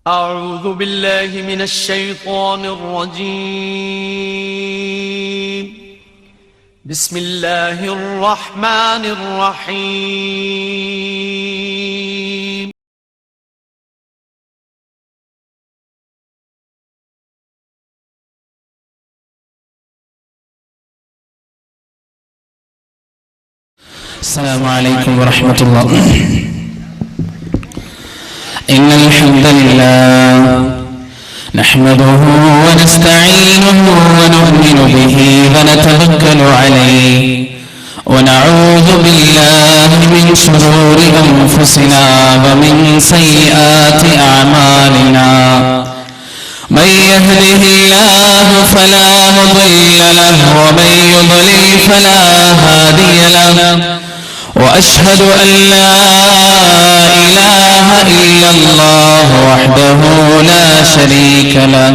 أعوذ بالله من الشيطان الرجيم. بسم الله الرحمن الرحيم. السلام عليكم ورحمة الله. إن الحمد لله نحمده ونستعينه ونؤمن به ونتوكل عليه ونعوذ بالله من شرور أنفسنا ومن سيئات أعمالنا. من يهده الله فلا مضل له ومن يضلل فلا هادي له. وأشهد أن لا إله إلا الله وحده لا شريك له.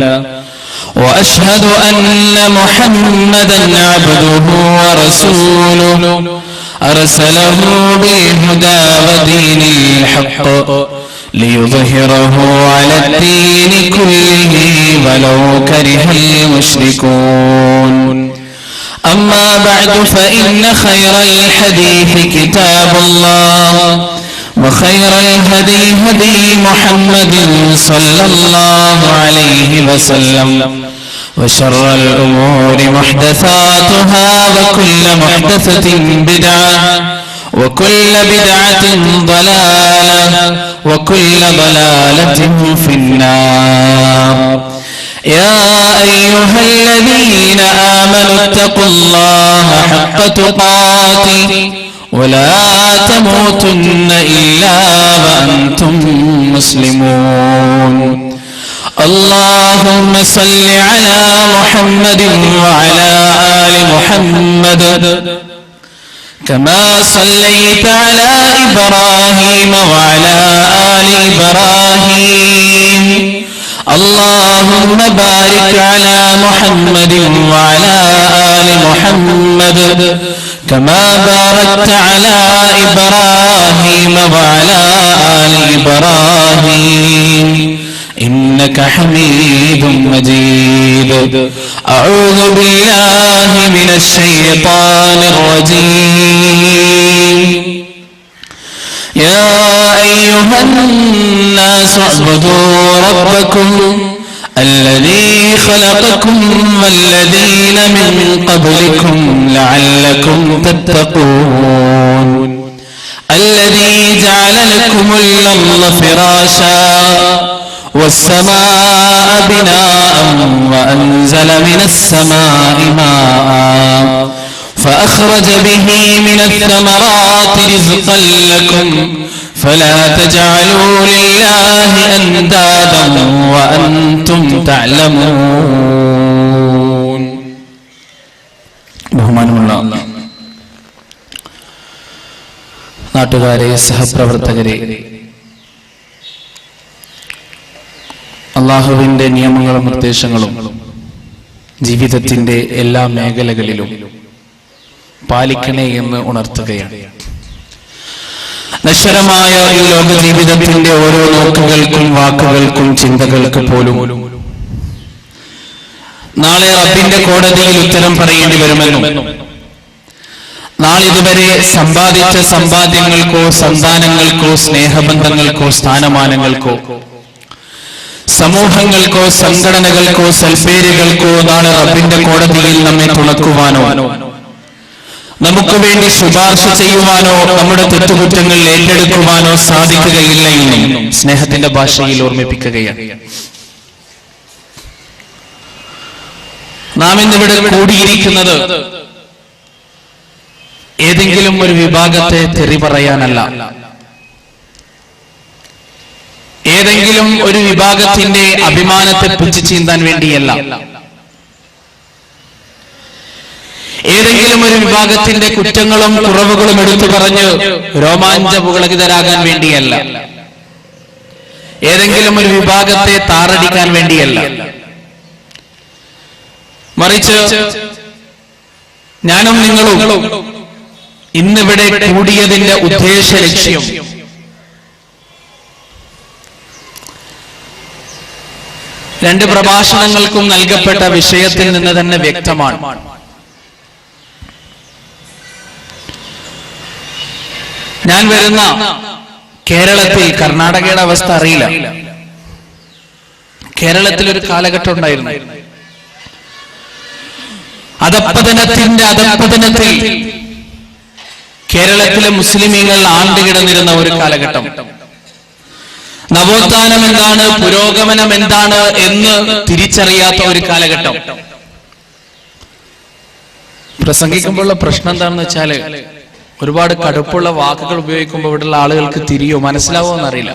وأشهد أن محمدا عبده ورسوله أرسله بالهدى ودين الحق ليظهره على الدين كله ولو كره المشركون. أما بعد فإن خير الحديث كتاب الله وخير الهدي هدي محمد صلى الله عليه وسلم وشر الأمور محدثاتها وكل محدثة بدعة وكل بدعة ضلالة وكل ضلالة في النار. يا أيها الذين آمنوا اتقوا الله حق تقاته ولا تموتن إلا وأنتم مسلمون. اللهم صل على محمد وعلى آل محمد كما صليت على إبراهيم وعلى آل إبراهيم. اللهم بارك على محمد وعلى آل محمد كما باركت على إبراهيم وعلى آل إبراهيم إنك حميد مجيد. أعوذ بالله من الشيطان الرجيم. يا أيها الناس اعبدوا ربكم الذي خلقكم والذين من قبلكم لعلكم تتقون. الذي جعل لكم الأرض فراشا والسماء بناء وأنزل من السماء ماء فأخرج به من الثمرات رزقا لكم فلا تجعلوا لله أندادا وأنتم تعلمون. ബഹുമാനമുള്ള നാട്ടുകാരെ, സഹപ്രവർത്തകരെ, അള്ളാഹുവിന്റെ നിയമങ്ങളും നിർദ്ദേശങ്ങളും ജീവിതത്തിന്റെ എല്ലാ മേഖലകളിലും പാലിക്കണേ എന്ന് ഉണർത്തുകയാണ്. നശ്വരമായ ഈ ലോക ജീവിതത്തിന്റെ ഓരോ നോക്കുകൾക്കും വാക്കുകൾക്കും ചിന്തകൾക്ക് പോലും നാളെ റബ്ബിന്റെ കോടതിയിൽ ഉത്തരം പറയേണ്ടി വരുമെന്നും നാളിതുവരെ സമ്പാദിച്ച സമ്പാദ്യങ്ങൾക്കോ സന്താനങ്ങൾക്കോ സ്നേഹബന്ധങ്ങൾക്കോ സ്ഥാനമാനങ്ങൾക്കോ സമൂഹങ്ങൾക്കോ സംഘടനകൾക്കോ സൽപ്പേരുകൾക്കോ നാളെ റബ്ബിന്റെ കോടതിയിൽ നമ്മെ തുണക്കുവാനോ നമുക്ക് വേണ്ടി ശുപാർശ ചെയ്യുവാനോ നമ്മുടെ തെറ്റുകുറ്റങ്ങൾ ഏറ്റെടുക്കുവാനോ സാധിക്കുകയില്ല എന്നും സ്നേഹത്തിന്റെ ഭാഷയിൽ ഓർമ്മിപ്പിക്കുകയാണ്. നാം ഇന്നിവിടെ കൂടിയിരിക്കുന്നത് ഏതെങ്കിലും ഒരു വിഭാഗത്തെ തെറി പറയാനല്ല, ഏതെങ്കിലും ഒരു വിഭാഗത്തിന്റെ അഭിമാനത്തെ പുച്ഛിച്ചു ചീന്താൻ വേണ്ടിയല്ല, ഏതെങ്കിലും ഒരു വിഭാഗത്തിന്റെ കുറ്റങ്ങളും കുറവുകളും എടുത്തു പറഞ്ഞ് രോമാഞ്ചപുളകിതരാകാൻ വേണ്ടിയല്ല, ഏതെങ്കിലും ഒരു വിഭാഗത്തെ താറടിക്കാൻ വേണ്ടിയല്ല. മറിച്ച് ഞാനും നിങ്ങളും ഇന്നിവിടെ കൂടിയതിന്റെ ഉദ്ദേശ ലക്ഷ്യം രണ്ട് പ്രഭാഷണങ്ങൾക്കും നൽകപ്പെട്ട വിഷയത്തിൽ നിന്ന് തന്നെ വ്യക്തമാണ്. ഞാൻ വരുന്ന കേരളത്തിൽ, കർണാടകയുടെ അവസ്ഥ അറിയില്ല, കേരളത്തിൽ ഒരു കാലഘട്ടം ഉണ്ടായിരുന്നു. അധപ്പതനത്തിൽ കേരളത്തിലെ മുസ്ലിമീങ്ങൾ ആണ്ടുകിടന്നിരുന്ന ഒരു കാലഘട്ടം. നവോത്ഥാനം എന്താണ്, പുരോഗമനം എന്താണ് എന്ന് തിരിച്ചറിയാത്ത ഒരു കാലഘട്ടം. പ്രസംഗിക്കുമ്പോഴുള്ള പ്രശ്നം എന്താണെന്ന് വെച്ചാല് ഒരുപാട് കടുപ്പുള്ള വാക്കുകൾ ഉപയോഗിക്കുമ്പോൾ ഇവിടെയുള്ള ആളുകൾക്ക് തിരിയോ മനസ്സിലാവോ എന്നറിയില്ല.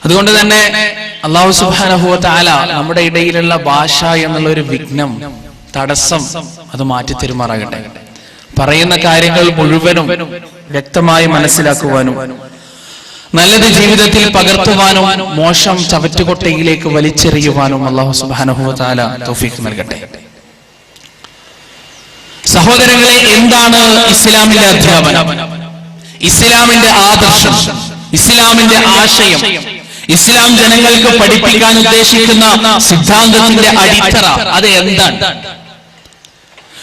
അതുകൊണ്ട് തന്നെ അല്ലാഹു സുബ്ഹാനഹു വ തആല നമ്മുടെ ഇടയിലുള്ള ഭാഷ എന്നുള്ള ഒരു വിഘ്നം, തടസ്സം അത് മാറ്റി തരുമാറാകട്ടെ. പറയുന്ന കാര്യങ്ങൾ മുഴുവനും വ്യക്തമായി മനസ്സിലാക്കുവാനും നല്ലത് ജീവിതത്തിൽ പകർത്തുവാനും മോശം ചവറ്റുകൊട്ടയിലേക്ക് വലിച്ചെറിയുവാനും അല്ലാഹു സുബ്ഹാനഹു വ തആല തൗഫീഖ് നൽകട്ടെ. സഹോദരങ്ങളെ, എന്താണ് ഇസ്ലാമിന്റെ അധ്യാപനം, ഇസ്ലാമിന്റെ ആദർശം, ഇസ്ലാമിന്റെ ആശയം, ഇസ്ലാം ജനങ്ങൾക്ക് പഠിപ്പിക്കാൻ ഉദ്ദേശിക്കുന്ന സിദ്ധാന്തത്തിന്റെ അടിത്തറ അത് എന്താണ്?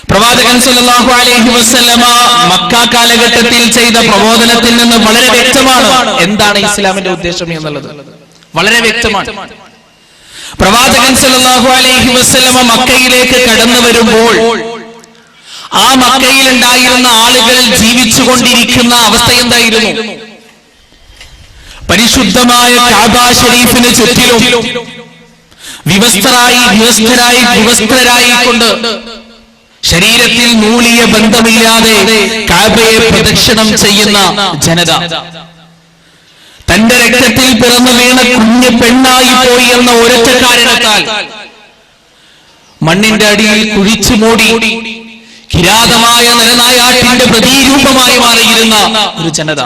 പ്രവാചകൻ സല്ലല്ലാഹു അലൈഹി വസല്ലമ മക്ക കാലഘട്ടത്തിൽ ചെയ്ത പ്രബോധനത്തിൽ നിന്ന് വളരെ വ്യക്തമാണ് എന്താണ് ഇസ്ലാമിന്റെ ഉദ്ദേശം എന്നുള്ളത്. വളരെ വ്യക്തമാണ്. പ്രവാചകൻ സല്ലല്ലാഹു അലൈഹി വസല്ലമ മക്കയിലേക്ക് കടന്നു വരുമ്പോൾ ആ മക്കയിൽ ഉണ്ടായിരുന്ന ആളുകൾ ജീവിച്ചുകൊണ്ടിരിക്കുന്ന അവസ്ഥ എന്തായിരുന്നു? പരിശുദ്ധമായ കഅബ ശരീഫിന് ചുറ്റിലും വിവസ്ത്രരായി കൊണ്ട് ശരീരത്തിൽ നൂലിയ ബന്ധമില്ലാതെ കഅബയെ പ്രദക്ഷിണം ചെയ്യുന്ന ജനത, തന്റെ രക്തത്തിൽ പിറന്നു വീണ കുഞ്ഞ് പെണ്ണായി പോയി എന്ന ഒരൊറ്റ കാരണത്താൽ മണ്ണിന്റെ അടിയിൽ കുഴിച്ചു മൂടി കിരാതമായ നരനായാട്ടിന്റെ പ്രതിരൂപമായി മാറിയിരുന്ന ഒരു ജനത.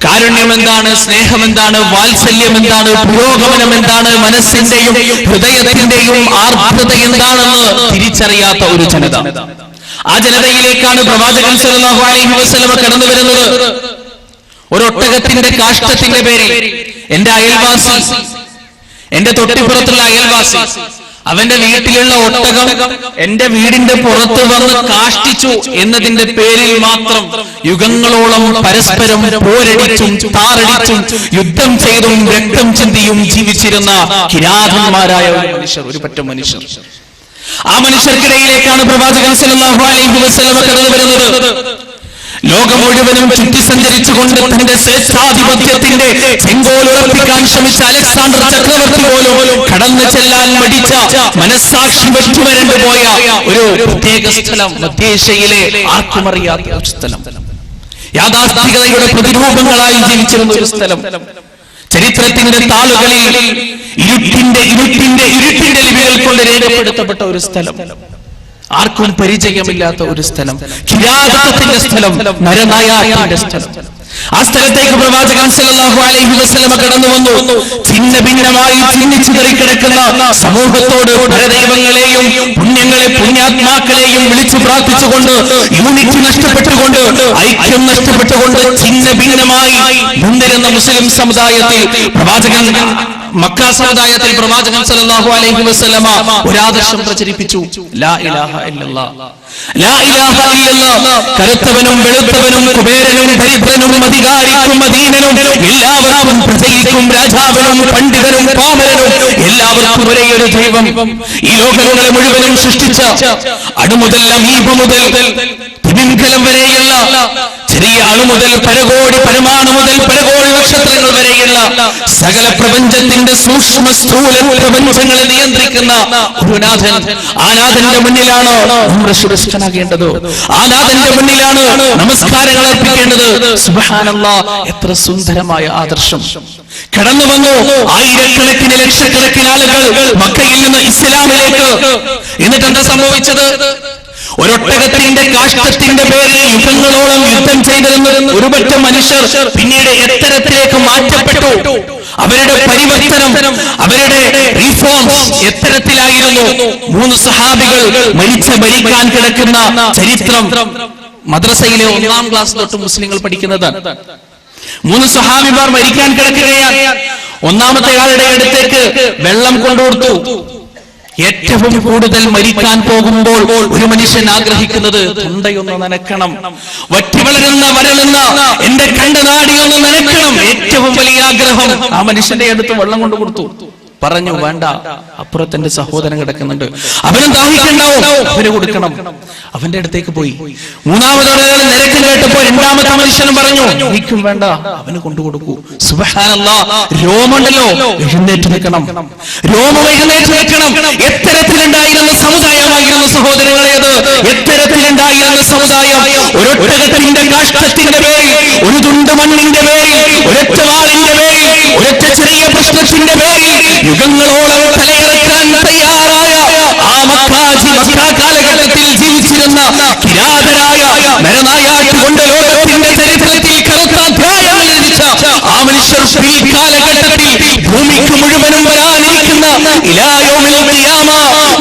കാരുണ്യം എന്താണ്, സ്നേഹം എന്താണ്, വാത്സല്യം എന്താണ്, പുരോഗമനം എന്താണ്, മനസ്സിന്റെയും ഹൃദയത്തിന്റെയും ആർദ്രത എന്താണെന്ന് തിരിച്ചറിയാത്ത ഒരു ജനത. ആ ജനതയിലേക്കാണ് പ്രവാചകൻ സല്ലല്ലാഹു അലൈഹി വസല്ലമ കടന്നു വരുന്നത്. ഒരു ഒട്ടകത്തിന്റെ കാഷ്ടത്തിന്റെ പേരിൽ എന്റെ അയൽവാസി, എന്റെ തൊട്ടിപ്പുറത്തുള്ള അയൽവാസി, അവന്റെ വീട്ടിലുള്ള ഒട്ടകം എന്റെ വീടിന്റെ പുറത്ത് വന്ന് കാഷ്ടിച്ചു എന്നതിന്റെ പേരിൽ മാത്രം യുഗങ്ങളോളം പരസ്പരം പോരടിച്ചും താറടിച്ചും യുദ്ധം ചെയ്തും രക്തം ചിന്തിയും ജീവിച്ചിരുന്ന കിരാതന്മാരായ ഒരു പറ്റം മനുഷ്യർ. ആ മനുഷ്യർക്കിടയിലേക്കാണ് പ്രവാചകൻ സല്ലല്ലാഹു അലൈഹി വസല്ലമ കടന്നു വരുന്നത്. ലോകം മുഴുവനും ചുറ്റി സഞ്ചരിച്ചുകൊണ്ട് തന്റെ സ്വേച്ഛാധിപത്യത്തിന്റെ ചെങ്കോലുറപ്പിക്കാൻ ശ്രമിച്ച അലക്സാണ്ടർ ചക്രവർത്തി പോലും കടന്നു ചെല്ലാൻ മടിച്ച, മനസ്സാക്ഷി വെച്ചുവരണ്ടു പോയ ഒരു പ്രത്യേക സ്ഥലം, മധ്യേഷ്യയിലെ ആർക്കുമറിയാത്ത ഒരു സ്ഥലം, യാഥാസ്ഥികതയുടെ പ്രതിരൂപങ്ങളായി ജീവിച്ചിരുന്ന ഒരു സ്ഥലം, ചരിത്രത്തിന്റെ താളുകളിൽ ഇരുട്ടിന്റെ ലിപികൾ കൊണ്ട് രേഖപ്പെടുത്തപ്പെട്ട ഒരു സ്ഥലം, ആർക്കും പരിചയമില്ലാത്ത ഒരു സ്ഥലം, കിരാതത്തിന്റെ സ്ഥലം, നരനായാട്ടിന്റെ സ്ഥലം. ആ സ്ഥലത്തേക്ക് പ്രവാചകൻ സല്ലല്ലാഹു അലൈഹി വസല്ലമ കടന്നു വന്നു. ഛിന്ന ഭിന്നമായി ചിന്നിച്ചിതറി കിടക്കുന്ന സമൂഹത്തോട് പരദൈവങ്ങളെയും പുണ്യാത്മാക്കളെയും വിളിച്ചു പ്രാർത്ഥിച്ചുകൊണ്ട്, യൂണിറ്റി നഷ്ടപ്പെട്ടുകൊണ്ട്, ഐക്യം നഷ്ടപ്പെട്ടുകൊണ്ട് ഛിന്ന ഭിന്നമായി മുന്നിരുന്ന മുസ്ലിം സമുദായത്തിൽ മക്ക സമുദായത്തിൽ പ്രവാചകൻ സല്ലല്ലാഹു അലൈഹി വസല്ലമ ഒരു ആദർശം പ്രചരിപ്പിച്ചു. ലാ ഇലാഹ ഇല്ലല്ലാഹ്, ലാ ഇലാഹ ഇല്ലല്ലാഹ്. കറുത്തവനും വെളുത്തവനും കുബേരനും ദരിദ്രനും അധികാരിക്കും അധീനനും എല്ലാവർക്കും പ്രജയ്ക്കും രാജാവിനും പണ്ഡിതനും പാമരനും എല്ലാവർക്കും ഒരേയൊരു ദൈവം. ഈ ലോകങ്ങളെ മുഴുവനും സൃഷ്ടിച്ച അണുമുതൽ അമീബ മുതൽ തിമിംഗലം വരെയുള്ള, ചെറിയ അണുമുതൽ പരകോടി, പരമാണു മുതൽ പരകോടി നക്ഷത്രങ്ങൾ വരെയുള്ള സകല പ്രപഞ്ചത്തിന്റെ സൂക്ഷ്മ സ്ഥൂല പ്രപഞ്ചങ്ങളെ നിയന്ത്രിക്കുന്ന ഒരു നാഥൻ. ആ നാഥന്റെ മുന്നിലാണ് നമ്മൾ ശിരസ്കനാകേണ്ടത്. ആ നാഥന്റെ മുന്നിലാണ് നമസ്കാരങ്ങൾ അർപ്പിക്കേണ്ടത്. സുബ്ഹാനല്ലാഹ്, എത്ര സുന്ദരമായ ആദർശം കടന്നു വന്നു. ആയിരക്കണക്കിന് ലക്ഷക്കണക്കിന് ആളുകൾ മക്കയിൽ നിന്ന് ഇസ്ലാമിലേക്ക്. എന്നിട്ട് എന്താ സംഭവിച്ചത്? ഒരൊട്ടകത്തിന്റെ കാഷ്ടത്തിന്റെ പേരിൽ യുഗങ്ങളോളം യുദ്ധം ചെയ്തിരുന്ന ഒരുപറ്റ മനുഷ്യർ പിന്നീട് എത്തരത്തിലേക്ക് മാറ്റപ്പെട്ടു. അവരുടെ പരിവർത്തനം, അവരുടെ റീഫോംസ് എത്തരത്തിലായിരുന്നു? 3 സഹാബികൾ മരിക്കാൻ കിടക്കുന്ന ചരിത്രം മദ്രസയിലെ 1ാം ക്ലാസ് തൊട്ട് മുസ്ലിങ്ങൾ പഠിക്കുന്നതാണ്. 3 സഹാബിമാർ മരിക്കാൻ കിടക്കുകയാണ്. ഒന്നാമത്തെ ആളുടെ അടുത്തേക്ക് വെള്ളം കൊണ്ടുകൊടുത്തു. ഏറ്റവും കൂടുതൽ മരിക്കാൻ പോകുമ്പോൾ ഒരു മനുഷ്യൻ ആഗ്രഹിക്കുന്നത് തൊണ്ടയൊന്ന് നനക്കണം, വറ്റി വരളുന്ന എന്റെ കണ്ടനാടിയൊന്ന് നനക്കണം. ഏറ്റവും വലിയ ആഗ്രഹം. ആ മനുഷ്യന്റെ അടുത്ത് വെള്ളം കൊണ്ടു കൊടുത്തു. പറഞ്ഞു, വേണ്ട, അപ്പുറത്ത് എന്റെ സഹോദരൻ കിടക്കുന്നുണ്ട്, അവനും ദാഹിക്കുണ്ടാവും, അവന് കൊടുക്കണം. അവന്റെ അടുത്തേക്ക് പോയി. മൂന്നാമതൊരാൾ നിരക്ക് കേട്ടപ്പോ രണ്ടാമത്തെ മനുഷ്യനും പറഞ്ഞു, എനിക്കും വേണ്ട, അവന് കൊണ്ടുകൊടുക്കൂ. സുബ്ഹാനല്ലാഹ്, രോമമുണ്ടല്ലോ, എഴുന്നേറ്റ് നിൽക്കണം, രോമം എഴുന്നേറ്റ് നിൽക്കണം. എത്തരത്തിലുണ്ടായിരുന്ന സമുദായമായിരുന്നു സഹോദരങ്ങളേത്, എത്തരത്തിലുണ്ടായിരുന്ന സമുദായം. ഒരൊട്ടകത്തിന്റെ കാഷ്ടത്തിന്റെ പേരിൽ, ഒരു തുണ്ട് മണ്ണിന്റെ പേരിൽ, ഒരൊറ്റ വാളിന്റെ പേരിൽ, ഒരൊറ്റ ചെറിയ പ്രശ്നത്തിന്റെ പേരിൽ യുഗങ്ങളോളം തലയിറക്കാൻ തയ്യാറായ ആ കാലഘട്ടത്തിൽ ജീവിച്ചിരുന്ന കിരാതരായ നരനായാട്ടുകൊണ്ട് ലോകത്തിന്റെ ചരിത്രത്തിൽ കറുത്ത അധ്യായങ്ങൾ രചിച്ച ആ മനുഷ്യർ ഈ കാലഘട്ടത്തിൽ ഭൂമിക്ക് മുഴുവനും വരാനിരിക്കുന്ന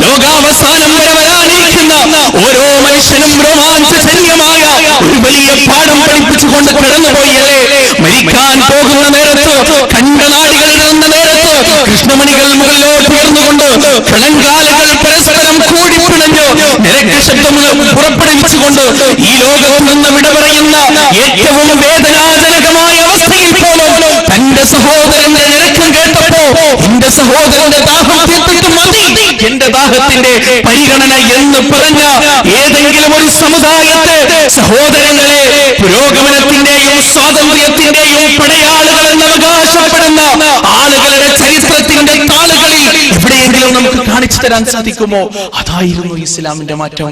ലോകാവസാനം വരെ വരാനിരിക്കുന്ന ഓരോ മനുഷ്യനും രോമാഞ്ചജന്യമായ ഒരു വലിയ പാഠം പഠിപ്പിച്ചുകൊണ്ട് കടന്നുപോയല്ലേ. മരിക്കാൻ പോകുന്ന നേരത്ത്, കണ്ടനാടികൾ ഇടുന്ന നേരത്ത്, കൃഷ്ണമണികൾ മുകളിലോട്ട് ഉയർന്നുകൊണ്ട് കളങ്കാലുകൾ പരസ്പരം കൂടിപ്പിണഞ്ഞു നിരക്ക് ശബ്ദം പുറപ്പെടുവിച്ചുകൊണ്ട് ഈ ലോകത്ത് നിന്ന് വിട പറയുന്ന ഏറ്റവും വേദനാജനകമായ അവസ്ഥയിൽ പോലും തന്റെ സഹോദരന്റെ നിരക്കം കേട്ടപ്പോ എന്റെ സഹോദരന്റെ ദാഹം തീർത്തിട്ട് മതി, എന്റെ ദാഹത്തിന്റെ പരിഗണന എന്ന് പറഞ്ഞ ഏതെങ്കിലും ഒരു സമുദായത്തെ സഹോദരങ്ങളെ പുരോഗമനത്തിന്റെയും സ്വാതന്ത്ര്യത്തിന്റെയും പടയാളുകളെന്ന് അവകാശപ്പെടുന്ന ആളുകളുടെ ചരിത്രത്തിന്റെ താളുകളിൽ എവിടെയെങ്കിലും നമുക്ക് കാണിച്ചു തരാൻ സാധിക്കുമോ? അതായിരുന്നു ഇസ്ലാമിന്റെ മാറ്റം,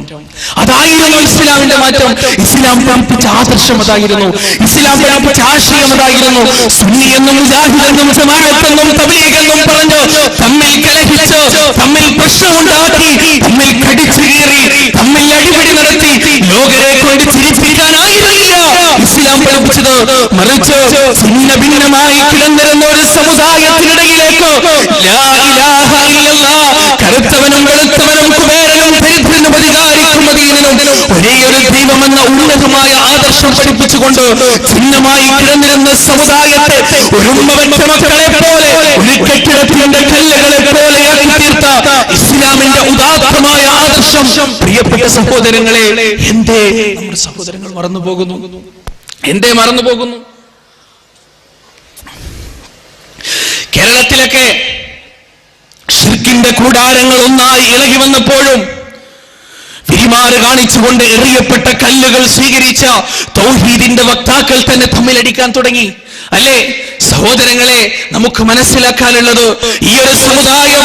അതായിരുന്നു ഇസ്ലാമിന്റെ മാറ്റം. ഇസ്ലാം പഠിപ്പിച്ച ആദർശം അതായിരുന്നു, ഇസ്ലാം പഠിപ്പിച്ച ആശയം അതായിരുന്നു. സുന്നി എന്നും മുജാഹിദെന്നും ജമാഅത്തെന്നും തബ്ലീഗെന്നും പറഞ്ഞു തമ്മിൽ കലഹിച്ച്, തമ്മിൽ പ്രശ്നമുണ്ടാക്കി, തമ്മിൽ കടിച്ചു കീറി, തമ്മിൽ അടിപിടി നടത്തി ലോകരെ കൊണ്ട് ചിരിപ്പിക്കാനായിരുന്നില്ല ഇസ്ലാം പഠിപ്പിച്ചത്. മറിച്ച് ഭിന്ന ഭിന്നമായി കിടന്നിരുന്ന ഒരു സമുദായത്തിനിടയിലേക്ക് കറുത്തവനും വെളുത്തവനും കുബേരനും ദരിദ്രനും അധികാരിക്കും അധീനനും ഒരേയൊരു ദൈവമെന്ന ഉന്നതമായ ആദർശം പഠിപ്പിച്ചുകൊണ്ട് ഭിന്നമായി കിടന്നിരുന്ന സമുദായത്തെ ഒരു ഉമ്മവറ്റ മക്കളെ പോലെ, ഒരു കെട്ടിടത്തിന്റെ കല്ലുകളെ പോലെയാക്കി തീർത്ത ഇസ്ലാമിന്റെ ഉദാത്തമായ ആദർശം പ്രിയപ്പെട്ട സഹോദരങ്ങളെ എന്തേ നമ്മുടെ സഹോദരങ്ങൾ മറന്നു പോകുന്നു? എന്തേ മറന്നു പോകുന്നു? കേരളത്തിലൊക്കെ ശിർക്കിന്റെ കൂടാരങ്ങൾ ഒന്നായി ഇളകി വന്നപ്പോഴും പിരിമാറ് കാണിച്ചുകൊണ്ട് എറിയപ്പെട്ട കല്ലുകൾ സ്വീകരിച്ച തൗഹീദിന്റെ വക്താക്കൾ തന്നെ തമ്മിലടിക്കാൻ തുടങ്ങി. അല്ലേ സഹോദരങ്ങളെ, നമുക്ക് മനസ്സിലാക്കാനുള്ളത് ഈ ഒരു സമുദായം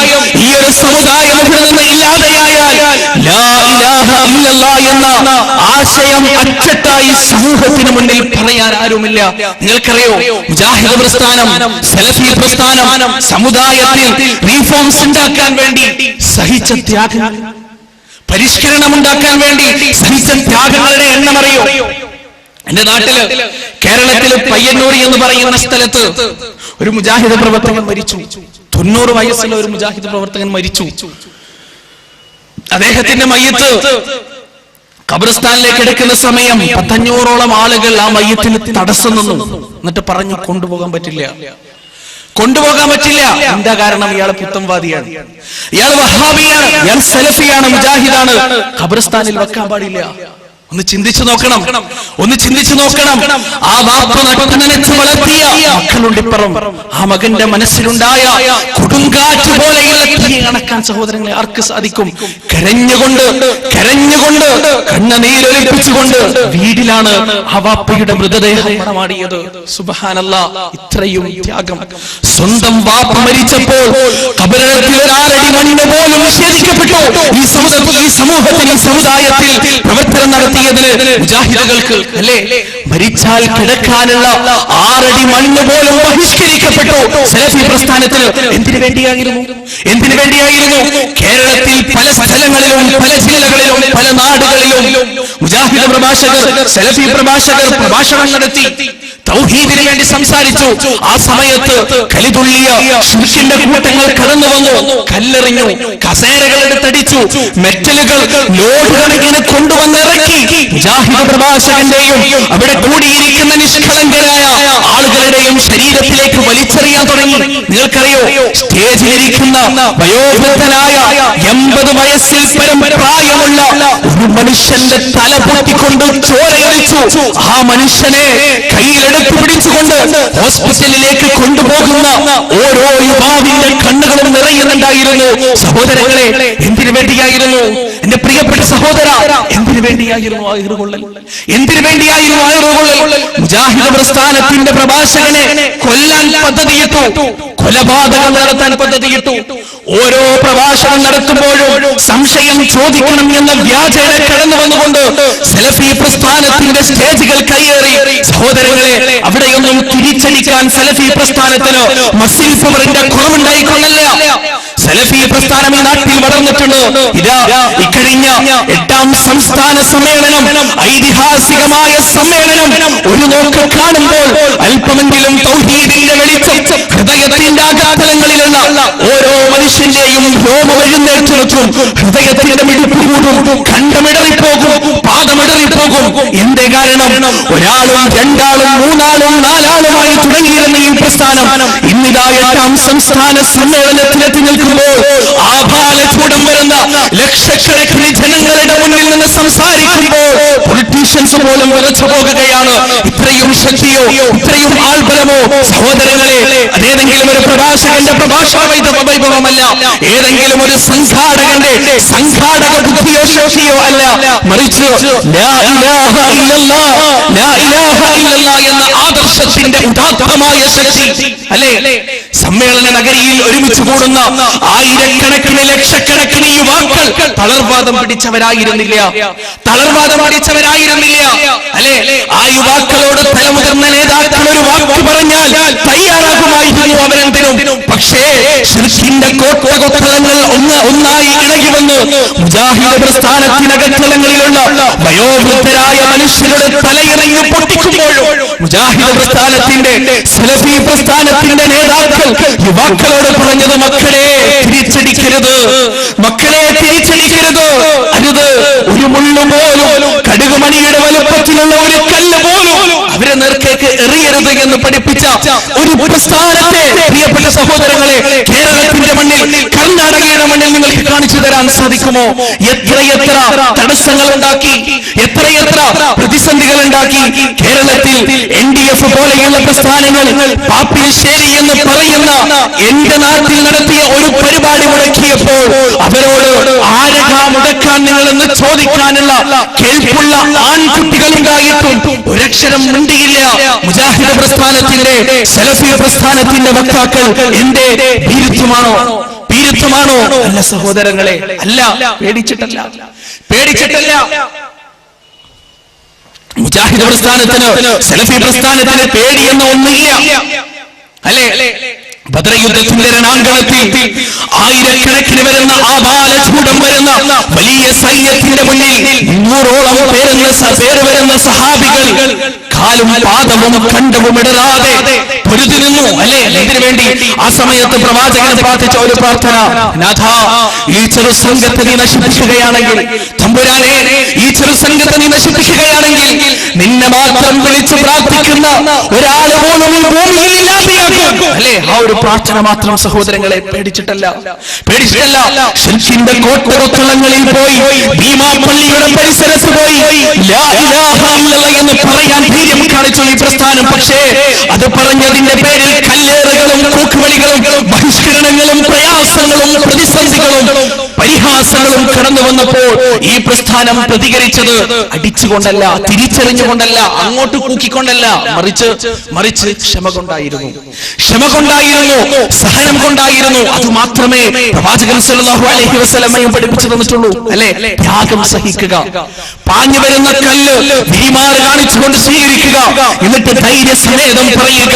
ഇവിടെ നിന്ന് ഇല്ലാതെയായാൽ ലാ ഇലാഹ ഇല്ലല്ലാഹ് എന്ന ആശയം അച്ചട്ടായി സമൂഹത്തിന് മുന്നിൽ പറയാൻ ആരുമില്ല. നിങ്ങൾക്കറിയോ, മുജാഹിദ് പ്രസ്ഥാനം, സലഫി പ്രസ്ഥാനം സമുദായത്തിൽ റീഫോംസ് ഉണ്ടാക്കാൻ വേണ്ടി സഹിച്ച ത്യാഗങ്ങൾ, പരിഷ്കരണം ഉണ്ടാക്കാൻ വേണ്ടി സഹിച്ച ത്യാഗങ്ങളുടെ എണ്ണം അറിയോ? എന്റെ നാട്ടില്, കേരളത്തില് പയ്യന്നൂർ എന്ന് പറയുന്ന സ്ഥലത്ത് ഒരു മുജാഹിദ് പ്രവർത്തകൻ മരിച്ചു. 90 വയസ്സുള്ള ഒരു മുജാഹിദ് പ്രവർത്തകൻ മരിച്ചു. അദ്ദേഹത്തിന്റെ മയ്യത്ത് ഖബർസ്ഥാനിലേക്ക് എടുക്കുന്ന സമയം 500ഓളം ആളുകൾ ആ മയ്യത്തിന് തടസ്സം നിന്നു. എന്നിട്ട് പറഞ്ഞു, കൊണ്ടുപോകാൻ പറ്റില്ല. എന്താ കാരണം? ഇയാൾ പുത്തംവാദിയാണ്, ഇയാൾ വഹാബിയാണ്, ഇയാൾ സലഫിയാണ്, മുജാഹിദാണ്, ഖബർസ്ഥാനിൽ വെക്കാൻ പാടില്ല. ഒന്ന് ചിന്തിച്ചു നോക്കണം. ആ വാപ്പ നനച്ചു വളർത്തിയ മക്കളുണ്ടിപ്പുറം ആ മകന്റെ മനസ്സിലുണ്ടായ കൊടുങ്കാറ്റ് പോലെയുള്ള തീ അണക്കാൻ സഹോദരങ്ങളെ ആർക്ക് സാധിക്കും? കരഞ്ഞുകൊണ്ട് കണ്ണുനീരൊലിപ്പിച്ചുകൊണ്ട് വീടിലാണ് ആ വാപ്പയുടെ മൃതദേഹം മണമാടിയത്. സുബ്ഹാനല്ലാഹ്, ഇത്രയും ത്യാഗം. സ്വന്തം വാപ്പ മരിച്ചപ്പോൾ ഖബറിടത്തിൽ ഒരാളടി മണ്ണ് പോലും നിഷേധിക്കപ്പെട്ടു. ഈ സമൂഹത്തിൽ, ഈ സമുദായത്തിൽ പ്രവർത്തനം നടത്തിയതിന് മുജാഹിദുകൾക്ക് അല്ലേ, മരിച്ചാൽ കിടക്കാനുള്ള 6 അടി മണ്ണ് പോലും ബഹിഷ്കരിക്കപ്പെട്ടു. സലഫി പ്രസ്ഥാനത്തിന് എന്തിനു വേണ്ടിയായിരുന്നു? കേരളത്തിൽ പല സ്ഥലങ്ങളിലും, പല ജില്ലകളിലും, പല നാടുകളിലും മുജാഹിദ് പ്രഭാഷകർ, സലഫി പ്രഭാഷകർ പ്രഭാഷണം നടത്തി തൗഹീദിന് വേണ്ടി സംസാരിച്ചു. ആ സമയത്ത് കലിതുള്ളിയ ശിർക്കിന്റെ കൂട്ടങ്ങൾ കടന്നു വന്നു, കല്ലെറിഞ്ഞു, കസേരകൾ എടുത്തടിച്ചു, മെറ്റലുകൾ ലോഡ് കണക്കിന് കൊണ്ടുവന്നിറക്കി. മുജാഹിദ് പ്രഭാഷകന്റെയും അവിടെ കൂടിയിരിക്കുന്ന നിഷ്കളങ്കരായ ആളുകളുടെയും ശരീരത്തിലേക്ക് വലിച്ചെറിയാൻ തുടങ്ങി. നിങ്ങൾക്കറിയോ, സ്റ്റേജിലിരിക്കുന്ന വയോവൃദ്ധനായ 80 വയസ്സിൽ പരം പ്രായമുള്ള ഒരു മനുഷ്യന്റെ തല പൊട്ടിക്കൊണ്ട് ചോരയൊലിച്ചു. ആ മനുഷ്യനെ കയ്യിലെടുത്ത് പിടിച്ചുകൊണ്ട് ഹോസ്പിറ്റലിലേക്ക് കൊണ്ടുപോകുന്ന ഓരോ യുവാവിന്റെ കണ്ണുകളും നിറയുന്നുണ്ടായിരുന്നു. സഹോദരങ്ങളെ, എന്തിനു വേണ്ടിയായിരുന്നു? എന്റെ പ്രിയപ്പെട്ട സഹോദര, എന്തിനു വേണ്ടിയായിരുന്നു ആ ഈറുകൊള്ളൽ? എന്തിനു വേണ്ടിയായിരുന്നു ആ ഈറുകൊള്ളൽ? മുജാഹിദ് പ്രസ്ഥാനത്തിന്റെ പ്രഭാഷകനെ കൊല്ലാൻ പദ്ധതിയിട്ടു, കൊലപാതകം നടത്താൻ പദ്ധതിയിട്ടു. ഓരോ പ്രഭാഷണം നടത്തുമ്പോഴും സംശയം ചോദിക്കണം എന്ന വ്യാജേന കടന്നു വന്നുകൊണ്ട് സലഫി പ്രസ്ഥാനത്തിന്റെ സ്റ്റേജുകൾ കയ്യേറി. സഹോദരങ്ങളെ, അവിടെയൊന്നും തിരിച്ചടിക്കാൻ സലഫി പ്രസ്ഥാനത്തിന് മസിൽ പവറിന്റെ കുറവുണ്ടായിക്കൊള്ളല്ല. സലഫി പ്രസ്ഥാനം ഈ നാട്ടിൽ വളർന്നിട്ടുണ്ട്. ഇതാ ഇക്കഴിഞ്ഞ 8ാം സംസ്ഥാന സമ്മേളനം, ഐതിഹാസികമായ സമ്മേളനം ഒരു നോക്ക് കാണുമ്പോൾ അല്പമെങ്കിലും തൗഹീദിന്റെ വെളിച്ചം ഹൃദയത്തിന്റെ ആഘാതങ്ങളിലുള്ള ഓരോ മനുഷ്യന്റെയും രോമം എഴുന്നേറ്റ് നിൽക്കും, ഹൃദയത്തിന്റെ മിടിപ്പ് കൂടും, കണ്ടമിടറിപ്പോകും, പാദമിടറിപ്പോകും. എന്തേ കാരണം? ഒരാളും രണ്ടാളും മൂന്നാളും നാലാളുമായി തുടങ്ങിയിരുന്ന ഈ പ്രസ്ഥാനം ഇന്നിതാ 8ാം സംസ്ഥാന സമ്മേളനത്തിലെത്തി നിൽക്കുമ്പോൾ ആഭാലചൂടം വരുന്ന ലക്ഷക്കണക്കിന് ജനങ്ങളുടെ മുന്നിൽ നിന്ന് സംസാരിക്കുമ്പോൾ പൊളിറ്റീഷ്യൻസ് പോലും വിറച്ചു പോകുകയാണ്. ഇത്രയും ശക്തിയോ, ഇത്രയും ആൾബലമോ? സഹോദരങ്ങളെ, അതേതെങ്കിലും ഒരു പ്രഭാഷകന്റെ പ്രഭാഷണ വൈഭവമല്ല, ഏതെങ്കിലും ഒരു സംഘാടകന്റെ സംഘാടക ബുദ്ധിയോ ശേഷിയോ അല്ല, മറിച്ച് ലാ ഇലാഹ ഇല്ലല്ലാഹ്, ലാ ഇലാഹ ഇല്ലല്ലാഹ് എന്ന ആദർശത്തിന്റെ ഉദാത്തമായ ശക്തി അല്ലേ? സമ്മേളന നഗരിയിൽ ഒരുമിച്ച് കൂടുന്ന ആയിരക്കണക്കിന് ലക്ഷക്കണക്കിന് യുവാക്കൾ തളർവാദം പിടിച്ചവരായിരുന്നില്ല, തളർവാദം പിടിച്ചവരായിരുന്നില്ല അല്ലെ? ആ യുവാക്കളോട് തലമുതിർന്ന നേതാക്കൾ ഒരു വാക്ക് പറഞ്ഞാൽ തയ്യാറാകുമായിരുന്നു അവരെന്തിനും. പക്ഷേ ശിർക്കിന്റെ കോട്ടകൊത്തളങ്ങൾ ഒന്നായി ഇളകി വന്ന് മുജാഹിദ് പ്രസ്ഥാനത്തിനകത്തളങ്ങളിലുള്ള വയോവൃദ്ധരായ മനുഷ്യരുടെ തലയിറങ്ങി പൊട്ടിക്കുമ്പോഴും മുജാഹിദ് പ്രസ്ഥാനത്തിന്റെ സലഫി പ്രസ്ഥാനത്തിന്റെ നേതാക്കൾ യുവാക്കളോട് പറഞ്ഞത്, മക്കളെ തിരിച്ചടിക്കരുത്, മക്കളെ തിരിച്ചടിക്കരുത്, അരുത്. ഒരു മുള്ളു പോലും, കടുകുമണിയുടെ വലുപ്പത്തിലുള്ള ഒരു കല്ല് പോലും അവരെ നേർക്കേക്ക് എറിയരുത് എന്ന് പഠിപ്പിച്ച ഒരു പ്രസ്ഥാനത്തെ പ്രിയപ്പെട്ട സഹോദരങ്ങളെ കേരളത്തിന്റെ മണ്ണിൽ, കർണാടകയുടെ മണ്ണിൽ നിങ്ങൾക്ക് കാണിച്ചു തരാൻ സാധിക്കുമോ? എത്രയെത്ര തടസ്സങ്ങൾ ഉണ്ടാക്കി, എത്രയെത്ര പ്രതിസന്ധികൾ ഉണ്ടാക്കി. കേരളത്തിൽ NDF പോലെയുള്ള പ്രസ്ഥാനങ്ങൾ പാപ്പിനിശ്ശേരി എന്ന് പറയുന്ന എന്റെ നാട്ടിൽ നടത്തിയ ഒരു പരിപാടി മുടക്കിയപ്പോൾ അവരോട് ആരകാ മുടക്കാൻ നിങ്ങളെന്ന് ചോദിക്കാനുള്ള കേൾപ്പുള്ള ആൺകുട്ടികളുണ്ടായിട്ടും ഒരക്ഷരം മിണ്ടിയില്ല. മുജാഹിദ് പ്രസ്ഥാനത്തിന്റെ, സലഫി പ്രസ്ഥാനത്തിന്റെ വക്താക്കൾ എന്റെ ഭീരുത്വമാണോ? ഭീരുത്വമാണോ? അല്ല സഹോദരങ്ങളെ, അല്ല. പേടിച്ചിട്ടല്ല, പേടിച്ചിട്ടല്ല. മുജാഹിദ് പ്രസ്ഥാനത്തിന്, സലഫി പ്രസ്ഥാനത്തിന് പേടിയെന്ന ഒന്നില്ല അല്ലേ? ബദർ യുദ്ധത്തിന്റെ രണാങ്കണത്തിൽ ആയിരക്കണക്കിന് വരുന്ന ആബാലചൂടം വരുന്ന വലിയ സൈന്യത്തിന്റെ മുന്നിൽ 300ഓളം പേര് വരുന്ന സഹാബികൾ കാലും പാദവും കണ്ടവും ഇടരാതെ പൊരുതി നിന്നു അല്ലേ? ഇതിനു വേണ്ടി ആ സമയത്ത് പ്രവാചകൻ പ്രാർത്ഥിച്ച ഒരു പ്രാർത്ഥന, നാഥ, ഈ ചെറു സംഘത്തെ നീ നശിപ്പിക്കുകയാണെങ്കിൽ, തമ്പുരാനെ, ഈ ചെറു സംഘത്തെ നീ നശിപ്പിക്കുകയാണെങ്കിൽ നിന്നെ മാത്രം വിളിച്ച് പ്രാർത്ഥിക്കുന്ന ഒരാൾ പോലും ഭൂമിയിൽ ഇല്ലാതെയാക്കും അല്ലേ? ആ ഒരു പ്രാർത്ഥന മാത്രം സഹോദരങ്ങളെ. പേടിച്ചിട്ടല്ല, പേടിച്ചിട്ടല്ല. ശിർക്കിന്റെ കോട്ടകൊത്തളങ്ങളിൽ പോയി, ഭീമാപള്ളിയുടെ പരിസരത്ത് പോയി ലാ ഇലാഹ ഇല്ലല്ലാഹ് എന്ന് പറയാൻ ധൈര്യം കാണിച്ചു ഈ പ്രസ്ഥാനം. പക്ഷേ അത് പറഞ്ഞതിന്റെ പേരിൽ കല്ലേറുകളും കൂക്കുവിളികളും ബഹിഷ്കരണങ്ങളും പ്രയാസങ്ങളും പ്രതിസന്ധികളും പരിഹാസങ്ങളും കടന്നു വന്നപ്പോൾ ഈ പ്രസ്ഥാനം പ്രതികരിച്ചത് അടിച്ചുകൊണ്ടല്ല, തിരിച്ചറിഞ്ഞുകൊണ്ടല്ല, അങ്ങോട്ട് കൂക്കിക്കൊണ്ടല്ല, മറിച്ച് ക്ഷമ കൊണ്ടായിരുന്നു, ക്ഷമ കൊണ്ടായിരുന്നു, സഹനം കൊണ്ടായിരുന്നു. അത് മാത്രമേ പ്രവാചകൻ സല്ലല്ലാഹു അലൈഹി വസല്ലമയും പഠിപ്പിച്ചു തന്നിട്ടുള്ളൂ അല്ലെ? ത്യാഗം സഹിക്കുക, പാഞ്ഞു വരുന്ന കല്ല് ഭീമാറ് കാണിച്ചുകൊണ്ട് സ്വീകരിക്കുക, എന്നിട്ട് ധൈര്യസമേതം പറയുക,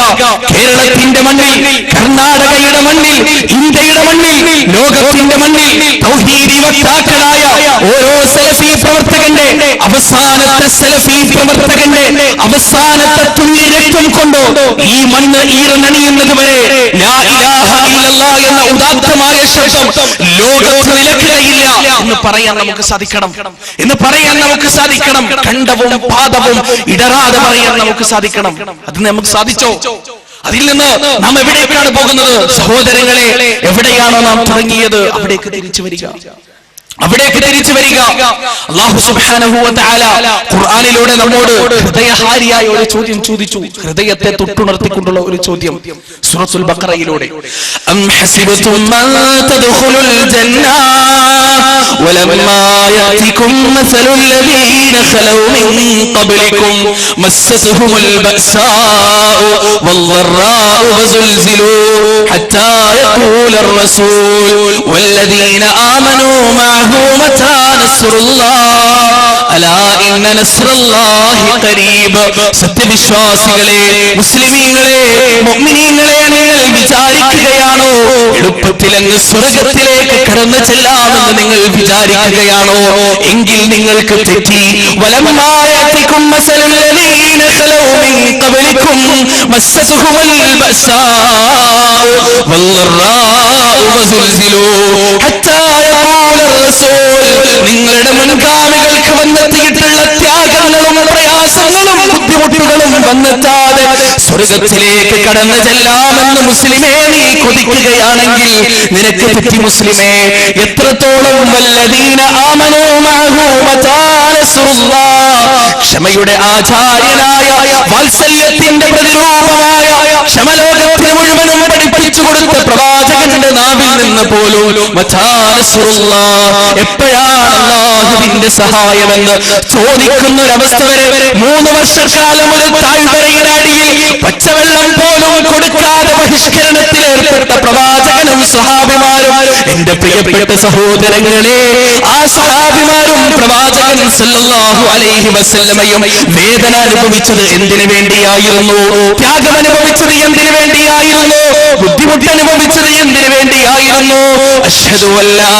കേരളത്തിന്റെ മണ്ണിൽ, കർണാടകയുടെ മണ്ണിൽ മണ്ണിൽ, ഇന്ത്യയുടെ മണ്ണിൽ, ലോകത്തിന്റെ മണ്ണിൽ തൗഹീദി വക്താക്കളായ ഓരോ സലഫി പ്രവർത്തകന്റെ അവസാനത്തെ തുള്ളി രക്തം കൊണ്ടോ ഈ മണ്ണ് ഈറനണിയുന്നത് വരെ ലാ ഇലാഹ ഇല്ലല്ലാഹ് എന്ന ഉദാത്തമായ ശബ്ദം ലോകത്ത് നിലയ്ക്കുകയില്ല എന്ന് പറയാൻ നമുക്ക് സാധിക്കണം. ഖണ്ഡവും പാദവും ഇടറാതെ പറയാൻ നമുക്ക് സാധിക്കണം. അത് നമുക്ക് സാധിച്ചോ? അതിൽ നിന്ന് നാം എവിടേക്കാണ് പോകുന്നത്? സഹോദരങ്ങളെ, എവിടെയാണോ നാം തുടങ്ങിയത് അവിടേക്ക് തിരിച്ചു വരിക. അല്ലാഹു സുബ്ഹാനഹു വ തആല ഖുർആനിലൂടെ നമ്മോട് ഹൃദയഹാരിയായ ഒരു ചോദ്യം ചോദിച്ചു. ഹൃദയത്തെ തൊട്ടുണർത്തിക്കൊണ്ടുള്ള ഒരു ചോദ്യം സൂറത്തുൽ ബഖറയിലൂടെ. അം ഹസിബതും മൻ തദ്ഖുലുൽ ജന്ന വലമ്മാ യഅതികും മസലുൽ ലദീന ഖലൗ മിൻ ഖബ്ലികും മസ്സതുഹുൽ ബഅസാഉ വദ്ദറാഉ വസുൽസിലൂ ഹത്താ യഖൂലർ റസൂൽ വല്ലദീന ആമനൂ മഅഹു മതാ നസ്റുല്ലാഹ് അലാ ഇന്ന നസ്റുല്ലാഹി ഖരീബ്. സത്യവിശ്വാസികളെ, മുസ്ലിമീങ്ങളെ, മുഅ്മിനീങ്ങളെ, നിങ്ങൾ വിചാരിക്കുകയാണോ എളുപ്പത്തിൽ അങ്ങ് സ്വർഗ്ഗത്തിലേക്ക് കടന്നു ചെല്ലാമെന്ന് നിങ്ങൾ വിചാരിക്കുകയാണോ? എങ്കിൽ നിങ്ങൾക്ക് തെറ്റി. വലമ്മാ യഅതികും മസലുൽ ലദീന ഖലൗ മിൻ ഖബ്ലികും മസ്സതുഹുൽ ബഅസാഉ വദ്ദറാഉ വസുൽസിലൂ ഹത്താ യഖൂലർ റസൂൽ. നിങ്ങളുടെ മുൻഗാമികൾക്ക് വന്നെത്തിയിട്ടുള്ള ത്യാഗങ്ങളും പ്രയാസങ്ങളും ബുദ്ധിമുട്ടുകളും വന്നെത്താതെ സ്വർഗത്തിലേക്ക് കടന്നു ചെല്ലാമെന്ന് മുസ്ലിമേ നീ കൊതിക്കുകയാണെങ്കിൽ നിനക്ക് തെറ്റി മുസ്ലിമേ. എത്രത്തോളം വല്ലദീന ആമനൂ മഅഹു മതാ നസ്റുല്ലാഹ്. ക്ഷമയുടെ ആചാര്യനായ, വാത്സല്യത്തിന്റെ പ്രതിരൂപമായ, ക്ഷമലോകത്തിന് മുഴുവനും പഠിപ്പിച്ചു കൊടുത്ത പ്രവാചകന്റെ നാവിൽ നിന്ന് പോലും മതാ നസ്റുല്ലാഹ്, എപ്പോഴാണ് അല്ലാഹുവിന്റെ സഹായമെന്ന് ചോദിക്കുന്ന ഒരവസ്ഥ വരെ 3 വർഷക്കാലം ഒരു താഴ്വരയുടെ അടിയിൽ പച്ചവെള്ളം പോലും കൊടുക്കാതെ ബഹിഷ്കരണത്തിൽ ഏർപ്പെട്ട പ്രവാചകനും സഹാബിമാരും. എന്റെ പ്രിയപ്പെട്ട സഹോദരങ്ങളെ, ആ സഹാബിമാരും പ്രവാചകൻ സല്ലല്ലാഹു അലൈഹി വസല്ലമയും വേദന അനുഭവിച്ചത് എന്തിനു വേണ്ടിയായിരുന്നു? ത്യാഗം അനുഭവിച്ചത് എന്തിനു വേണ്ടിയായിരുന്നു? ബുദ്ധിമുട്ട് അനുഭവിച്ചത് എന്തിനു വേണ്ടിയായിരുന്നു? അശ്ഹദു അല്ലാ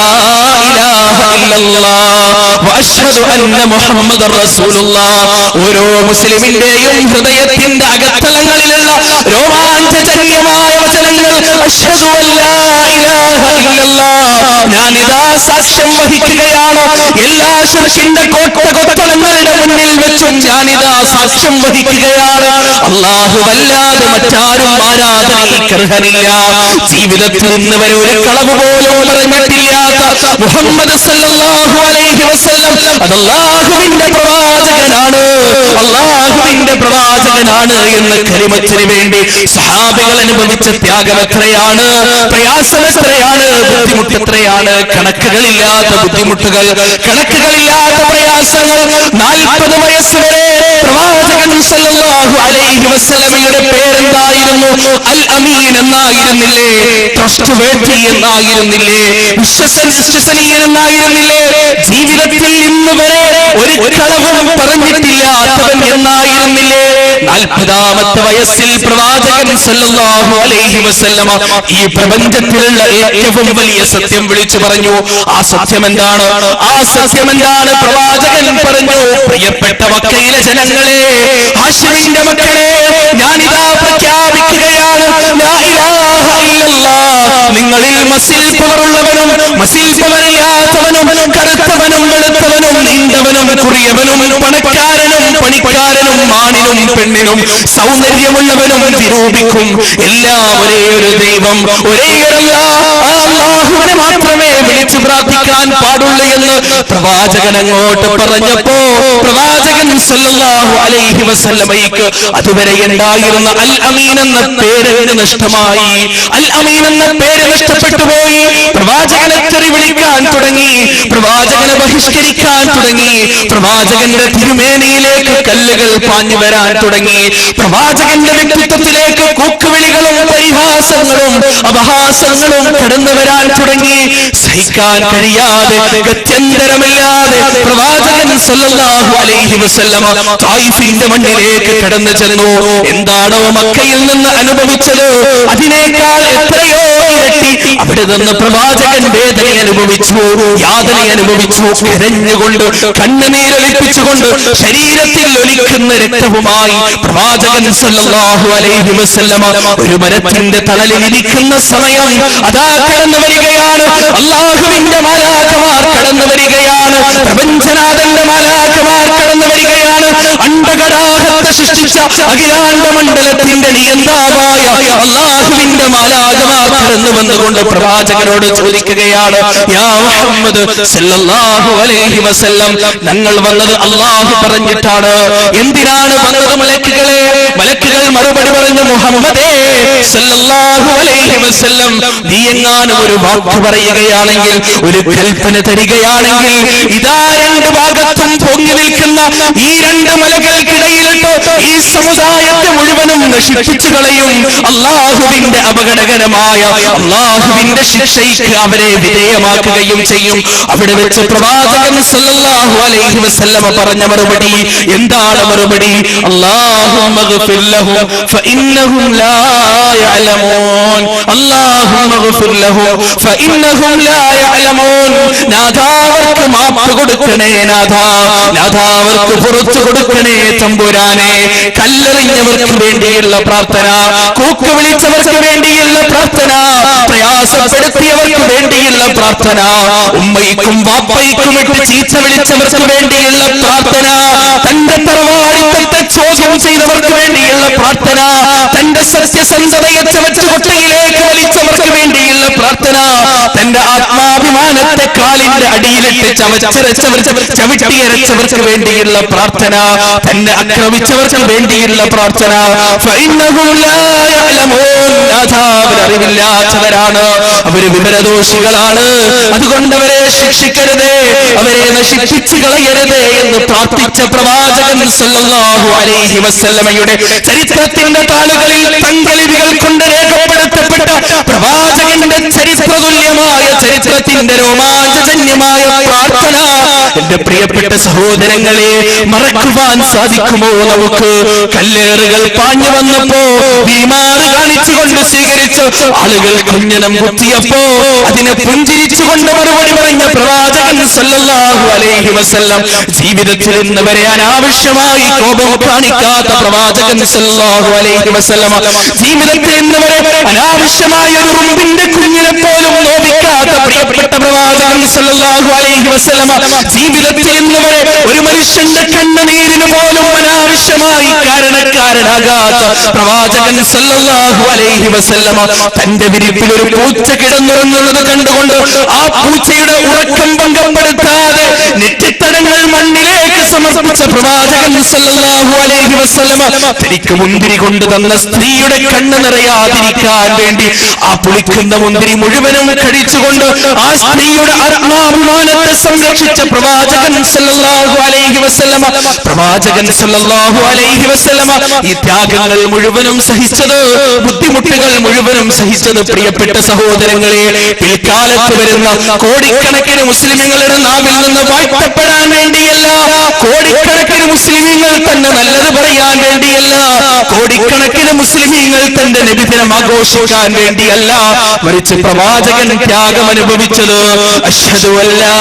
ഇലാഹ ഇല്ലല്ലാഹ് വ അശ്ഹദു അന്ന മുഹമ്മദർ റസൂലുള്ളാഹ്. ഓരോ മുസ്ലിമിന്റെയും ഹൃദയത്തിന്റെ അകത്തളങ്ങളിലുള്ള രോമാഞ്ചജന്യമായ വചനങ്ങൾ അശ്ഹദു അല്ലാ ഇലാഹ ഇല്ലല്ലാഹ്. ഞാനിതാ സാക്ഷ്യം വഹിക്കുകയാണ്. എല്ലാ ശിർക്കിന്റെ കോട്ടകൊത്തളങ്ങളുടെ മുന്നിൽ വെച്ചും ഞാനിതാ സാക്ഷ്യം വഹിക്കുകയാണ്. അല്ലാഹുവല്ലാതെ മറ്റാരും ആരാധനയ്ക്കർഹനില്ല. ജീവിതത്തിൽ ഇന്ന് വരെ ഒരു കളവ് പോലും പറഞ്ഞിട്ടില്ലാത്ത മുഹമ്മദ് സല്ലല്ലാഹു അലൈഹി വസല്ലം അത് അല്ലാഹുവിന്റെ പ്രവാചകനാണ് എന്ന് കലിമത്തിന് വേണ്ടി സഹാബികൾ അനുഭവിച്ച ത്യാഗം എത്രയാണ്, പ്രയാസം എത്രയാണ്, ബുദ്ധിമുട്ട് എത്രയാണ്. കണക്കുകളില്ലാത്ത ബുദ്ധിമുട്ടുകൾ, കണക്കുകളില്ലാത്ത പ്രയാസങ്ങൾ. 40 വയസ്സ് വരെ പ്രവാചകൻ സല്ലല്ലാഹു അലൈഹി വസല്ലമയുടെ പേരെന്തായിരുന്നു? അൽ അമീൻ എന്നായിരുന്നില്ലേ? ട്രസ്റ്റ്വേർത്തി എന്നായിരുന്നില്ലേ? വിശ്വസനീയൻ എന്നായിരുന്നില്ലേ? ജീവിതത്തിൽ ഇന്ന് വരെ ഒരു കളവും പറഞ്ഞിട്ടില്ലാത്തവൻ എന്നായിരുന്നില്ലേ? 40ാമത്തെ വയസ്സിൽ പ്രവാചകൻ സല്ലല്ലാഹു അലൈഹി വസല്ലമ ഈ പ്രപഞ്ചത്തിലുള്ള ഏറ്റവും വലിയ സത്യം വിളിച്ചു പറഞ്ഞു. ആ സത്യം എന്താണ്? പ്രവാചകൻ പറഞ്ഞു, പ്രിയപ്പെട്ട മക്കയിലെ ജനങ്ങളെ, ഹാശിമിന്റെ മക്കളെ, ഞാനിതാ പ്രഖ്യാപിക്കുകയാണ്, ലാ ഇലാഹ ഇല്ലല്ലാഹ്. നിങ്ങളിൽ മസിൽ പവറുള്ളവനും മസിൽ പവറില്ലാത്തവനും, കറുത്തവനും വെളുത്തവനും, നീണ്ടവനും കുറിയവനും, പണക്കാരനും പണിക്കാരനും, ആണിനും പെണ്ണിനും, സൗന്ദര്യമുള്ളവനും വിരൂപിക്കും, എല്ലാം ഒരേ ഒരു ദൈവം, ഒരേ ഒരു അല്ലാഹുവിനെ മാത്രമേ വിളിച്ചു പ്രാർത്ഥിക്കാൻ പാടുള്ളൂ എന്ന് പ്രവാചകൻ അങ്ങോട്ട് പറഞ്ഞപ്പോ പ്രവാചകൻ സല്ലല്ലാഹു അലൈഹി വസല്ലമയ്ക്ക് അതുവരെ ഉണ്ടായിരുന്ന അൽ അമീൻ എന്ന പേര് നഷ്ടമായി. അൽ അമീൻ എന്ന പേര് നഷ്ടപ്പെട്ടു പോയി. പ്രവാചകനെ തെറി വിളിക്കാൻ തുടങ്ങി, പ്രവാചകനെ ബഹിഷ്കരിക്കാൻ തുടങ്ങി, പ്രവാചകന്റെ തിരുമേനിയിലേക്ക് കല്ലുകൾ പാഞ്ഞു വരാൻ തുടങ്ങി, പ്രവാചകന്റെ വ്യക്തിത്വത്തിലേക്ക് കൂക്കുവിളികളും പരിഹാസങ്ങളും അപഹാസങ്ങളും കടന്നു വരാൻ തുടങ്ങി. സഹിക്കാൻ കഴിയാതെ, ഗത്യന്തരമില്ലാതെ പ്രവാചകൻ സല്ലല്ലാഹു അലൈഹി വസല്ലമ തായിഫിന്റെ മണ്ണിലേക്ക് കടന്നു ചെന്നു. എന്താണോ മക്കയിൽ നിന്ന് അനുഭവിച്ചത് അതിനേക്കാൾ എത്രയോ അവിടെ നിന്ന് പ്രവാചകൻ വേദന അനുഭവിച്ചു, യാതന അനുഭവിച്ചു, കരഞ്ഞുകൊണ്ട് കണ്ണുനീരൊലിപ്പിച്ചുകൊണ്ട് ശരീരത്തിൽ ഒലിക്കുന്ന രക്തവുമായി പ്രവാചകൻ സല്ലല്ലാഹു അലൈഹി വസല്ലമ ഒരു മരത്തിന്റെ തണലിൽ ഇരിക്കുന്ന സമയം അതാ കടന്നു വരികയാണ്. അല്ലാഹുവിന്റെ മാലാഖമാർ കടന്നു വരികയാണ്, പ്രപഞ്ചനാഥന്റെ മാലാഖമാർ കടന്നു വരികയാണ്. അണ്ഡകടാഹത്തെ സൃഷ്ടിച്ച അഖിലാണ്ട മണ്ഡലത്തിന്റെ നിയന്താവായ അല്ലാഹുവിന്റെ മാലാഖമാർ കടന്നു വന്നുകൊണ്ട് പ്രവാചകനോട് ചോദിക്കുകയാണ്, യാ മുഹമ്മദ് സല്ലല്ലാഹു അലൈഹി വസല്ലം, ഞങ്ങൾ വന്നത് അല്ലാഹു പറഞ്ഞിട്ടാണ്. എന്തിനാണ് വന്നത് മലക്കുകളെ? മലക്കുകൾ മറുപടി പറഞ്ഞു, മുഹമ്മദേ സല്ലല്ലാഹു അലൈഹി വസല്ലം, നീ എങ്ങാനും ഒരു വാക്ക് പറയുകയാണെങ്കിൽ, ഒരു കൽപ്പന തരികയാണെങ്കിൽ, ഇതാ രണ്ട് ഭാഗത്തും പൊങ്ങി നിൽക്കുന്ന ഈ രണ്ട് മലകൾക്കിടയിലിട്ട് ഈ സമുദായത്തെ മുഴുവനും നശിപ്പിച്ചു കളയും. അല്ലാഹുവിന്റെ അപകടകരമായ അല്ലാഹുവിന്റെ ശിക്ഷയ്ക്ക് അവരെ വിധേയമാക്കുകയും ചെയ്യും. അവിടെ വെച്ച് പ്രവാചകൻ സല്ലല്ലാഹു അലൈഹി വസല്ലമ പറഞ്ഞ മറുപടി എന്താണ്? മറുപടി, അല്ലാഹുമ്മ ഗ്ഫിർ ലഹും ഫഇന്നഹും ലാ യഅലമൂൻ. അല്ലാഹുമ്മ ഗ്ഫിർ ലഹും ഫഇന്നഹും ലാ യഅലമൂൻ. നാഥാ, അവർക്ക് മാപ്പ് കൊടുക്കണേ നാഥാ, നാഥാ അവർക്ക് പുറത്തു കൊടുക്കണേ തമ്പുരാനെ. കല്ലെറിഞ്ഞവർക്ക് വേണ്ടിയുള്ള പ്രാർത്ഥന, കൂക്ക് വിളിച്ചവർക്ക് വേണ്ടിയുള്ള പ്രാർത്ഥന, പ്രയാസപ്പെടുത്തിയവർക്ക് വേണ്ടിയുള്ള പ്രാർത്ഥന, ഉമ്മയ്ക്കും വാപ്പയ്ക്കും ഇട്ട് ചീച്ച വിളിച്ചവർക്ക് വേണ്ടിയുള്ള പ്രാർത്ഥന, തന്റെ തറവാടിത്തത്തെ ചോദ്യം ചെയ്തവർക്ക് വേണ്ടിയുള്ള പ്രാർത്ഥന, തന്റെ സത്യസന്ധതയെ ചവറ്റുകൊട്ടയിലേക്ക് വലിച്ചവർക്ക് വേണ്ടിയുള്ള പ്രാർത്ഥന, തന്റെ ആത്മാഭിമാനത്തെ കാലിന്റെ അടിയിലിട്ട് ചവിട്ടിയരച്ചവർക്ക് വേണ്ടിയുള്ള പ്രാർത്ഥന, തന്നെ ആക്രമിച്ചവർക്ക് വേണ്ടിയുള്ള പ്രാർത്ഥന. അവരറിവില്ലാത്തവരാണ്, അവര് വിവരദോഷികളാണ്, അതുകൊണ്ട് അവരെ ശിക്ഷിക്കരുതേ, അവരെ നശിപ്പിച്ചു കളയരുതേ എന്ന് പ്രാർത്ഥിച്ച പ്രവാചകൻ സല്ലല്ലാഹു അലൈഹി വസല്ലമയുടെ ചരിത്രത്തിന്റെ താളുകളിൽ തങ്കലിപികൾ കൊണ്ട് രേഖപ്പെടുത്തപ്പെട്ട പ്രവാചകന്റെ ചരിത്രതുല്യമായ ചരിത്രത്തിന്റെ രോമാഞ്ചജന്യമായ പ്രാർത്ഥന എന്റെ പ്രിയപ്പെട്ട സഹോദരങ്ങളെ മറക്കുവാൻ സാധിക്കുമോ നമുക്ക്? കല്ലേറുകൾ പാഞ്ഞു വന്നപ്പോ ഭീമാറ് കാണിച്ചുകൊണ്ട് സ്വീകരിച്ച് ആളുകൾ കുഞ്ഞനം കുത്തിയപ്പോ അതിനെ പുഞ്ചിരിച്ചുകൊണ്ട് മറുപടി പറഞ്ഞ പ്രവാചകൻ സല്ലല്ലാഹു അലൈഹി വസല്ലം, ജീവിതത്തിൽ ഇന്ന് വരെ അനാവശ്യമായി കോപം കാണിക്കാത്ത പ്രവാചകൻ സല്ലല്ലാഹു അലൈഹി വസല്ലം, ജീവിതത്തിൽ ഇന്ന് വരെ അനാവശ്യമായ ഒരു ഉറുമ്പിന്റെ കുഞ്ഞിനെ പോലും നോവിക്കാത്ത പ്രിയപ്പെട്ട പ്രവാചകൻ സല്ലല്ലാഹു അലൈഹി വസല്ലം, ജീവിതത്തിൽ ഇന്ന് വരെ ഒരു മനുഷ്യന്റെ കണ്ണുനീരിന് പോലും അനാവശ്യമായി കാരണക്കാരനാകാത്ത പ്രവാചകൻ സല്ലല്ലാഹു അലൈഹി വസല്ലം, തന്റെ വിരിപ്പിൽ ഒരു പൂച്ച കിടന്നുറങ്ങുന്നത് കണ്ടുകൊണ്ട് ആ പൂച്ചയുടെ ഉറക്കം ഭംഗപ്പെടുത്താതെ നെറ്റിത്തടങ്ങൾ മണ്ണിലേക്ക് സമർപ്പിച്ച പ്രവാചകൻ സല്ലല്ലാഹു അലൈഹി വസല്ലം, തനിക്ക് മുന്തിരി കൊണ്ട് തന്ന സ്ത്രീയുടെ കണ്ണ് നിറയാതിരിക്കാൻ വേണ്ടി ആ പുളിക്കുന്ന മുന്തിരി മുഴുവനും കഴിച്ചുകൊണ്ട് ആ സ്ത്രീയുടെ ആത്മാഭിമാനത്തെ സംരക്ഷിച്ച പ്രവാചകൻ സല്ലല്ലാഹു അലൈഹി വസല്ലം, പ്രവാചകൻ സല്ലല്ലാഹു അലൈഹി വസല്ലം ഈ ത്യാഗങ്ങൾ മുഴുവനും സഹിച്ചത്, ബുദ്ധിമുട്ടുകൾ മുഴുവനും സഹിച്ചത് പ്രിയപ്പെട്ട സഹോദരങ്ങളെ പിൽക്കാലത്ത് വരുന്ന കോടിക്കണക്കിന് മുസ്ലിമുകളുടെ നാവിൽ നിന്ന് വാഴ്ത്തപ്പെടാൻ വേണ്ടിയല്ല, കോടിക്കണക്കിന് മുസ്ലിമീങ്ങൾ തന്നെ നല്ലത് പറയാൻ വേണ്ടിയല്ല, കോടിക്കണക്കിന് മുസ്ലിമീങ്ങൾ തന്റെ നബിദിനം ആഘോഷിക്കാൻ വേണ്ടിയല്ല, മറിച്ച് പ്രവാചകൻ ത്യാഗം അനുഭവിച്ചത് അശ്ഹദു അല്ലാ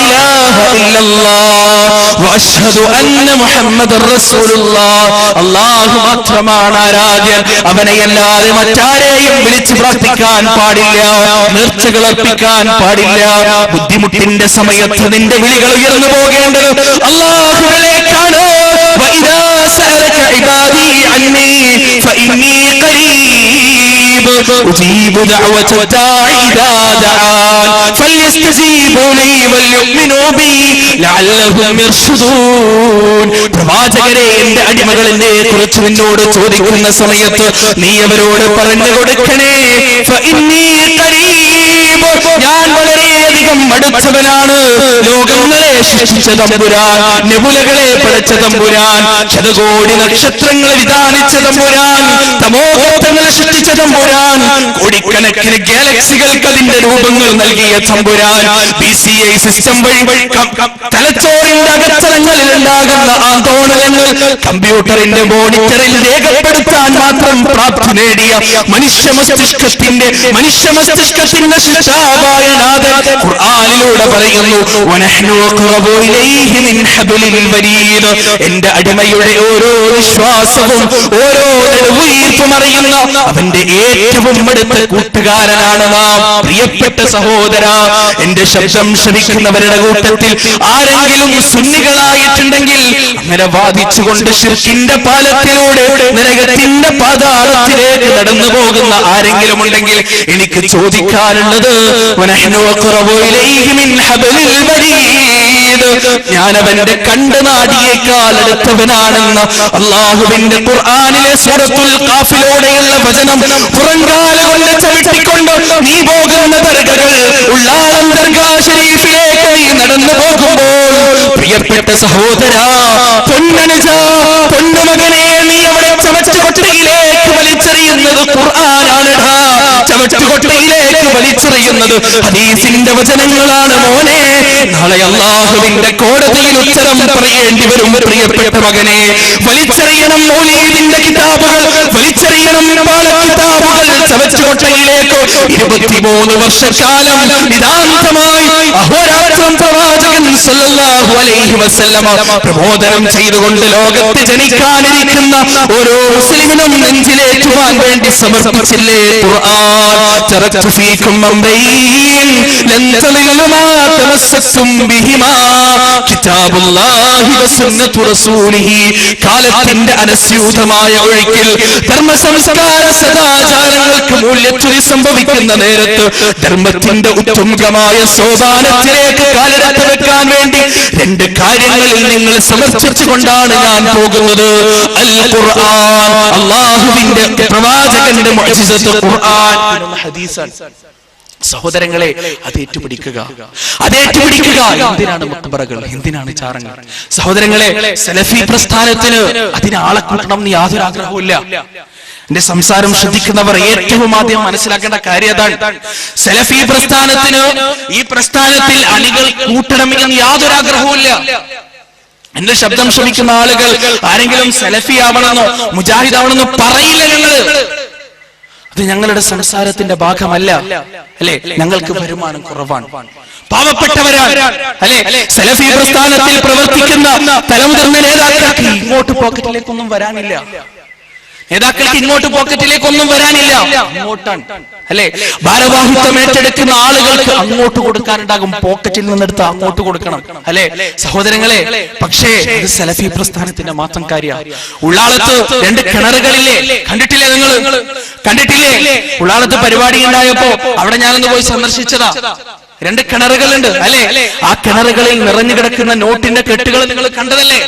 ഇലാഹ ഇല്ലല്ലാഹ് വഅശ്ഹദു അന്ന മുഹമ്മദർ റസൂലുള്ളാഹ്, അല്ലാഹു മാത്രമാണ് ആരാധ്യൻ, അവനെയല്ലാതെ മറ്റാരെയും വിളിച്ചു പ്രാർത്ഥിക്കാൻ പാടില്ല, നേർച്ചകൾ അർപ്പിക്കാൻ പാടില്ല. ബുദ്ധിമുട്ടിന്റെ സമയത്ത് നിന്റെ വിളികൾ ഉയർന്നു പോകേണ്ടത് അല്ലാഹുവിലേക്കാണ്. വഇദാ സഅലക ഇബാദി അന്നി ഫഇന്നി ഖരീബ് ഉജീബു ദഅവത ദാഇ ഇദാ ദഅാൻ ഫൽയസ്തജീബു ലി വൽയുമിനൂ ബി ലഅല്ലഹും യർഷുദൂൻ. പ്രവാചകരെ, എന്റെ അടിമകൾ എന്നെ കുറിച്ച് നിന്നോട് ചോദിക്കുന്ന സമയത്ത് നീ അവരോട് പറഞ്ഞു കൊടുക്കണേ, ഫഇന്നി ഖരീബ്, ഞാൻ വളരെയധികം പടച്ചവനാണ്. ലോകങ്ങളെ സൃഷ്ടിച്ച തമ്പുരാൻ, നെബുലകളെ പടച്ച തമ്പുരാൻ, ശതകോടി നക്ഷത്രങ്ങളെ വിധാനിച്ച തമ്പുരാൻ, തമോഗോത്രങ്ങളെ സൃഷ്ടിച്ച തമ്പുരാൻ, കോടിക്കണക്കിന് ഗാലക്സികൾക്ക് അതിന്റെ രൂപങ്ങൾ നൽകിയ തമ്പുരാൻ, BCI സിസ്റ്റം വഴി തലച്ചോറിന്റെ അകത്തളങ്ങളിൽ ഉണ്ടാകുന്ന ആന്തോളനങ്ങൾ കമ്പ്യൂട്ടറിന്റെ മോണിറ്ററിൽ രേഖപ്പെടുത്താൻ മാത്രം പ്രാപ്തി നേടിയ മനുഷ്യ മസ്തിഷ്കത്തിന്റെ ശിക്ഷാവായ നാഥൻ ഖുർആനിലൂടെ പറയുന്നു, വനഹ്നു അഖ്റബു ഇലൈഹി മിൻ ഹബ്ലിൽ വരീദ്. എന്റെ അടിമയുടെ ഓരോ വിശ്വാസവും ഓരോ നെടുവീർപ്പും അറിയുന്ന അവന്റെ ഏറ്റവും അടുത്ത കൂട്ടുകാരനാണ് നാം. പ്രിയപ്പെട്ട സഹോദര, എന്റെ ശബ്ദം ശ്രവിക്കുന്നവരുടെ കൂട്ടത്തിൽ ആരെങ്കിലും സുന്നികളായിട്ടുണ്ടെങ്കിൽ, അങ്ങനെ വാദിച്ചുകൊണ്ട് ശിർക്കിന്റെ പാലത്തിലൂടെ നരകത്തിന്റെ പാതാളത്തിലേക്ക് നടന്നു പോകുന്ന ആരെങ്കിലും ഉണ്ടെങ്കിൽ എനിക്ക് ചോദിക്കാനുള്ളത്, വനഹ്നു അഖ്റബു ഇലൈഹി മിൻ ഹബ്ലിൽ വരീദ്. ഞാൻ അവന്റെ കണ്ണുനാടിയേക്കാൾ അടുത്തവനാണെന്ന് അല്ലാഹുവിന്റെ ഖുർആനിലെ സൂറത്തുൽ ഖാഫിലൂടെയുള്ള വചനം പുറങ്കാല കൊണ്ട് ചവിട്ടിക്കൊണ്ട് നീ പോകുന്ന ദർഗകൾ ഉള്ളാളം ദർഗാ ശരീഫിലേക്ക് നീ നടന്നു പോകുമ്പോൾ, പ്രിയപ്പെട്ട സഹോദര, പൊന്നനുജ, പൊന്നുമകനെ, നീ അവിടെ ചവറ്റുകൊട്ടയിലേക്ക് വലിച്ചെറിയുന്നത് ഖുർആനാണ്. ചവറ്റുകൊട്ടയിലേക്ക് വലിച്ചെറിയുന്നത് ഹദീസിന്റെ വചനങ്ങളാണ് മോനെ. നാളെ അല്ലാഹുവിന്റെ കോടതിയിൽ ഉത്തരം പറയേണ്ടി വരും. പ്രിയപ്പെട്ട മകനെ, വലിച്ചെറിയണം മൗലീദിന്റെ കിതാബുകൾ, വലിച്ചെറിയണം കിതാബുകൾ ചവറ്റുകൊട്ടയിലേക്ക്. 23 വർഷക്കാലം നിതാന്തമായി അഹോരാത്രം പ്രവാചകൻ സല്ലല്ലാഹു അലൈഹി വസല്ലമ പ്രബോധനം ചെയ്തുകൊണ്ട് ലോകത്ത് ജനിക്കാനിരിക്കുന്ന ഓരോ മുസ്ലിമിനും നെഞ്ചിലേറ്റുവാൻ വേണ്ടി സമർപ്പിച്ചില്ലേ ഖുർആൻ. തറക്തു ഫീകും അംറൈൻ ലൻ തളില്ലു മാ തമസ്സക്തും ബിഹിമാ കിതാബുല്ലാഹി വസുന്നത്തു റസൂലിഹി. കാലത്തിന്റെ അനസ്യൂതമായ ഒഴുക്കിൽ ധർമ്മ സംസ്കാര സദാചാരങ്ങൾക്ക് മൂല്യച്യുതി സംഭവിക്കുന്ന നേരത്ത് ധർമ്മത്തിന്റെ ഉത്തുംഗമായ സോപാനത്തിലേക്ക് കാലെടുത്ത് വെക്കാൻ വേണ്ടി 2 കാര്യങ്ങളിൽ നിങ്ങൾ സമർപ്പിച്ചുകൊണ്ടാണ് ഞാൻ പോകുന്നത്. അൽ ഖുർആൻ, അല്ലാഹുവിന്റെ പ്രവാചകന്റെ മുഅ്ജിസത്ത് ഖുർആൻ. ഹദീസാണ് സഹോദരങ്ങളെ, അത് ഏറ്റുപിടിക്കുക. എന്തിനാണ് മക്ബറകൾ, എന്തിനാണ് ചാരങ്ങൾ? സഹോദരങ്ങളെ, സലഫി പ്രസ്ഥാനത്തിന് അതിന് ആളെ കൂട്ടണം എന്ന് യാതൊരു ആഗ്രഹവുമില്ല. എന്റെ സംസാരം ശ്രദ്ധിക്കുന്നവർ ഏറ്റവും ആദ്യം മനസ്സിലാക്കേണ്ട കാര്യം അതാണ്. സലഫി പ്രസ്ഥാനത്തിന് ഈ പ്രസ്ഥാനത്തിൽ അണികൾ കൂട്ടണം എന്ന് യാതൊരു ആഗ്രഹവുമില്ല. എന്റെ ശബ്ദം ശ്രമിക്കുന്ന ആളുകൾ ആരെങ്കിലും സലഫി ആവണമെന്നോ മുജാഹിദ് ആവണമെന്നോ പറയില്ല. അത് ഞങ്ങളുടെ സംസാരത്തിന്റെ ഭാഗമല്ല. അല്ലെ, ഞങ്ങൾക്ക് വരുമാനം കുറവാണ്, പാവപ്പെട്ടവരാണ്. അല്ലെ, സലഫി പ്രസ്ഥാനത്തിൽ പ്രവർത്തിക്കുന്ന തലമുതിർന്ന നേതാക്കൾക്ക് ഇങ്ങോട്ട് പോക്കറ്റിലേക്കൊന്നും വരാനില്ല. അങ്ങോട്ടാണ്. അല്ലെ, ഭാരവാഹിത്വം ഏറ്റെടുക്കുന്ന ആളുകൾക്ക് അങ്ങോട്ട് കൊടുക്കാനുണ്ടാകും, പോക്കറ്റിൽ നിന്നെടുത്ത് അങ്ങോട്ട് കൊടുക്കണം. അല്ലെ സഹോദരങ്ങളെ, പക്ഷേ ഇത് സലഫി പ്രസ്ഥാനത്തിന്റെ മാത്രം കാര്യമാണ്. ഉള്ളാളത്ത് 2 കിണറുകളില്ലേ, കണ്ടിട്ടില്ലേ? നിങ്ങൾ കണ്ടിട്ടില്ലേ? ഉള്ളാളത്ത് പരിപാടി ഉണ്ടായപ്പോ അവിടെ ഞാനൊന്ന് പോയി സന്ദർശിച്ചതാ. 2 കിണറുകളുണ്ട്. അല്ലെ, ആ കിണറുകളിൽ നിറഞ്ഞു കിടക്കുന്ന നോട്ടിന്റെ കെട്ടുകൾ നിങ്ങൾ കണ്ടതല്ലേ?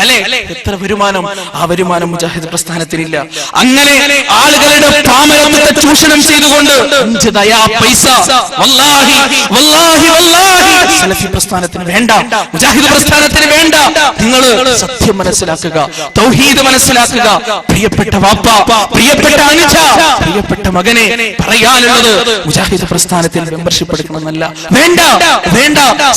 അല്ലെ, എത്ര വരുമാനം? ആ വരുമാനം മുജാഹിദ് പ്രസ്ഥാനത്തിനില്ല. അങ്ങനെ ആളുകളുടെ പാമരത്വത്തെ ചൂഷണം ചെയ്തുകൊണ്ട് പൈസ സലഫി പ്രസ്ഥാനത്തിന് വേണ്ട, മുജാഹിദ് പ്രസ്ഥാനത്തിന് വേണ്ട. നിങ്ങൾ സത്യം മനസ്സിലാക്കുക, തൗഹീദ് മനസ്സിലാക്കുക. പ്രിയപ്പെട്ട വാപ്പ, പ്രിയപ്പെട്ട അനുജ, പ്രിയപ്പെട്ട മകനെ, പറയാനുള്ളത് മുജാഹിദ് പ്രസ്ഥാനത്തിൽ മെമ്പർഷിപ്പ് എടുക്കണമെന്നല്ല. വേണ്ട.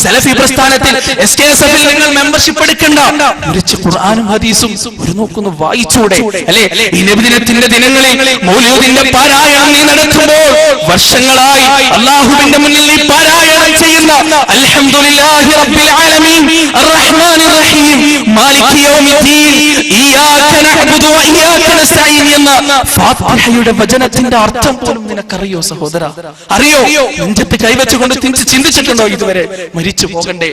സലഫി പ്രസ്ഥാനത്തിൽ SKSF-ൽ നിങ്ങൾ മെമ്പർഷിപ്പ് എടുക്കണ്ട. മറിച്ച് ഖുർആനും ഹദീസും ഒരു നോക്കുന്നു വായിച്ചൂടെ? അല്ലെ, ഈ നബിദിനത്തിന്റെ ദിനങ്ങളിൽ മൗലൂദിന്റെ പാരായണം നീ നടത്തുമ്പോൾ വർഷങ്ങളായി അല്ലാഹുവിന്റെ മുന്നിൽ നീ പാരായണം ചെയ്യുന്ന അൽഹംദുലില്ലാഹി റബ്ബിൽ ആലമീൻ അർറഹ്മാനിർ റഹീം മാലികി യൗമിദ്ദീൻ ഇയ്യാക നഅ്ബുദു വ ഇയ്യാക നസ്തഈൻ എന്ന ഫാത്തിഹയുടെ വചനത്തിന്റെ അർത്ഥം പോലും നിനക്കറിയോ സഹോദര? അറിയോ? നെഞ്ചത്ത് കൈവച്ചുകൊണ്ട് ചിന്തിച്ചിട്ടുണ്ടോ ഇതുവരെ? മരിച്ചു പോകണ്ടേ?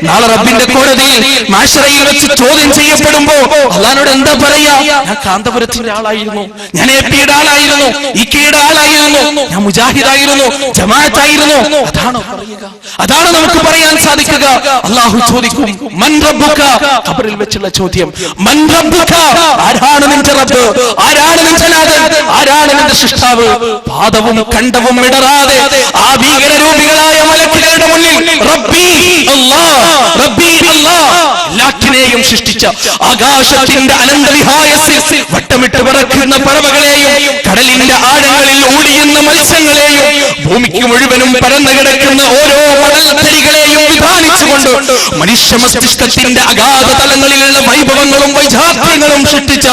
നാളെ റബ്ബിന്റെ കോടതിയിൽ മാശറയിൽ വെച്ച് ചോദ്യം ചെയ്യപ്പെടുമ്പോ അല്ലാഹുവോട് എന്താ പറയാ? ഞാൻ കാന്തപുരത്തിന്റെ ആളായിരുന്നു, ഞാൻ AP-യുടെ ആളായിരുന്നു, EK-യുടെ ആളായിരുന്നു, ഞാൻ മുജാഹിദായിരുന്നു, ജമാഅത്തായിരുന്നു, അതാണോ പറയുക? അതാണ് നമുക്ക് പറയാൻ സാധിക്കുക? അല്ലാഹു ചോദിക്കും, മൻ റബ്ബുക? ഖബറിൽ വെച്ചുള്ള ചോദ്യം, മൻ റബ്ബുക? ആരാണ് നിന്റെ റബ്ബ്? ആരാണ് നിന്റെ നാഥൻ? ആരാണ് നിന്റെ സൃഷ്ടാവ്? പാദവും കണ്ടവും ഇടറാതെ ആ ഭീകരരൂപികളായ മലക്കുകളുടെ മുന്നിൽ റബ്ബി അല്ലാഹ്, റബ്ബി അല്ലാഹ്, എല്ലാറ്റിനെയും സൃഷ്ടിച്ച ആകാശത്തിന്റെ അനന്തവിഹായസിൽ വട്ടമിട്ട് പറക്കുന്ന പറവകളെയും കടലിന്റെ ആഴങ്ങളിൽ ഓടിയുന്ന മത്സ്യങ്ങളെയും ഭൂമിക്ക് മുഴുവനും പരന്നു കിടക്കുന്ന ഓരോ മണൽത്തരികളെയും വിധാനിച്ചുകൊണ്ട് മനുഷ്യ മസ്തിഷ്കത്തിന്റെ അഗാധ തലങ്ങളിലുള്ള വൈഭവങ്ങളും വൈജാത്യങ്ങളും സൃഷ്ടിച്ച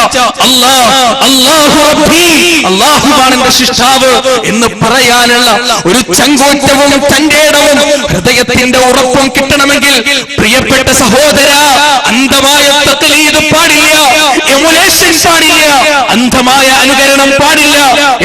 അല്ലാഹു റബ്ബി, അല്ലാഹുവാണ് എന്റെ സൃഷ്ടാവ് എന്ന് പറയാനുള്ള ഒരു ചങ്കൂറ്റവും തന്റേടവും ഹൃദയത്തിന്റെ ഉറപ്പും കിട്ടണമെങ്കിൽ പ്രിയപ്പെട്ട സഹോദര, അന്ധമായ തഖ്ലീദ് പാടില്ല, എമുലേഷൻ പാടില്ല, അന്ധമായ അനുകരണം പാടില്ല.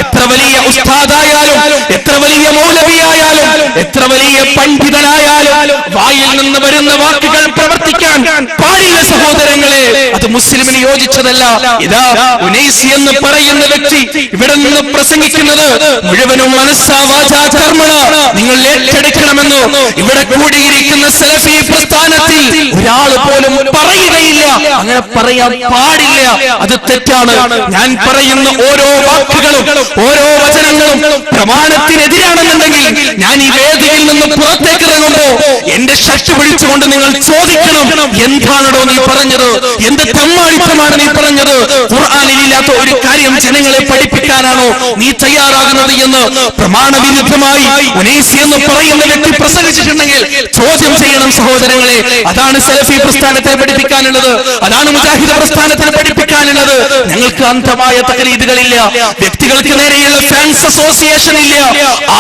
എത്ര വലിയ ഉസ്താദായാലും, എത്ര വലിയ മൗലവിയായാലും, എത്ര വലിയ പണ്ഡിതനായാലും വായിൽ നിന്ന് വരുന്ന വാക്കുകൾ പ്രവർത്തിക്കാൻ പാടില്ല സഹോദരങ്ങളെ. അത് മുസ്ലിമിന് യോജിച്ചതല്ല. ഇതാ ഉനൈസി എന്ന് പറയുന്ന വ്യക്തി ഇവിടെ നിന്ന് പ്രസംഗിക്കുന്നത് മുഴുവനും മനസ്സാ വാചാ കർമ്മണ നിങ്ങൾ ഏറ്റെടുക്കണമെന്ന് ഇവിടെ കൂടിയിരിക്കുന്ന സലഫി പ്രസ്ഥാനത്തിൽ ഒരാൾ പോലും പറയുകയില്ല. അങ്ങനെ പറയാൻ പാടില്ല, അത് തെറ്റാണ്. ഞാൻ പറയുന്ന ഓരോ വാക്കുകളും ഓരോ വചനങ്ങളും പ്രമാണത്തിനെതിരാണെന്നുണ്ടെങ്കിൽ ഞാൻ ഈ വേദിയിൽ നിന്ന് പുറത്തേക്ക് ഇറങ്ങുമ്പോ എന്റെ ഷർട്ട് പിടിച്ചുകൊണ്ട് നിങ്ങൾ ചോദിക്കണം, എന്താണോ നീ പറഞ്ഞത്? എന്ത് തമ്മാടിത്തമാണ് നീ പറഞ്ഞത്? ഖുർആനിലില്ലാത്ത ഒരു കാര്യം ജനങ്ങളെ പഠിപ്പിക്കാനാണോ നീ തയ്യാറാകുന്നത് എന്ന് പ്രമാണവിരുദ്ധമായി ഉനൈസി എന്ന് പറയുന്ന വ്യക്തി പ്രസംഗിച്ചിട്ടുണ്ടെങ്കിൽ ചോദ്യം ചെയ്യണം സഹോദരങ്ങളെ. അതാണ് സലഫി പ്രസ്ഥാനത്തെ പഠിപ്പിക്കാനുള്ളത്, അതാണ് മുജാഹിദ് പ്രസ്ഥാനത്തിന് പഠിപ്പിക്കാനുള്ളത്. ഞങ്ങൾക്ക് അന്ധമായ തഖ്ലീദുകളില്ല, വ്യക്തികൾക്ക് നേരെയുള്ള ഫാൻസ് അസോസിയേഷൻ ഇല്ല.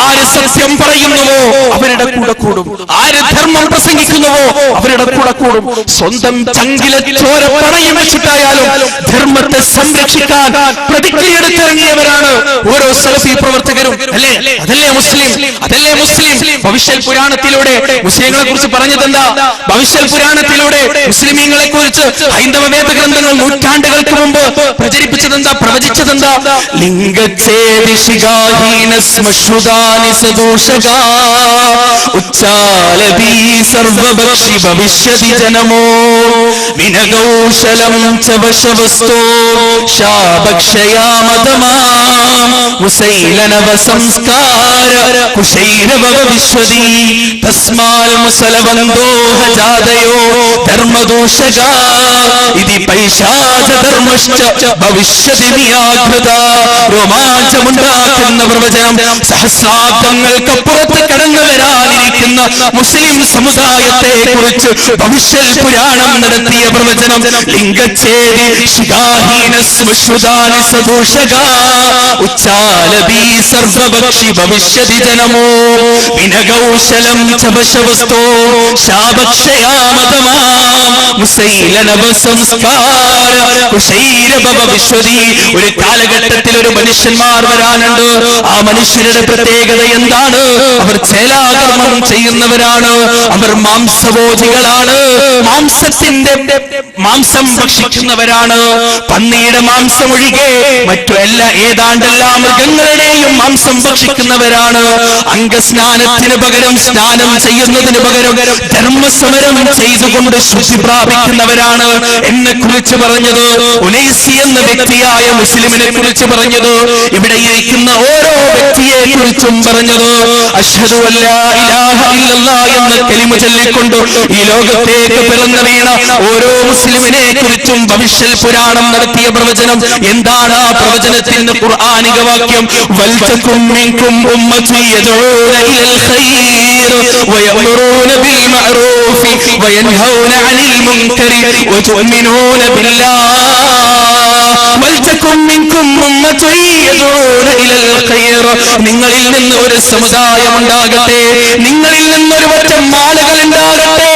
ആര് സത്യം പറയുന്നുവോ അവരുടെ കൂടെ കൂടും, ആര് ധർമ്മം പ്രസംഗിക്കുന്നുവോ അവരുടെ കൂടെ കൂടും. സ്വന്തം ചങ്കിലെ ചോര പണയം വെച്ചിട്ടായാലും ധർമ്മത്തെ സംരക്ഷിക്കാൻ പ്രതിജ്ഞയെടുത്തിറങ്ങിയവരാണ് ഓരോ സലഫി പ്രവർത്തകരും. അല്ലേ? അതല്ലേ മുസ്ലിം? അതല്ലേ മുസ്ലിം? ഭവിഷ്യൽ പുരാണത്തിലൂടെ മുസ്ലിങ്ങളെ കുറിച്ച് പറഞ്ഞതെന്താ? ഭവിഷ്യൽ പുരാണത്തിലൂടെ മുസ്ലിമീങ്ങളെ കുറിച്ച് ഹൈന്ദവ വേദഗ്രന്ഥങ്ങൾ നൂറ്റാണ്ടുകൾക്ക് മുമ്പ് പ്രചരിപ്പിച്ചതെന്താ, പ്രവചിച്ചതെന്താ? ലിംഗച്ഛേദി ശിഖാഹീനസ്മശ്രുതാനി സദോഷകാ ഉച്ചാലബീ സർവഭക്ഷി ഭവിഷ്യതി ജനമോ വിനകൗശലം ചവശവസ്തോ ശാഭക്ഷയാമതമാം മുസൈലനവ സംസ്കാര കുശൈരവ വിശ്വതി തസ്മാൽ മുസലവന്തോ ഹജാദയോ ധർമ്മദോഷകാ ഇതി പൈശാചധർമ്മശ്ച ഭവിഷ്യതി വ്യാഘ്രത. രോമാഞ്ചമുണ്ടാക്കുന്ന പ്രവചനം സഹസ്രാബ്ദങ്ങൾക്കപ്പുറത്ത് കടന്നു വരാനിരിക്കുന്ന മുസ്ലിം സമുദായത്തെ കുറിച്ച് ഭവിഷ്യൽ പുരാണം നടത്തിയ പ്രവചനം. ലിംഗച്ഛേദി ശിഖാഹീനസ്മശ്രുതാനി സദോഷകാ ഉച്ചാലബീ സർവഭക്ഷി ഭവിഷ്യതി ജനമോ വിനകൗശലം ചവശവസ്തോ ശാഭക്ഷയാമതമാം മുസൈലനവ സംസ്കാര കുശൈരഭവ വിശ്വതി. ഒരു കാലഘട്ടത്തിൽ ഒരു മനുഷ്യന്മാർ വരാനുണ്ട്. ആ മനുഷ്യരുടെ പ്രത്യേകത എന്താണ്? അവർ ചേലാകർമ്മം ചെയ്യുന്നവരാണ്, അവർ മാംസഭോജികളാണ്, മാംസം ഭക്ഷിക്കുന്നവരാണ്. പന്നിയുടെ മാംസം ഒഴികെ മറ്റു ഏതാണ്ടെല്ലാ മൃഗങ്ങളുടെയും മാംസം ഭക്ഷിക്കുന്നവരാണ്. അംഗസ്നാനത്തിന് പകരം സ്നാനം ചെയ്യുന്നതിന് പകരം ധർമ്മസമരം ചെയ്തുകൊണ്ട് ശുദ്ധി പ്രാപിക്കുന്നവരാണ് എന്നെ കുറിച്ച് പറഞ്ഞത്. ഉനൈസി എന്ന വ്യക്തിയായ മുസ്ലിമിനെ കുറിച്ച് പറഞ്ഞത്. ഇവിടെ ഇരിക്കുന്ന ഓരോ വ്യക്തിയെ കുറിച്ചും പറഞ്ഞത്. അശ്ഹദു അല്ലാ ഇലാഹ ഇല്ലല്ലാഹ് എന്ന കലിമ ചൊല്ലിക്കൊണ്ട് ഈ ലോകത്തേക്ക് പിറന്നു വീണ ഓരോ മുസ്ലിമിനെ കുറിച്ചും ഭവിഷ്യൽ പുരാണം നടത്തിയ പ്രവചനം. എന്താണ് ആ പ്രവചനത്തിന്റെ ഖുർആനിക വാക്യം? വൽതകും മിൻകും ഉമ്മത്തുൻ യദഊന ഇലൽ ഖൈർ വയഅ്മുറൂന ബിൽ മഅറൂഫി വയൻഹൗന അനിൽ മുൻകരി വതുഅ്മിനൂന ബില്ലാഹ്. വൽതകും മിൻകും ഉമ്മത്തുൻ യദഊന ഇലൽ ഖൈർ. നിങ്ങളിൽ നിന്ന് ഒരു സമുദായം ഉണ്ടാകട്ടെ, നിങ്ങളിൽ നിന്നൊരു പറ്റം ആളുകൾ ഉണ്ടാകട്ടെ.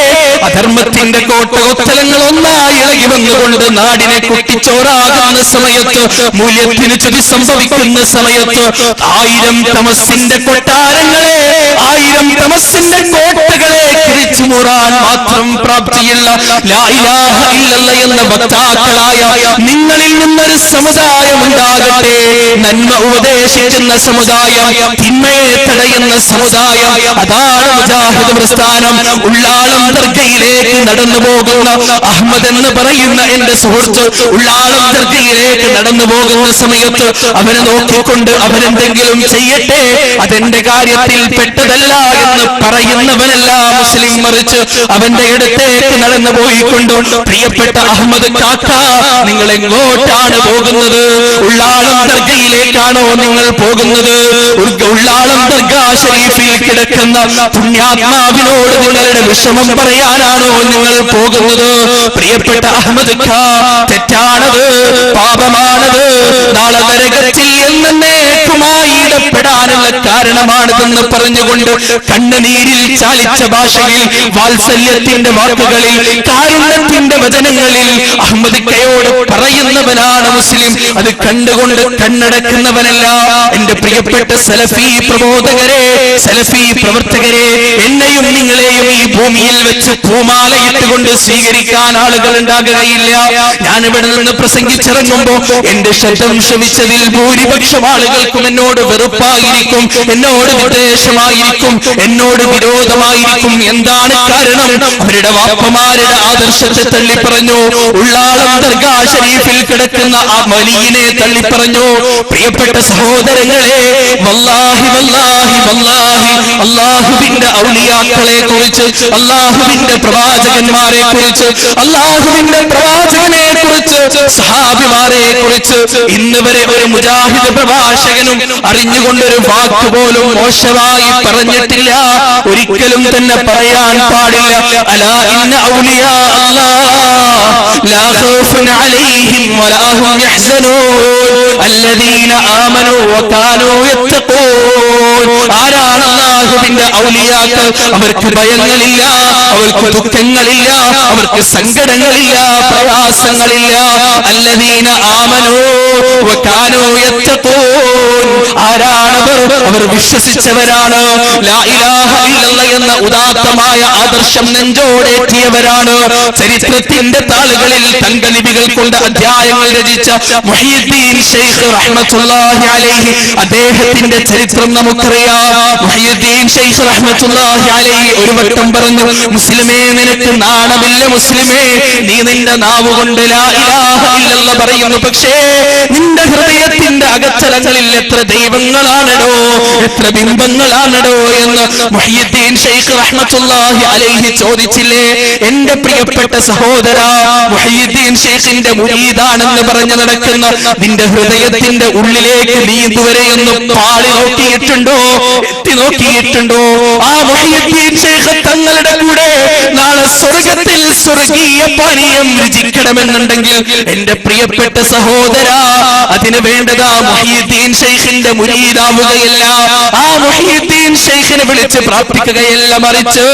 അധർമ്മത്തിന്റെ കോട്ടകൊത്തലങ്ങൾ ഒന്നായി ഇളകി വന്നുകൊണ്ട് നാടിനെ കുട്ടിച്ചോറാകുന്ന സമയത്ത്, മൂല്യത്തിന് ചുതി സംഭവിക്കുന്ന സമയത്ത് 1000 തമസിന്റെ കൊട്ടാരങ്ങളെ 1000 തമസ്സിന്റെ കോട്ടകളെ തിരിച്ചു മൂറാൻ മാത്രം പ്രാപ്തിയുള്ള ലാ ഇലാഹ ഇല്ലല്ലാഹ് എന്ന വക്താക്കളായ നിങ്ങളിൽ നിന്നൊരു സമുദായം ഉണ്ടാകട്ടെ. നന്മ ഉപദേശിക്കുന്ന സമുദായം, തിന്മയെ തടയുന്ന സമുദായം. അതാണ് മുജാഹിദ് പ്രസ്ഥാനം. ഉള്ളാളം ദർഗയിലേക്ക് നടന്നു പോകുന്ന അഹമ്മദ് എന്ന് പറയുന്ന എന്റെ സുഹൃത്ത് ഉള്ളാളം ദർഗയിലേക്ക് നടന്നു പോകുന്ന സമയത്ത് അവനെ നോക്കിക്കൊണ്ട് അവനെന്തെങ്കിലും ചെയ്യട്ടെ, അതെന്റെ കാര്യത്തിൽ പെട്ടതല്ല എന്ന് പറയുന്നവനല്ല മുസ്ലിം. മറിച്ച് അവന്റെ അടുത്തേക്ക് നടന്നു പോയിക്കൊണ്ട് പ്രിയപ്പെട്ട അഹമ്മദ് കാക്ക, നിങ്ങൾ എങ്ങോട്ടാണ് പോകുന്നത്? ഉള്ളാളം ദർഗയിലേക്കാണോ നിങ്ങൾ പോകുന്നത്? ഉള്ളാളം ദർഗാ ശരീഫിൽ കിടക്കുന്ന പുണ്യാത്മാവിനോട് നിങ്ങളുടെ വിഷമം പറയാനാണോ നിങ്ങൾ പോകുന്നത്? പ്രിയപ്പെട്ട അഹമ്മദ് ഖാ, തെറ്റാണത്, പാപമാണത്. നാളെ നരകത്തിൽ എന്നേക്കുമായി ഇടപെടാനുള്ള കാരണമാണിതെന്ന് പറഞ്ഞുകൊണ്ട് കണ്ണുനീരിൽ ചാലിച്ച ഭാഷയിൽ, വാത്സല്യത്തിന്റെ വാക്കുകളിൽ, കാരുണ്യത്തിന്റെ വചനങ്ങളിൽ അഹമ്മദ് ഖയോട് പറയുന്നവനാണ് മുസ്ലിം. അത് കണ്ടുകൊണ്ട് കണ്ണടക്കുന്നവനല്ല. എന്റെ പ്രിയപ്പെട്ട സലഫി പ്രബോധകരെ, സലഫി പ്രവർത്തകരെ, എന്നെയും നിങ്ങളെയും ഈ ഭൂമിയിൽ വെച്ച് പൂമാലയിട്ടുകൊണ്ട് സ്വീകരിക്കാൻ ആളുകൾ ഉണ്ടാകുകയില്ല. ഞാൻ ഇവിടെ നിന്ന് പ്രസംഗിച്ചിറങ്ങുമ്പോ എന്റെ ശബ്ദം ശ്രമിച്ചതിൽ ഭൂരിപക്ഷം ആളുകൾക്കും എന്നോട് വെറുപ്പായിരിക്കും, എന്നോട് വിദ്വേഷമായിരിക്കും, എന്നോട് വിരോധമായിരിക്കും. എന്താണ് കാരണം? അവരുടെ വാപ്പമാരുടെ ആദർശത്തെ തള്ളിപ്പറഞ്ഞു. ഉള്ളാളം ദർഗാ ശരീഫിൽ കിടക്കുന്ന ആ വലിയനെ തള്ളിപ്പറഞ്ഞു. പ്രിയപ്പെട്ട സഹോദരങ്ങളെ, വല്ലാഹി വല്ലാഹി വല്ലാഹി അല്ലാഹുവിന്റെ ഔലിയാക്കളെ കുറിച്ച്, അല്ലാഹുവിന്റെ പ്രവാചകന്മാരെ കുറിച്ച്, അല്ലാഹുവിന്റെ പ്രവാചകനെ കുറിച്ച്, സഹാബിമാരെ കുറിച്ച് ഇന്ന് വരെ ഒരു മുജാഹിദ് പ്രഭാഷകനും അറിഞ്ഞുകൊണ്ടൊരു വാക്കുപോലും മോശമായി പറഞ്ഞിട്ടില്ല. ഒരിക്കലും തന്നെ പറയാൻ പാടില്ല. അലാ ഇന്ന ഔലിയാ അല്ലാഹ് ലാ ഖൗഫുൻ അലൈഹിം വലാ ഹും യഹ്സനൂൻ അല്ലദീന ആമനൂ വകാനൂ യത്തഖൂൻ. ആരാണ് അല്ലാഹുവിന്റെ ഔലിയാക്കൾ? അവർക്ക് ഭയങ്ങളില്ല, അവർക്ക് ദുഃഖങ്ങളില്ല, അവർക്ക് സങ്കടങ്ങളില്ല, പ്രയാസങ്ങളില്ല. അല്ലദീന ആമനൂ വകാനൂ യത്തഖൂൻ. ആരാണവർ? അവർ വിശ്വസിച്ചവരാണ്. ലാ ഇലാഹ ഇല്ലല്ലാഹ് എന്ന ഉദാത്തമായ ആദർശം നെഞ്ചോടേറ്റിയവരാണ്. ചരിത്രത്തിന്റെ താളുകളിൽ തങ്കലിപികൾ കൊണ്ട് അധ്യായങ്ങൾ രചിച്ച മുഹയ്യിദ്ദീൻ ശൈഖ് റഹ്മത്തുള്ളാഹി അലൈഹി, അദ്ദേഹത്തിന്റെ ചരിത്രം നമുക്കറിയാം. മുഹയ്യിദ്ദീൻ ശൈഖ് റഹ്മത്തുള്ളാഹി അലൈഹി ഒരു വട്ടം പറഞ്ഞു, മുസ്ലിമേ, നിനക്ക് നാണമില്ല മുസ്ലിമേ, നീ നിന്റെ നാവ് കൊണ്ട് ലാ ഇലാഹ ഇല്ലല്ലാഹ് പറയുന്നു, പക്ഷേ നിന്റെ ഹൃദയത്തിന്റെ അകത്തലങ്ങളിൽ എത്ര ദൈവങ്ങളാണടോ, എത്ര ബിംബങ്ങളാണടോ എന്ന് മുഹയ്യിദ്ദീൻ ശൈഖ് റഹ്മത്തുള്ളാഹി അലൈഹി ചോദിച്ചില്ലേ? എന്റെ പ്രിയപ്പെട്ട സഹോദര, മുഹയ്യിദ്ദീൻ ശൈഖിന്റെ മുരീദാണെന്ന് പറഞ്ഞു നടക്കുന്ന നിന്റെ ഹൃദയത്തിന്റെ ഉള്ളിലേക്ക് നീ ഇതുവരെയൊന്നും പാളി നോക്കിയിട്ടുണ്ടോ, എത്തി നോക്കിയിട്ടുണ്ടോ? ആ മുഹയ്യിദ്ദീൻ ശൈഖ് തങ്ങളുടെ കൂടെ നാളെ സ്വർഗത്തിൽ സ്വർഗീയ പാനീയം രുചിക്കണമെന്നുണ്ടെങ്കിൽ എന്റെ പ്രിയപ്പെട്ട സഹോദര, അതിന് വേണ്ടതാ മുഹയ്യിദ്ദീൻ ശൈഖിന്റെ മുരീദാവുകയല്ല, ആ മുഹയ്യിദ്ദീൻ ശൈഖിനെ വിളിച്ച് പ്രാർത്ഥിക്കുകയല്ല, മറിച്ച്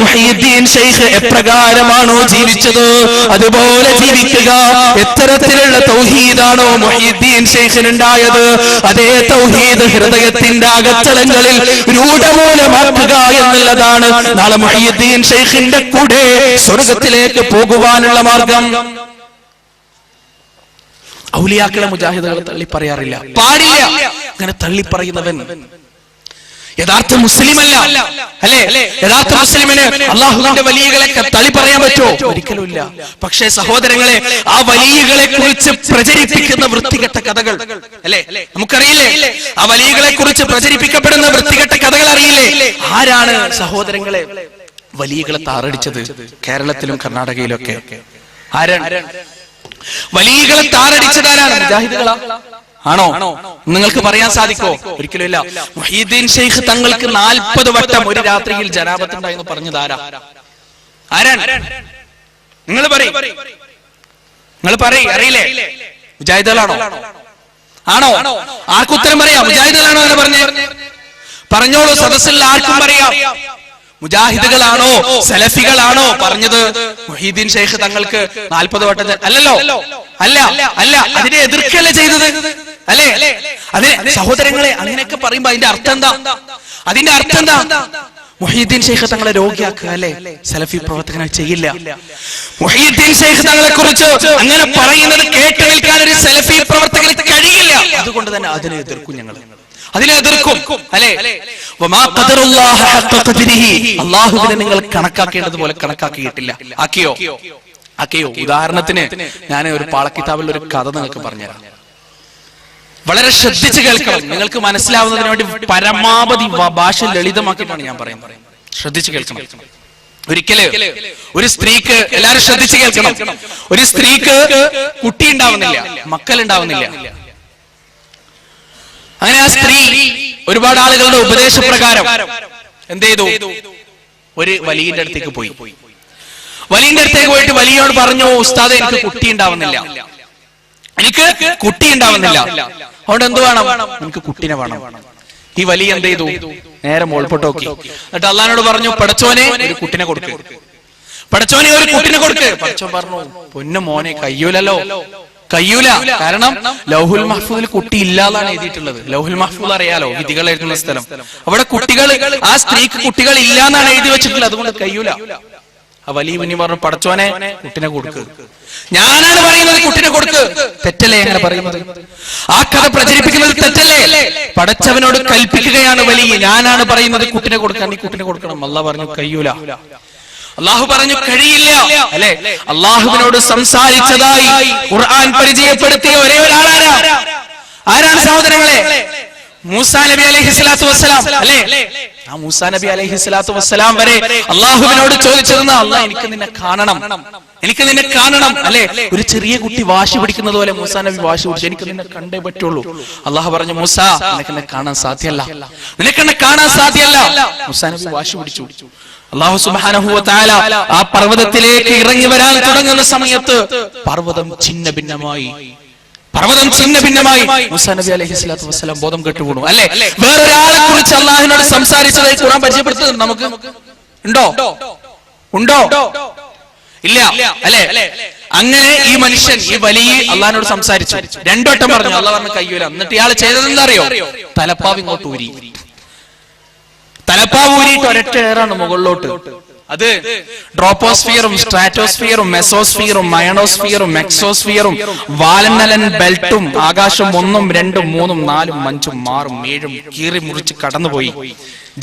മുഹയ്യിദ്ദീൻ ശൈഖ് എപ്രകാരമാണോ ജീവിച്ചത് അതുപോലെ ജീവിക്കുക. എത്തരത്തിലുള്ള തൗഹീദാണോ മുഹയ്യിദ്ദീൻ ശൈഖിനുണ്ടായത്, അതേ തൗഹീദ് ഹൃദയത്തിന്റെ അകത്തളങ്ങളിൽ രൂഢമൂലമാക്കുക എന്നുള്ളതാണ് നാളെ മുഹയ്യിദ്ദീൻ ശൈഖിന്റെ കൂടെ സ്വർഗത്തിലേക്ക് പോകുവാനുള്ള മാർഗം. ഔലിയാക്കളെ മുജാഹിദുകൾ തള്ളി പറയാറില്ല, പാടില്ല. അങ്ങനെ തള്ളിപ്പറയുന്നവൻ യഥാർത്ഥ മുസ്ലിമല്ല, അല്ലേ? യഥാർത്ഥ മുസ്ലിമിന് അള്ളാഹുവിന്റെ വലിയകളെ തള്ളി പറയാൻ പറ്റുമോ? ഒരിക്കലുമില്ല. പക്ഷേ സഹോദരങ്ങളെ, ആ വലിയകളെ കുറിച്ച് പ്രചരിപ്പിക്കുന്ന വൃത്തികെട്ട കഥകൾ, അല്ലേ, നമുക്കറിയില്ലേ? ആ വലിയകളെ കുറിച്ച് പ്രചരിപ്പിക്കപ്പെടുന്ന വൃത്തികെട്ട കഥകൾ അറിയില്ലേ? ആരാണ് സഹോദരങ്ങളെ വലിയകളെ താറടിച്ചത്? കേരളത്തിലും കർണാടകയിലും ഒക്കെ ആരാണ് വലിയകളെ താറടിച്ചതാരാണ്? മുജാഹിദുകളാ? ആണോ? നിങ്ങൾക്ക് പറയാൻ സാധിക്കോ? ഒരിക്കലുമില്ല. മുഹയ്യിദ്ദീൻ ശൈഖ് തങ്ങൾക്ക് 40 വട്ടം ഒരു രാത്രിയിൽ ജനാബത്തുണ്ടായെന്ന് പറഞ്ഞത് ആരാണ്? നിങ്ങൾ പറയും, അറിയില്ലേ? മുജാഹിദുകളാണോ? ആണോ? ആർക്കുത്തരം പറയാം? മുജാഹിദുകളാണോ എന്ന് പറഞ്ഞോളൂ. സദസ്സിൽ ആർക്കും പറയാം. മുജാഹിദുകളാണോ സലഫികളാണോ പറഞ്ഞത് മുഹയ്യിദ്ദീൻ ശൈഖ് തങ്ങൾക്ക് 40 വട്ടം? അല്ലല്ലോ, അല്ല. അതിനെ എതിർക്കല്ലേ ചെയ്തത്, അല്ലേ? അതിനെ സഹോദരങ്ങളെ അങ്ങനെയൊക്കെ പറയുമ്പോ അതിന്റെ അർത്ഥം എന്താ? അതിന്റെ അർത്ഥം എന്താ? മുഹീദ്ദീൻ ശൈഖ് തങ്ങളെ രോഗിയാക്കുക അല്ലെ? സലഫി പ്രവർത്തകനെ ചെയ്യില്ല. മുഹീദ്ദീൻ ശൈഖ് തങ്ങളെ കുറിച്ച് അങ്ങനെ പറയുന്നത് കേട്ട് നിൽക്കാൻ ഒരു സലഫി പ്രവർത്തകന് കഴിയില്ല. അതുകൊണ്ട് തന്നെ അതിനെ എതിർക്കും, ഞങ്ങൾ അതിനെ എതിർക്കും അല്ലെ? അള്ളാഹുവിനെ നിങ്ങൾ കണക്കാക്കേണ്ടതുപോലെ കണക്കാക്കിയിട്ടില്ല. ആക്കിയോ? ഉദാഹരണത്തിന് ഞാൻ ഒരു പാളക്കിതാബിൽ ഒരു കഥ നിങ്ങൾക്ക് പറഞ്ഞുതരാം. വളരെ ശ്രദ്ധിച്ച് കേൾക്കണം. നിങ്ങൾക്ക് മനസ്സിലാവുന്നതിന് വേണ്ടി പരമാവധി ഭാഷ ലളിതമാക്കിയിട്ടാണ് ഞാൻ പറയുന്നത്. ശ്രദ്ധിച്ച് കേൾക്കണം. ഒരിക്കല് ഒരു സ്ത്രീക്ക്, എല്ലാവരും ശ്രദ്ധിച്ച് കേൾക്കണം, ഒരു സ്ത്രീക്ക് കുട്ടി ഉണ്ടാവുന്നില്ല, മക്കൾ ഉണ്ടാവുന്നില്ല. അങ്ങനെ ആ സ്ത്രീ ഒരുപാട് ആളുകളുടെ ഉപദേശപ്രകാരം എന്ത് ചെയ്തു? ഒരു വലിയന്റെ അടുത്തേക്ക് പോയി. വലിയന്റെ അടുത്തേക്ക് പോയിട്ട് വലിയോട് പറഞ്ഞു, ഉസ്താദേ എനിക്ക് കുട്ടി ഉണ്ടാവുന്നില്ല, അതുകൊണ്ട് എന്ത് വേണം? എനിക്ക് കുട്ടീനെ വേണം. ഈ വലിയ എന്ത് ചെയ്തു? നേരെ മോൾപോട്ട് നോക്കി. എന്നിട്ട് അള്ളാഹിനോട് പറഞ്ഞു, പടച്ചോനെ ഒരു കുട്ടിനെ കൊടുക്ക്, പടച്ചോനെ ഒരു കുട്ടിനെ കൊടുക്ക്. പടച്ചോൻ പറഞ്ഞു, പൊന്നു മോനെ കഴിയൂല. കാരണം ലൗഹുൽ മഹ്ഫൂദിൽ കുട്ടി ഇല്ലാതാണ് എഴുതിയിട്ടുള്ളത്. ലൗഹുൽ മഹ്ഫൂദ് അറിയാലോ, വിധികൾ എഴുതുന്ന സ്ഥലം. അവിടെ കുട്ടികൾ, ആ സ്ത്രീക്ക് കുട്ടികൾ ഇല്ലാന്നാണ് എഴുതി വെച്ചിട്ടുള്ളത്, അതുകൊണ്ട് കഴിയൂല. ആ വലിയ മുനി പറഞ്ഞു, പടച്ചോനെ കുട്ടിനെ കൊടുക്ക്. ഞാനാണ് പറയുന്നത് കുട്ടിനെ കൊടുക്ക്. തെറ്റല്ലേ അങ്ങനെ പറയുന്നത്? ആ കഥ പ്രചരിപ്പിക്കുന്നത് തെറ്റല്ലേ? പടച്ചവനോട് കൽപ്പിക്കുകയാണ് വലിയ, ഞാനാണ് പറയുന്നത് കുട്ടിനെ കൊടുക്കാൻ, നീ കുട്ടിനെ കൊടുക്കണം. അള്ളാഹ് പറഞ്ഞു കഴിയൂല. അള്ളാഹു പറഞ്ഞു കഴിയില്ല അല്ലെ? അള്ളാഹുവിനോട് സംസാരിച്ചതായി ഖുർആൻ പരിചയപ്പെടുത്തിയ ഒരേ ഒരാളാരാ? ആരാണ് സഹോദരങ്ങളെ? മൂസാ നബി അലൈഹിസ്സലാത്തു വസ്സലാം അല്ലെ? ആ മൂസാ നബി അലൈഹിസ്സലാത്തു വസ്സലാം വരെ അള്ളാഹുവിനോട് ചോദിച്ചിരുന്ന, അള്ളാഹ് എനിക്ക് നിന്നെ കാണണം അല്ലെ? ഒരു ചെറിയ കുട്ടി വാശി പിടിക്കുന്നത് പോലെ മൂസാ നബി വാശി പിടിച്ചു, എനിക്ക് നിന്നെ കണ്ടേ പറ്റുള്ളൂ. അള്ളാഹു പറഞ്ഞു, മൂസാ നിനക്കെന്നെ കാണാൻ സാധ്യമല്ല. മൂസാ നബി വാശി പിടിച്ചു. അല്ലാഹു സുബ്ഹാനഹു വ തആല ആ പർവ്വതത്തിലേക്ക് ഇറങ്ങി വരാൻ തുടങ്ങുന്ന സമയത്ത് പർവ്വതം ഛിന്ന ഭിന്നമായി. മൂസാ നബി അലൈഹിസ്സലാത്തു വസ്സലാം ബോധം കെട്ടു വീണു അല്ലെ? വേറൊരാളെ കുറിച്ച് അള്ളാഹുവിനോട് സംസാരിച്ചതായി ഖുർആൻ പരിചയപ്പെടുത്തുന്നുണ്ട്. നമുക്ക് ഉണ്ടോ? ഇല്ല അല്ലെ? അങ്ങനെ ഈ മനുഷ്യൻ, ഈ വലിയ അള്ളാഹിനോട് സംസാരിച്ചു. രണ്ടോട്ടം പറഞ്ഞു, അള്ളാഹ് പറഞ്ഞു കഴിയൂല. എന്നിട്ട് ഇയാൾ ചെയ്തതെന്താ അറിയോ? തലപ്പാവ് ഇങ്ങോട്ട് ഊരി. തലപ്പാവ് ഊരിയിട്ട് ഒരൊറ്റ ഏറാണ് മുകളിലോട്ട്. അത് ഡ്രോപ്പോസ്ഫിയറും സ്ട്രാറ്റോസ്ഫിയറും മെസോസ്ഫിയറും മയണോസ്ഫിയറും എക്സോസ്ഫിയറും വാലനലൻ ബെൽറ്റും ആകാശം 1, 2, 3, 4, 5, 6, 7 കീറി മുറിച്ച് കടന്നുപോയി.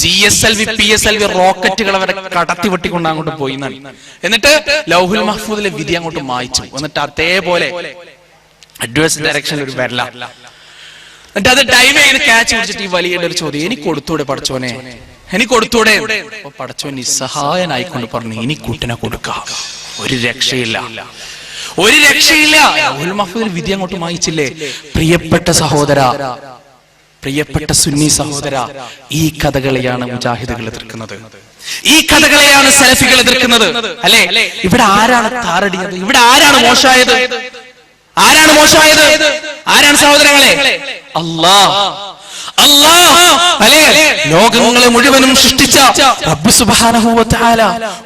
GSLV PSLV റോക്കറ്റുകൾ അവരെ കടത്തി വെട്ടിക്കൊണ്ട് അങ്ങോട്ട് പോയി. എന്നിട്ട് ലൗഹുൽ മഹ്ഫൂദിലെ വിധി അങ്ങോട്ട് മായ്ച്ചു. എന്നിട്ട് അതേപോലെ അഡ്വേഴ്സ് ഡയറക്ഷനിൽ ഒരു വരല. എന്നിട്ട് അത് ഡൈവ് ചെയ്ത് ക്യാച്ച് പിടിച്ചിട്ട് ഈ വലിയ ഒരു ചോദ്യം, എനിക്ക് കൊടുത്തൂടെ പടച്ചോനെ, എനിക്ക് കൊടുത്തൂടെ? പടച്ചോൻ നിസ്സഹായനായിക്കൊണ്ട് പറഞ്ഞു, ഇനി കുട്ടിനെ കൊടുക്കാം. ഒരു രക്ഷയില്ല. ലൗഹുൽ മഹ്ഫൂദിൽ വിധി അങ്ങോട്ട് മായിച്ചില്ലേ? പ്രിയപ്പെട്ട സഹോദര, പ്രിയപ്പെട്ട സുന്നി സഹോദര, ഈ കഥകളെയാണ് മുജാഹിദുകൾ എതിർക്കുന്നത്, ഈ കഥകളെയാണ് സലഫികൾ എതിർക്കുന്നത് അല്ലെ? ഇവിടെ ആരാണ് താറടിയത്? ഇവിടെ ആരാണ് മോശമായത്? ആരാണ് സഹോദരങ്ങളെ? അല്ലാഹ് അല്ലേ? ലോകങ്ങളെ മുഴുവനും സൃഷ്ടിച്ച റബ്ബ് സുബ്ഹാനഹു വ തആല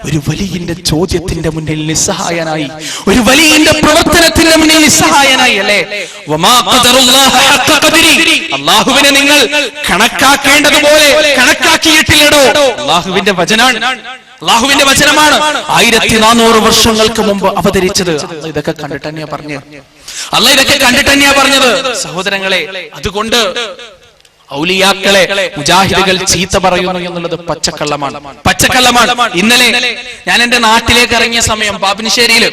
ഒരു വലിയന്റെ ചോദ്യത്തിന്റെ മുന്നിൽ നിസ്സഹായനായി, ഒരു വലിയന്റെ പ്രവർത്തനത്തിന്റെ മുന്നിൽ നിസ്സഹായനായി അല്ലേ? വമാ ഖദറുല്ലാഹ ഹഖ ഖദരി, അല്ലാഹുവിനെ നിങ്ങൾ കണക്കാക്കേണ്ടതുപോലെ കണക്കാക്കിയിട്ടില്ലടോ. അല്ലാഹുവിന്റെ വചനമാണ് 1400 വർഷങ്ങൾക്ക് മുമ്പ് അവതരിച്ചത്. ഇതൊക്കെ കണ്ടിട്ട് തന്നെയാ പറഞ്ഞത് സഹോദരങ്ങളെ. അതുകൊണ്ട് ഔലിയാക്കളെ മുജാഹിദുകൾ ചീത്ത പറയുന്നു എന്നുള്ളത് പച്ചക്കള്ളമാണ്. ഇന്നലെ ഞാൻ എന്റെ നാട്ടിലേക്ക് ഇറങ്ങിയ സമയം പാപ്പിനിശ്ശേരിയിൽ,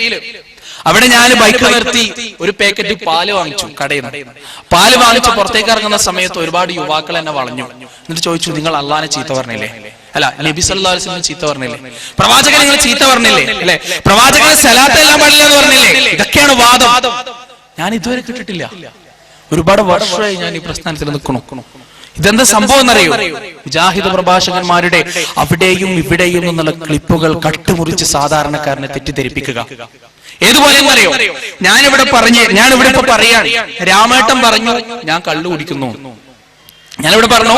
അവിടെ ഞാൻ ബൈക്ക് നിർത്തി ഒരു പാക്കറ്റ് പാല് വാങ്ങിച്ചു കടയിൽ നിന്ന്. പാല് വാങ്ങിച്ച് പുറത്തേക്ക് ഇറങ്ങുന്ന സമയത്ത് ഒരുപാട് യുവാക്കൾ എന്നെ വളഞ്ഞു. എന്നിട്ട് ചോദിച്ചു, നിങ്ങൾ അള്ളാനെ ചീത്ത പറഞ്ഞില്ലേ? അല്ല, നബി സല്ലല്ലാഹു അലൈഹി വസല്ലം ചീത്ത പറഞ്ഞില്ലേ? പ്രവാചകൻ നിങ്ങൾ ചീത്ത പറഞ്ഞില്ലേ? അല്ലെ? പ്രവാചകൻ സലാത്ത് എല്ലാം പാടില്ല എന്ന് പറഞ്ഞില്ലേ? ഇതൊക്കെയാണ് വാദം. ഞാൻ ഇതുവരെ കേട്ടിട്ടില്ല. ഒരുപാട് വർഷമായി ഞാൻ ഈ പ്രസ്ഥാനത്തിൽ നിൽക്കുന്നു. ഇതെന്താ സംഭവം എന്നറിയോ? മുജാഹിദ് പ്രഭാഷകന്മാരുടെ അവിടെയും ഇവിടെയും നിന്നുള്ള ക്ലിപ്പുകൾ കട്ടുമുറിച്ച് സാധാരണക്കാരനെ തെറ്റിദ്ധരിപ്പിക്കുക. ഏതുപോലെ എന്നറിയോ? ഞാനിവിടെ ഇപ്പൊ പറയാൻ, രാമേട്ടൻ പറഞ്ഞു ഞാൻ കള്ളു കുടിക്കുന്നു. ഞാനിവിടെ പറഞ്ഞു,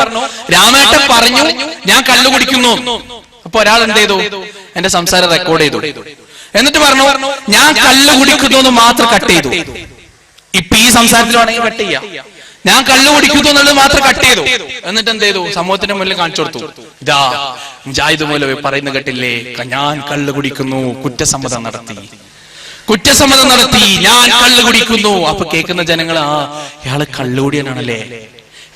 രാമേട്ടൻ പറഞ്ഞു ഞാൻ കള്ളു കുടിക്കുന്നു. അപ്പൊ ഒരാൾ എന്ത് ചെയ്തു? എന്റെ സംസാരം റെക്കോർഡ് ചെയ്തു. എന്നിട്ട് പറഞ്ഞു ഞാൻ കള്ളു കുടിക്കുന്നു എന്ന് മാത്രം കട്ട് ചെയ്തു. ഇപ്പൊ ഈ സംസാരത്തിൽ വേണമെങ്കിൽ കട്ട് ചെയ്യാം. ഞാൻ കള്ളു കുടിക്കുന്നു എന്നുള്ളത് മാത്രം കട്ട് ചെയ്തു. എന്നിട്ട് എന്ത് ചെയ്തു? സമൂഹത്തിന്റെ മുന്നിൽ കാണിച്ചു കൊടുത്തു. ഇതാ മുജാഹിദ് മൗലവി പറയുന്ന കേട്ടില്ലേ, ഞാൻ കള്ളു കുടിക്കുന്നു, കുറ്റസമ്മതം നടത്തി, ഞാൻ കള്ളു കുടിക്കുന്നു. അപ്പൊ കേൾക്കുന്ന ജനങ്ങൾ, ഇയാള് കള്ളുകൂടിയനാണല്ലേ,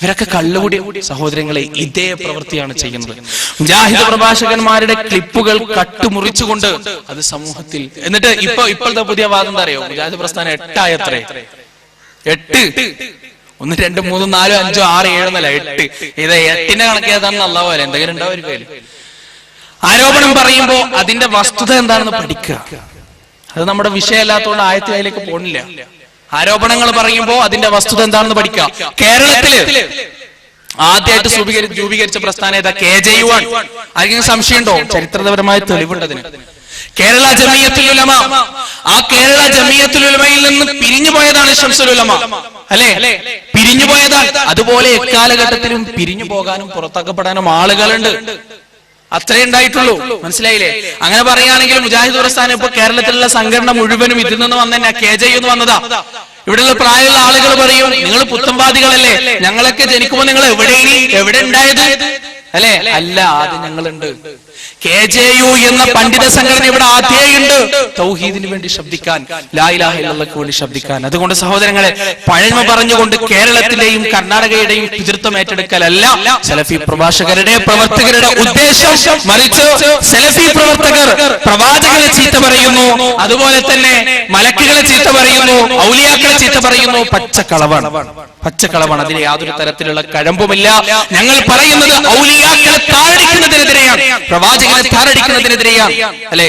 ഇവരൊക്കെ കള്ളുകൂടി. സഹോദരങ്ങളെ, ഇതേ പ്രവൃത്തിയാണ് ചെയ്യുന്നത്. മുജാഹിദ് പ്രഭാഷകന്മാരുടെ ക്ലിപ്പുകൾ കട്ടുമുറിച്ചുകൊണ്ട് അത് സമൂഹത്തിൽ. എന്നിട്ട് ഇപ്പോഴത്തെ പുതിയ വാദം എന്താ അറിയോ? മുജാഹിദ് പ്രസ്ഥാനം 8 ആയത്രേ. 8 1 2 3 4 5 6 7 എന്നല്ല 8. ഇത് 8ന്റെ കണക്ക് ഏതാണെന്ന് അല്ലാഹു അല്ലേ, എന്തെങ്കിലും ഉണ്ടാവും. ആരോപണം പറയുമ്പോ അതിന്റെ വസ്തുത എന്താണെന്ന് പഠിക്കുക. അത് നമ്മുടെ വിഷയമല്ലാത്തതുകൊണ്ട് ആയത്തിലേക്ക് പോണില്ല. ആരോപണങ്ങൾ പറയുമ്പോ അതിന്റെ വസ്തുത എന്താണെന്ന് പഠിക്കുക. കേരളത്തില് ആദ്യമായിട്ട് രൂപീകരിച്ച പ്രസ്ഥാനം ഏതാ? KJU ആണ്. ആർക്കെങ്കിലും സംശയമുണ്ടോ? ചരിത്രപരമായ തെളിവുണ്ടതിന്. കേരള ജമിയത്തുൽ ഉലമ. ആ കേരള ജമിയത്തുൽ ഉലമയിൽ നിന്ന് പിരിഞ്ഞു പോയതാണ് ശംസുൽ ഉലമ, അല്ലേ? പിരിഞ്ഞു പോയതാണ്. അതുപോലെ എക്കാലഘട്ടത്തിലും പിരിഞ്ഞു പോകാനും പുറത്താക്കപ്പെടാനും ആളുകളുണ്ട്. അത്രേ ഉണ്ടായിട്ടുള്ളൂ. മനസ്സിലായില്ലേ? അങ്ങനെ പറയുകയാണെങ്കിൽ മുജാഹിദ് പ്രസ്ഥാനം ഇപ്പൊ കേരളത്തിലുള്ള സംഘടന മുഴുവനും ഇതിൽ നിന്ന് വന്നെ KJU എന്ന് വന്നതാ. ഇവിടെയുള്ള പ്രായമുള്ള ആളുകൾ പറയും, നിങ്ങൾ പുത്തംവാദികളല്ലേ, ഞങ്ങളൊക്കെ ജനിക്കുമ്പോ നിങ്ങൾ എവിടെ ഉണ്ടായത്, അല്ലെ? അല്ല, അത് ഞങ്ങളുണ്ട്. KJU എന്ന പണ്ഡിത സംഘടന ഇവിടെ ആദ്യമുണ്ട്, തൗഹീദിന് വേണ്ടി ശബ്ദിക്കാൻ, ലാ ഇലാഹ ഇല്ലല്ലാഹ്ക്ക് വേണ്ടി ശബ്ദിക്കാൻ. അതുകൊണ്ട് സഹോദരങ്ങളെ, പഴമ പറഞ്ഞുകൊണ്ട് കേരളത്തിലെയും കർണാടകയുടെയും പിതൃത്വം ഏറ്റെടുക്കലല്ല സലഫി പ്രഭാഷകരുടെ പ്രവർത്തകരുടെ ഉദ്ദേശം. മറിച്ച് സലഫി പ്രവർത്തകർ പ്രവാചകനെ ചീത്ത പറയുന്നു, അതുപോലെ തന്നെ മലക്കുകളെ ചീത്ത പറയുന്നു, ഔലിയാക്കളെ ചീത്ത പറയുന്നു. പച്ചക്കളവാണ്. അതിന് യാതൊരു തരത്തിലുള്ള കഴമ്പുമില്ല. ഞങ്ങൾ പറയുന്നത് ഔലിയാക്കളെ താഴടിക്കുന്നതിനെതിരെയാണ്, പ്രവാചകനെ താഴടിക്കുന്നതിനെതിരെയാണ്, അല്ലെ?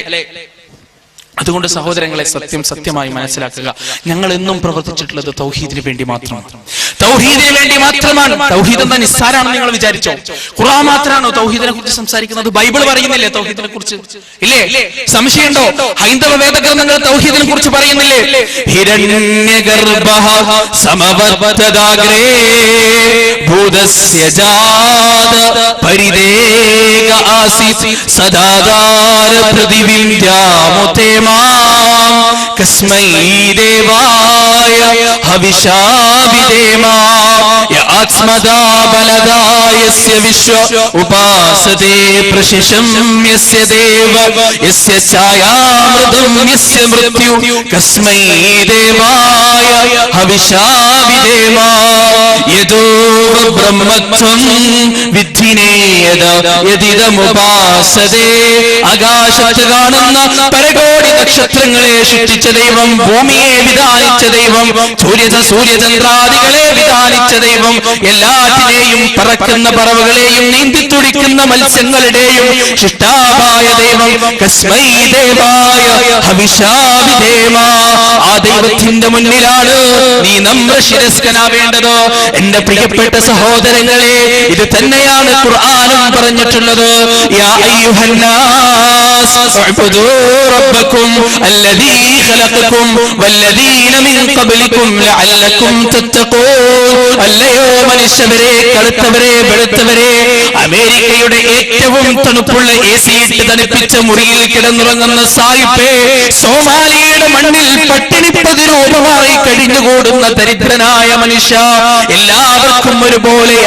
അതുകൊണ്ട് സഹോദരങ്ങളെ, സത്യമായി മനസ്സിലാക്കുക. ഞങ്ങൾ എന്നും പ്രവർത്തിച്ചിട്ടുള്ളത് തൗഹീദിന് വേണ്ടി മാത്രമാണ്. തൗഹീദ് എന്താ നിസ്സാരാണെന്ന് നിങ്ങൾ വിചാരിച്ചോ? ഖുർആൻ മാത്രമാണോ തൗഹീദിനെ കുറിച്ച് സംസാരിക്കുന്നത്? ബൈബിൾ പറയുന്നില്ലേ തൗഹീദിനെ കുറിച്ച്? ഇല്ലേ? സംശയമുണ്ടോ? ഹൈന്ദവ വേദഗ്രന്ഥങ്ങൾ തൗഹീദിനെ കുറിച്ച് പറയുന്നില്ലേ? ഹിരണ്യഗർഭഃ സമവർത്തദാഗ്രേ ഭൂതസ്യ ജാത പരിദേക ആസി സദാദാര പ്രതിവിന്ദ്യാമുതേ കസ്മൈ ദേവായ ഹവിഷാ വിദേമാ യാത്മദാ ബലദായസ്യ വിശ്വ ഉപാസതേ പ്രശിഷം യസ്യ ദേവ യസ്യ ഛായാമൃതം യസ്യ മൃത്യു കസ്മൈ ദേവായ ഹവിഷാ വിദേമാ യദോ ബ്രഹ്മത്വം വിദ്ധിനേയദ യദിദമുപാസതേ. ആകാശത്ത് കാണുന്ന പരകോടി നക്ഷത്രങ്ങളെ സൃഷ്ടിച്ച ദൈവം, ഭൂമിയെ വിധാനിച്ച ദൈവം, സൂര്യചന്ദ്രാദികളെ വിധാനിച്ച ദൈവം, എല്ലാറ്റിനെയും പറക്കുന്ന പറവകളെയും നീന്തിത്തുടിക്കുന്ന മത്സ്യങ്ങളുടെയും സൃഷ്ടാവായ ദൈവം, കസ്മൈ ദേവായ ഹവിഷാ വിധേമാ. ആ ദൈവത്തിന്റെ മുന്നിലാണ് നീ നമ്ര ശിരസ്കനാവേണ്ടത്. എന്റെ പ്രിയപ്പെട്ട സഹോദരങ്ങളെ, ഇത് തന്നെയാണ് ഖുർആനും പറഞ്ഞിട്ടുള്ളത്. യാ അയ്യുഹന്നാസ് ഉഅ്ബുദൂ റബ്ബക്കും അല്ലദീ ഖലഖക്കും വല്ലദീന മിൻ ഖബ്ലിക്കും ലഅല്ലക്കും തത്തഖൂൻ. അല്ലയോ മനുഷ്യരെ, കറുത്തവരെ, വെളുത്തവരെ, അമേരിക്കയുടെ ഏറ്റവും തണുപ്പുള്ള AC ഇട്ട് തണുപ്പിച്ച മുറിയിൽ കിടന്നുറങ്ങുന്ന സായിപ്പേ, സോമാലിയുടെ മണ്ണിൽ പട്ടിണി പ്രതിരൂപമായി കഴിഞ്ഞുകൂടുന്ന ദരിദ്രനായ മനുഷ്യ, എല്ലാവർക്കും ഒരുപോലെ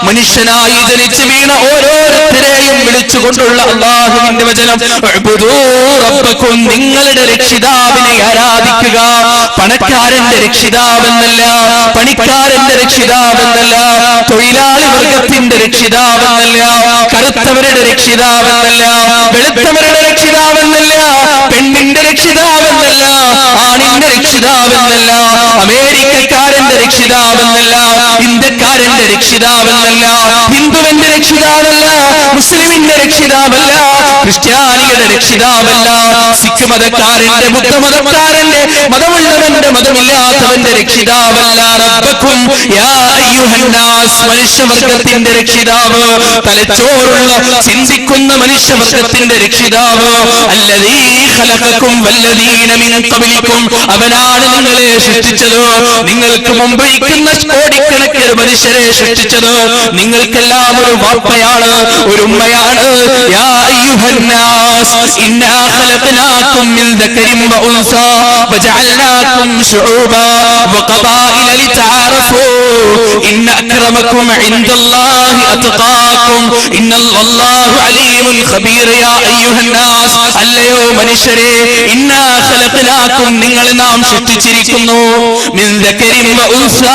മനുഷ്യനായി ജനിച്ചു വീണ ഓരോരുത്തരെയും വിളിച്ചുകൊണ്ടുള്ള അല്ലാഹുവിന്റെ വചനം, റബ്ബക്കും, നിങ്ങളുടെ രക്ഷിതാവിനെ ആരാധിക്കുക. പണക്കാരന്റെ രക്ഷിതാവെന്നല്ല, പണിക്കാരന്റെ രക്ഷിതാവെന്നല്ല, തൊഴിലാളി വർഗത്തിന്റെ രക്ഷിതാവെന്നല്ല, കറുത്തവരുടെ രക്ഷിതാവെന്നല്ല, വെളുത്തവരുടെ രക്ഷിതാവെന്നല്ല, പെണ്ണിന്റെ രക്ഷിതാവെന്നല്ല, ആണിന്റെ രക്ഷിതാവെന്നല്ല, അമേരിക്കക്കാരന്റെ രക്ഷിതാവെന്നല്ല, ഇന്ത്യക്കാരന്റെ രക്ഷിതാവെന്നല്ല, ഹിന്ദുവിന്റെ രക്ഷിതാവല്ല, മുസ്ലിമിന്റെ രക്ഷിതാവല്ല, ക്രിസ്ത്യാനിയുടെ രക്ഷിതാവല്ല, സിഖ് മതക്കാരന്റെ, ബുദ്ധമതക്കാരന്റെ, മതമുള്ളവന്റെ, മതമില്ലാത്തവന്റെ രക്ഷിതാവല്ല. റബ്ബക്കും യാ അയ്യുഹന്നാസ്, മനുഷ്യവർഗത്തിന്റെ രക്ഷിതാവ്, തലച്ചോറുള്ള ചിന്തിക്കുന്ന മനുഷ്യവർഗത്തിന്റെ രക്ഷിതാവ്. അല്ലദീ ഖലഖക്കും വല്ലദീന മിൻ ഖബ്ലിക്കും, അവനാണ് നിങ്ങളെ സൃഷ്ടിച്ചത്, നിങ്ങൾക്ക് മുമ്പ് ഇരിക്കുന്ന കോടിക്കണക്കിന് മനുഷ്യരെ സൃഷ്ടിച്ചത്. നിങ്ങൾക്കെല്ലാം ഒരു വാപ്പയാണ്, ഒരു ഉമ്മയാണ്. യാ അയ്യുഹന്നാസ് ഇന്നാ ഖലഖനാകും മിൻ ദക്കരിൻ വഉൻസാ വജഅൽനാകും ശുഊബാ വഖബായില ലിതആറഫൂ ഇന്ന അക്രമകും ഇൻദല്ലാഹി അത്ഖാകും ഇന്നല്ലാഹു അലീമുൻ ഖബീർ. യാ അയ്യുഹന്നാസ്, അല്ലയോ മനുഷ്യരെ, ഇന്നാ ഖലഖനാകും, നിങ്ങളെ നാം സൃഷ്ടിച്ചിരിക്കുന്നു, മിൻ ദക്കരിൻ വഉൻസാ,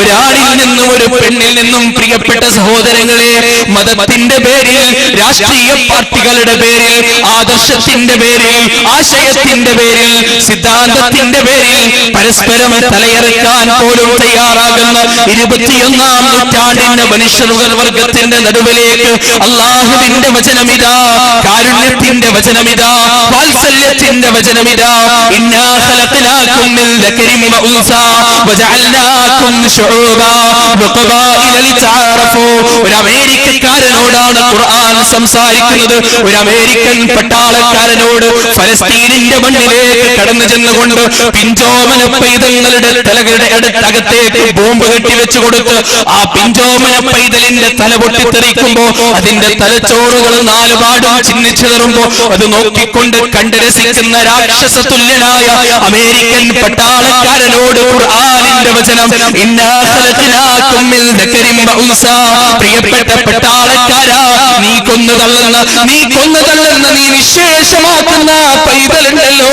ഒരാണിൽ നിന്നും ഒരു പെണ്ണിൽ നിന്നും. പ്രിയപ്പെട്ട സഹോദരങ്ങളെ, മതത്തിന്റെ പേരിൽ, രാഷ്ട്രീയ പാർട്ടികളുടെ പേരിൽ, ആദർശത്തിന്റെ പേരിൽ, ആശയത്തിന്റെ പേരിൽ, സിദ്ധാന്തത്തിന്റെ പേരിൽ പരസ്പരം തലയറക്കാൻ പോലും തയ്യാറാകുന്ന 21-ാം നൂറ്റാണ്ടിന്റെ മനുഷ്യവർഗത്തിന്റെ നടുവിലേക്ക് അല്ലാഹുവിന്റെ വചനമിതാ, കാരുണ്യത്തിന്റെ വചനമിതാ, വാത്സല്യത്തിന്റെ വചനമിതാ. ഇന്നാ ഖലഖനാകും മിൻ ദക്കരിൻ വഉൻസാ വജഅൽനാകും ശുഊബാ വഖബായില ലിതആറഫൂ. ഒരു അമേരിക്കക്കാരനോടാണ് ഖുർആൻ സംസാരിക്കുന്നത്. ഒരു അമേരിക്കൻ പട്ടാളക്കാരനോട് ഫലസ്തീനിന്റെ മണ്ണിലേക്ക് കടന്നു ചെന്നുകൊണ്ട് പിഞ്ചോമന പൈതങ്ങളുടെ തലകളുടെ അകത്തേക്ക് ബോംബ് കെട്ടിവെച്ചു കൊടുത്ത് ആ പിഞ്ചോമന പൈതലിന്റെ തല പൊട്ടിത്തെറിക്കുമ്പോ അതിന്റെ തലച്ചോറുകൾ നാലുപാടും ചിന്നിച്ചിതറുമ്പോ അത് നോക്കിക്കൊണ്ട് കണ്ട് രസിക്കുന്ന രാക്ഷസ തുല്യനായ അമേരിക്കൻ പട്ടാളക്കാരനോട് ഖുർആനിന്റെ വചനം ഇന്നാ ഖലഖനാകും മിൻ ദക്കരിൻ വഉൻസാ. പ്രിയപ്പെട്ട പട്ടാളക്കാരാ, നീ കൊന്നു തള്ളുന്ന, നീ നിശേഷമാക്കുന്ന പൈതലുണ്ടല്ലോ,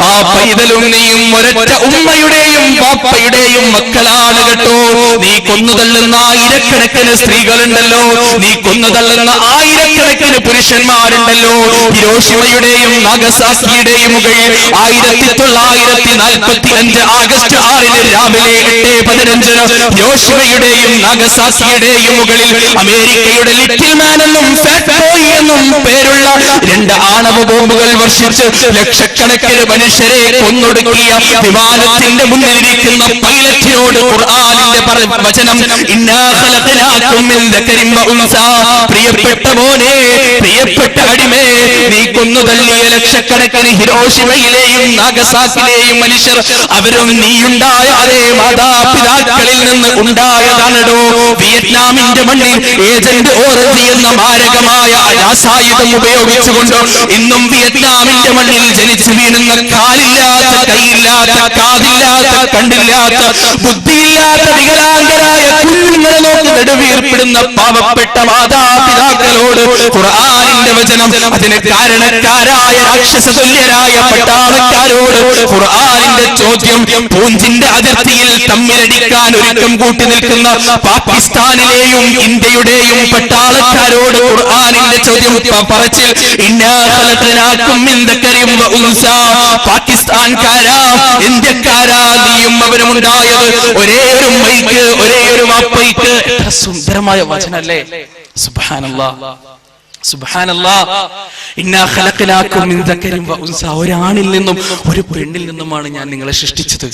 ആ പൈതലും നീയും ഒരൊറ്റ ഉമ്മയുടെയും ബാപ്പയുടെയും മക്കളാണ് കേട്ടോ. നീ കൊന്നു തള്ളുന്ന ആയിരക്കണക്കിന് സ്ത്രീകളുണ്ടല്ലോ, നീ കൊന്നു തള്ളുന്ന ആയിരക്കണക്കിന് പുരുഷന്മാരുണ്ടല്ലോ. ഹിരോഷിമയുടെയും നാഗസാക്കിയുടെയും മുകളിൽ 1945 ആഗസ്റ്റ് 6 രാവിലെ 8:15 ഹിരോഷിമയുടെയും നാഗസാക്കിയുടെയും മുകളിൽ അമേരിക്കയുടെ ലിറ്റിൽ മാൻ എന്നും ഫാറ്റ് ബോയ് എന്നും പേരുള്ള 2 ആണവ ബോംബുകൾ വർഷിച്ച് ലക്ഷക്കണക്കിന് മനുഷ്യരെ കൊന്നൊടുക്കിയ വിമാനത്തിന്റെ മുന്നിലിരിക്കുന്ന പൈലറ്റിനോട് ഖുർആനിന്റെ വചനം ഇന്നാ ഖലഖനാകും മിൻ ദക്കരിൻ വഉൻസാ. പ്രിയപ്പെട്ട മോനെ, പ്രിയപ്പെട്ട അടിമേ, നീ കൊന്നു തള്ളിയ ലക്ഷക്കണക്കിന് ഹിരോഷിമയിലെയും നാഗസാക്കിലെയും മനുഷ്യർ അവരും നീയുണ്ടായ അതേ മാതാപിതാക്കളിൽ നിന്ന് ഉണ്ടായതാണോ. വിയറ്റ്നാമിന്റെ മണ്ണിൽ ഏജന്റ് ഓറഞ്ച് എന്ന മാരകമായ രാസായുധം ഉപയോഗിച്ചുകൊണ്ട് ഇന്നും വിയറ്റ്നാമിന്റെ മണ്ണിൽ ജനിച്ചു വീണുന്ന കാലില്ലാത്ത, കൈയില്ലാത്ത, കാതില്ലാത്ത, കണ്ടില്ലാത്ത, ബുദ്ധിയില്ലാത്ത വികലാംഗരായ കുഞ്ഞുങ്ങളെ നോക്കി നെടുവീർപ്പിടുന്ന പാവപ്പെട്ട മാതാപിതാക്കളോട് ഖുർആനിന്റെ വചനം, അതിന് കാരണക്കാരായ രാക്ഷസ തുല്യരായ പട്ടാളക്കാരോട് ഖുർആനിന്റെ ചോദ്യം. പൂഞ്ചിന്റെ അതിർത്തിയിൽ തമ്മിലടിക്കാൻ ഒരുക്കം കൂട്ടി നിൽക്കുന്ന പാകിസ്ഥാനിലെയും ഇന്ത്യയുടെയും പട്ടാളക്കാരോട് ഖുർആനിന്റെ ചോദ്യം പറച്ചിൽ ഇന്നാ ഖലഖനാകും മിൻ ദക്കരിൻ വഉൻസാ. പാകിസ്ഥാൻകാരാ, ഇന്ത്യക്കാരാ, നീയും അവരും ഉണ്ടായത് ഒരേ ഒരു ഉമ്മയ്ക്ക്, ഒരേ ഒരു വാപ്പയ്ക്ക്. സുന്ദരമായ വചനല്ലേ? സുബ്ഹാനല്ലാഹ്, സുബ്ഹാനല്ലാഹ്. ഇന്നാ ഖലഖനാകും മിൻ ദക്കരിൻ വഉൻസാ. ഒരാണിൽ നിന്നും ഒരു പെണ്ണിൽ നിന്നുമാണ് ഞാൻ നിങ്ങളെ സൃഷ്ടിച്ചത്.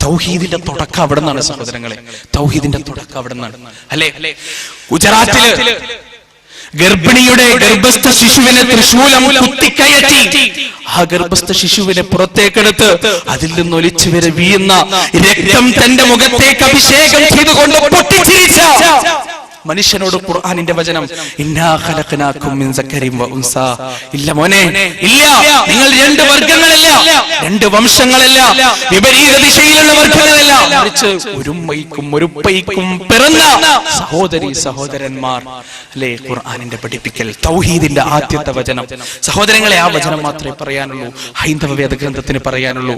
തൗഹീദിന്റെ തുടക്കം അവിടെ നിന്നാണ് സഹോദരങ്ങളെ, തൗഹീദിന്റെ തുടക്കം അവിടെ നിന്നാണ് അല്ലേ? ഗുജറാത്തില് ഗർഭിണിയുടെ ഗർഭസ്ഥ ശിശുവിനെ ത്രിശൂലം കുത്തിക്കയറ്റി ആ ഗർഭസ്ഥ ശിശുവിനെ പുറത്തേക്കെടുത്ത് അതിൽ നിന്ന് ഒലിച്ചു വരെ വീഴുന്ന രക്തം തന്റെ മുഖത്തേക്ക് അഭിഷേകം ചെയ്തുകൊണ്ട് പൊട്ടിച്ചിരിച്ച മനുഷ്യനോട് ഖുർആനിന്റെ വചനം ഇന്നാ ഖലഖനാകും മിൻ ദക്കരിൻ വഉൻസാ. ഇല്ല മോനെ, ഇല്ല, നിങ്ങൾ 2 വർഗ്ഗങ്ങളല്ല, 2 വംശങ്ങളല്ല, വിപരീത ദിശയിലുള്ള വർഗ്ഗങ്ങളല്ല, മറിച്ച് ഒരു ഉമ്മയ്ക്കും ഒരു ഉപ്പയ്ക്കും പിറന്ന സഹോദരി സഹോദരന്മാർ അല്ലേ? ഖുർആനിന്റെ പഠിപ്പിക്കൽ, തൗഹീദിന്റെ ആദ്യത്തെ വചനം. സഹോദരങ്ങളെ, ആ വചനം മാത്രമേ പറയാനുള്ളൂ, ഹൈന്ദവ വേദഗ്രന്ഥത്തിന് പറയാനുള്ളൂ,